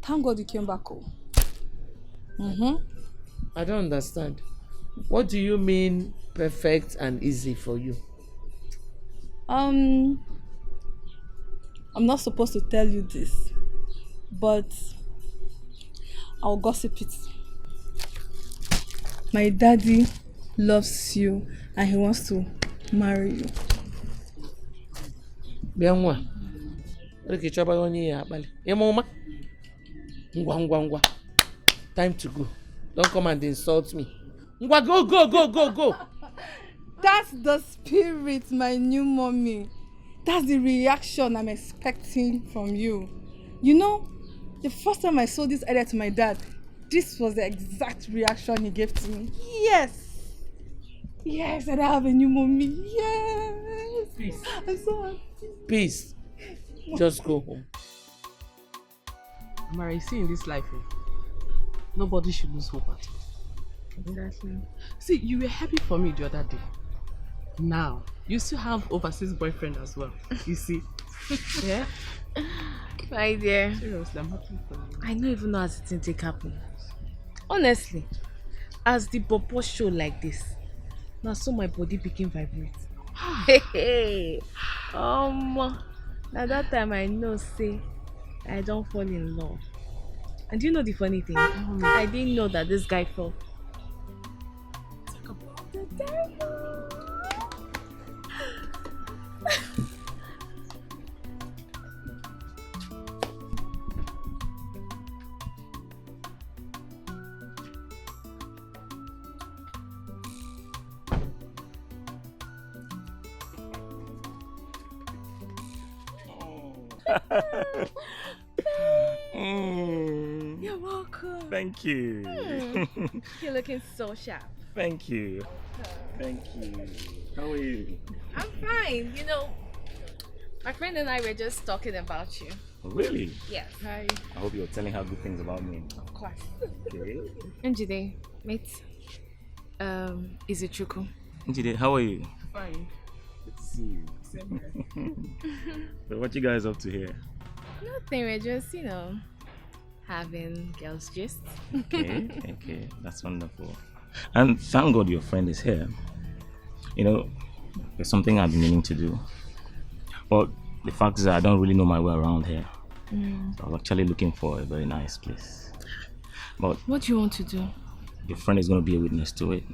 Thank God you came back home. I don't understand. What do you mean perfect and easy for you? I'm not supposed to tell you this, but I'll gossip it. My daddy loves you and he wants to marry you. Bianwa. Time to go. Don't come and insult me. Go. That's the spirit, my new mommy. That's the reaction I'm expecting from you. You know, the first time I saw this idea to my dad, this was the exact reaction he gave to me. Yes, and I have a new mommy. Yes. Peace. I'm so happy. Peace. Just go home. Mara, you see in this life, nobody should lose hope at all. Exactly. See, you were happy for me the other day. Now, you still have overseas boyfriend as well. You see? Yeah? My dear. Seriously, I'm happy for you. I don't even know how it didn't take happen. Honestly, as the bobo show like this, now so my body became vibrate. Hey, now that time I know say I don't fall in love. And you know the funny thing? I didn't know that this guy fell. Talk about the devil. You're welcome. Thank you. You're looking so sharp. Thank you. Thank you. How are you? I'm fine. You know, my friend and I were just talking about you. Really? Yes. Hi. I hope you're telling her good things about me. Of course. Okay. Njide, mate. Is it Chuku? Njide, how are you? Fine. Good to see you. So what you guys up to here? Nothing. We're just, having girls gist. Okay, that's wonderful. And thank God your friend is here. There's something I've been meaning to do. But the fact is that I don't really know my way around here. So I was actually looking for a very nice place. But what do you want to do? your friend is going to be a witness to it.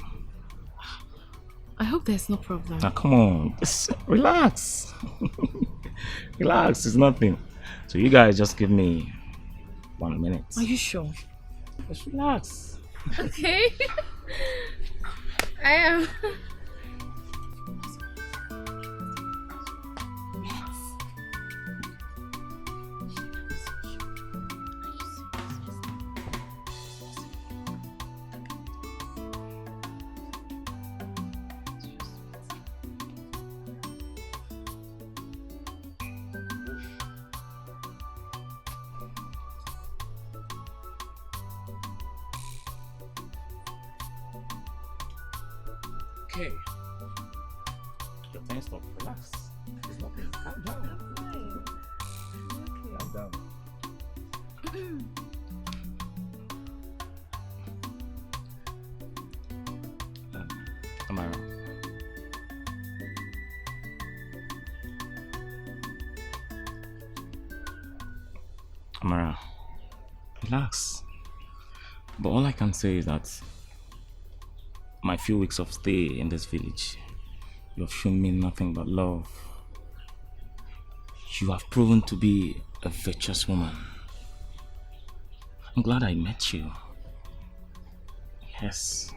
I hope there's no problem. Now come on, just relax. Relax, it's nothing. So you guys just give me 1 minute. Are you sure? Just relax. Okay. I am. Okay. Your pen stop. Relax. It's nothing. Calm down. Calm down. Amara. Amara. Relax. But all I can say is that my few weeks of stay in this village, you have shown me nothing but love. You have proven to be a virtuous woman. I'm glad I met you. Yes.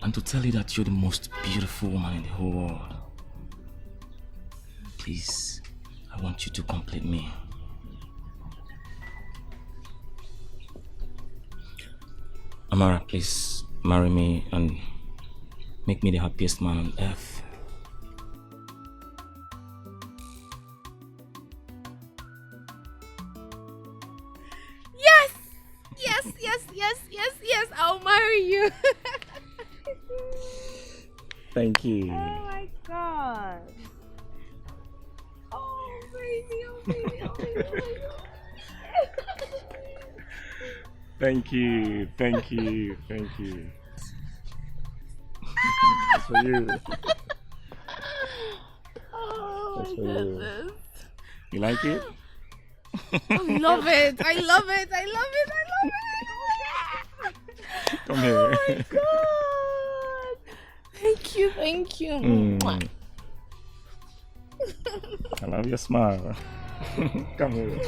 And to tell you that you're the most beautiful woman in the whole world. Please, I want you to complete me. Amara, please marry me and make me the happiest man on earth. Yes! Yes! I'll marry you. Thank you. Oh my God. Oh baby. Thank you. That's for you. Oh That's my for goodness. you. You like it? I love it. Come here. Oh my God. Thank you. Mwah. I love your smile. Come here.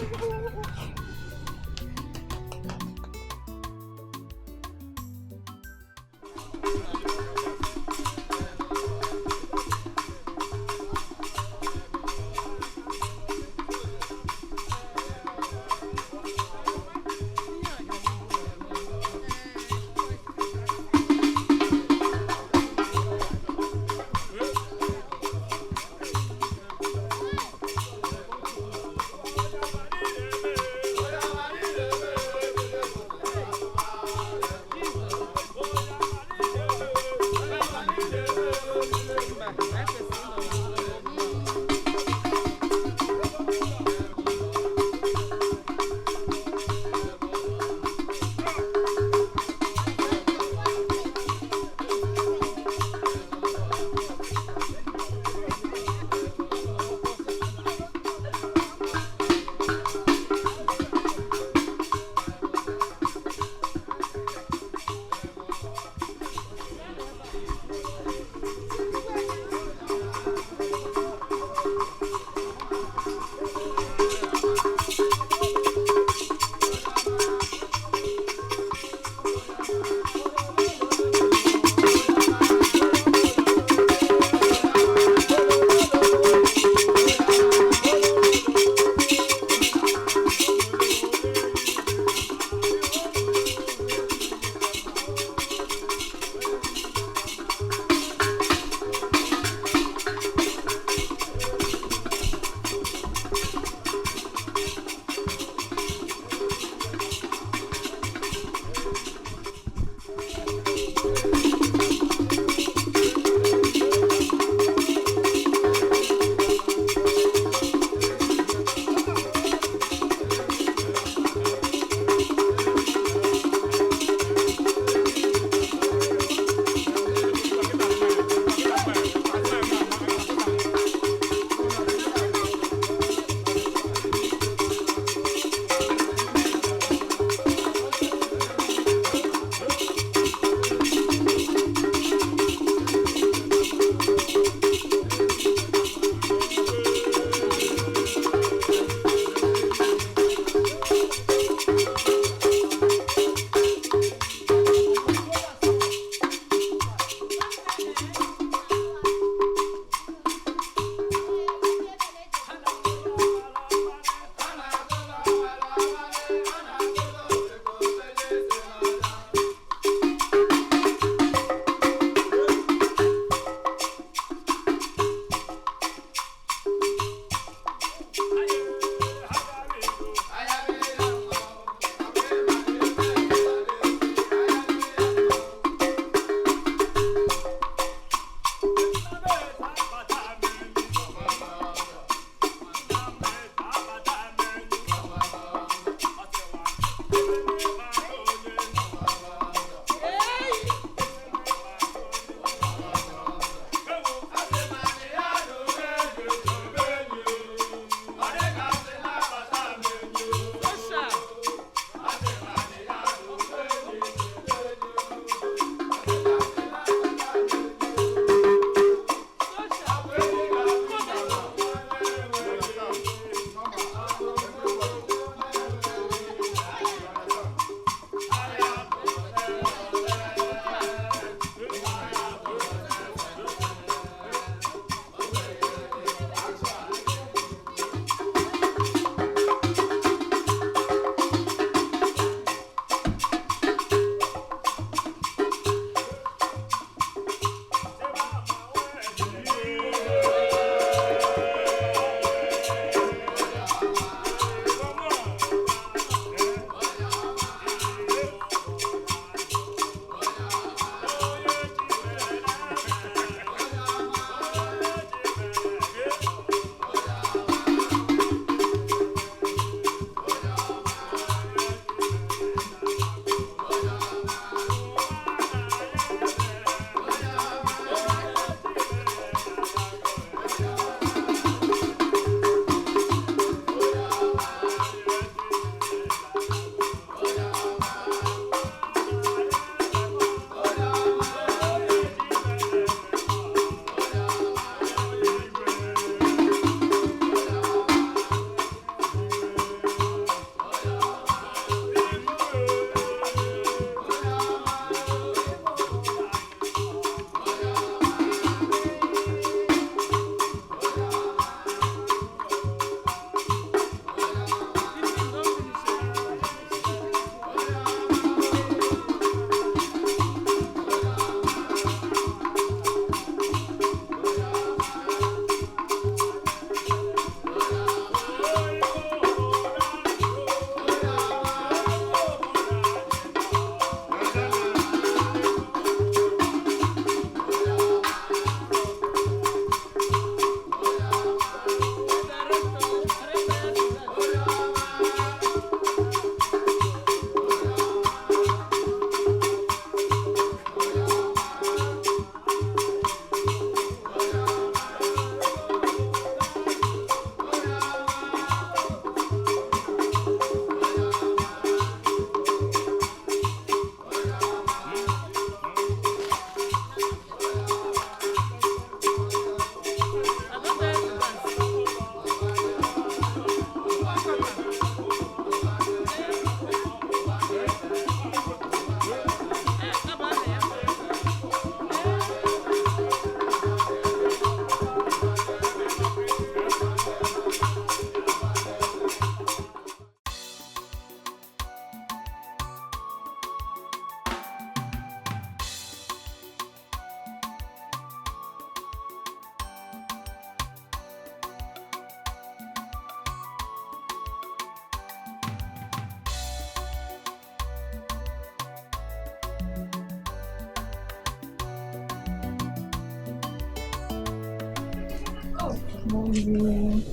Mommy.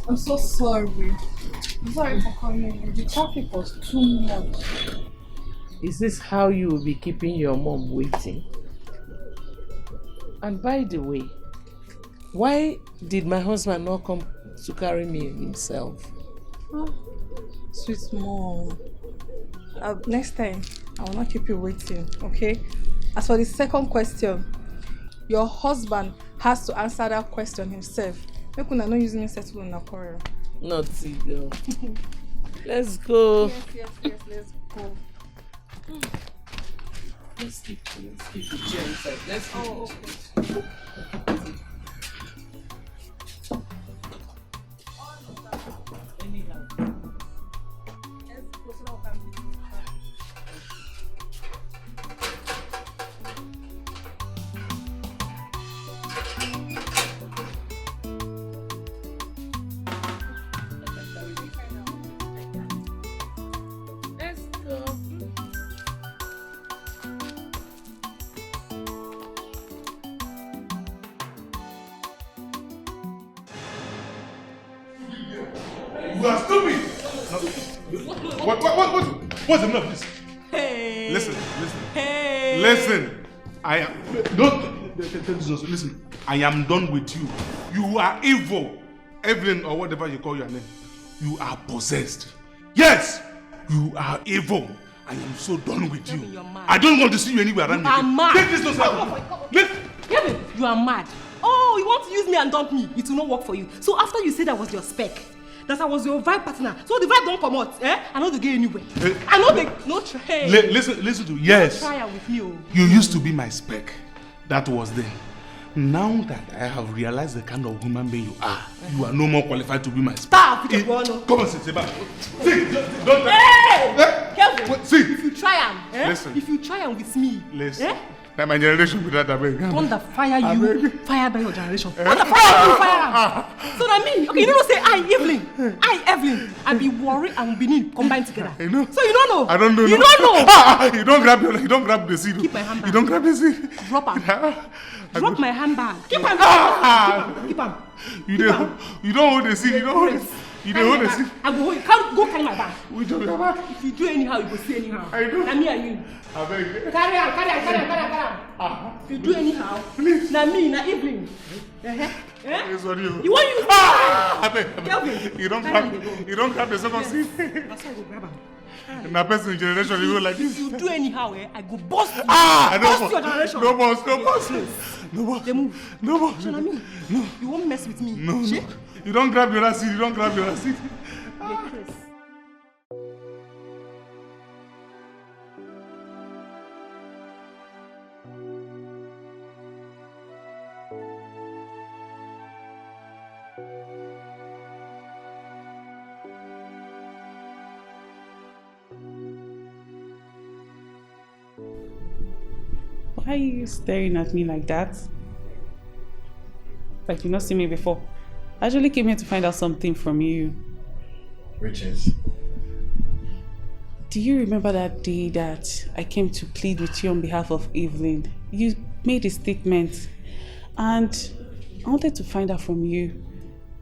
I'm so sorry. I'm sorry for coming. The traffic was too much. Is this how you will be keeping your mom waiting? And by the way, why did my husband not come to carry me himself? Oh, sweet mom. Next time, I will not keep you waiting, okay? As for the second question, your husband has to answer that question himself. Make una no use me settle in a quarrel. Naughty girl. Let's go. Yes, let's go. Let's keep the chair inside. Let's keep okay. You are stupid! What's enough of this? Hey! Listen. Hey! Listen! I am... Don't... Listen. I am done with you. You are evil. Evelyn, or whatever you call your name. You are possessed. Yes! You are evil. I am so done with you. I don't want to see you anywhere around me. You are mad. Take this to Kevin, you are mad. Oh, you want to use me and dump me? It will not work for you. So after you said I was your spec, that I was your vibe partner, so the vibe don't come out, eh? I know they get anywhere. I know they no try. Listen to yes. No try with me, oh. You used to be my spec. That was then. Now that I have realized the kind of human being you are no more qualified to be my spec. Stop! Come on, sit back. See, don't. Hey! Kevin, see. If you try Listen. If you try with me, listen. That my generation without that baby. Thunder fire you, fire by your generation. Thunder fire you, fire. So that mean, okay, you don't say I Evelyn, I be worried and Benin combined together. I know. So you don't know. I don't know. You don't know. You don't grab the seed. Keep my handbag. You don't grab the seed. Drop am. Drop my handbag. Keep am. Keep am. You don't hold the seed. You don't hold the seed. You don't hold the seed. I go hold. You can't go carry my bag. We don't have bag. If you do anyhow, you go see anyhow. I do. Na me and you. I beg. Carry on. If you do anyhow, please. Na me, na Evelyn. Yes, what you? You want use? I beg. You don't grab the second seed. That's why I go grab am. In a person generation, you go like this. If you do anyhow, I go bust you. Bust your generation. No boss. They move. No boss. So me. No. You won't mess with me. No. You don't grab your seed. You're Chris. Why are you staring at me like that? Like you've not seen me before. I actually came here to find out something from you. Which is? Do you remember that day that I came to plead with you on behalf of Evelyn? You made a statement and I wanted to find out from you.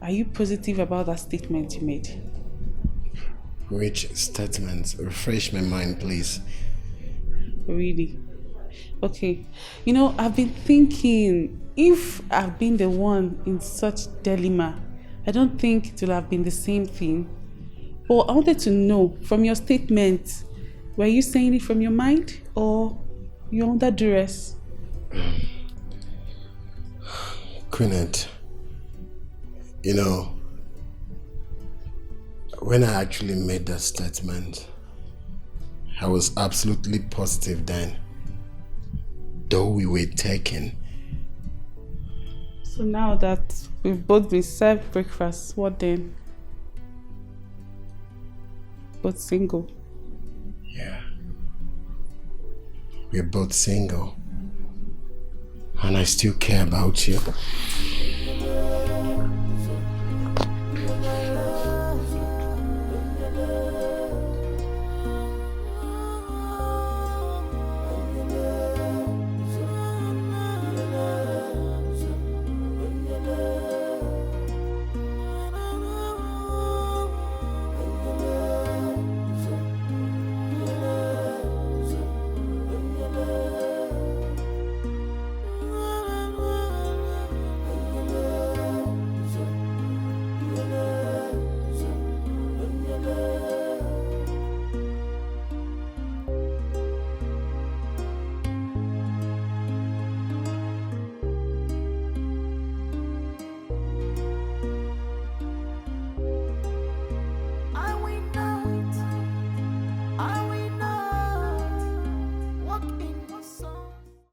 Are you positive about that statement you made? Which statement? Refresh my mind, please. Really? Okay. You know, I've been thinking, if I've been the one in such dilemma, I don't think it will have been the same thing. But I wanted to know, from your statement, were you saying it from your mind or you're under duress? Queenette, you know, when I actually made that statement, I was absolutely positive then. Though we were taken. So now that we've both been served breakfast, what then? Both single. Yeah. We're both single. And I still care about you.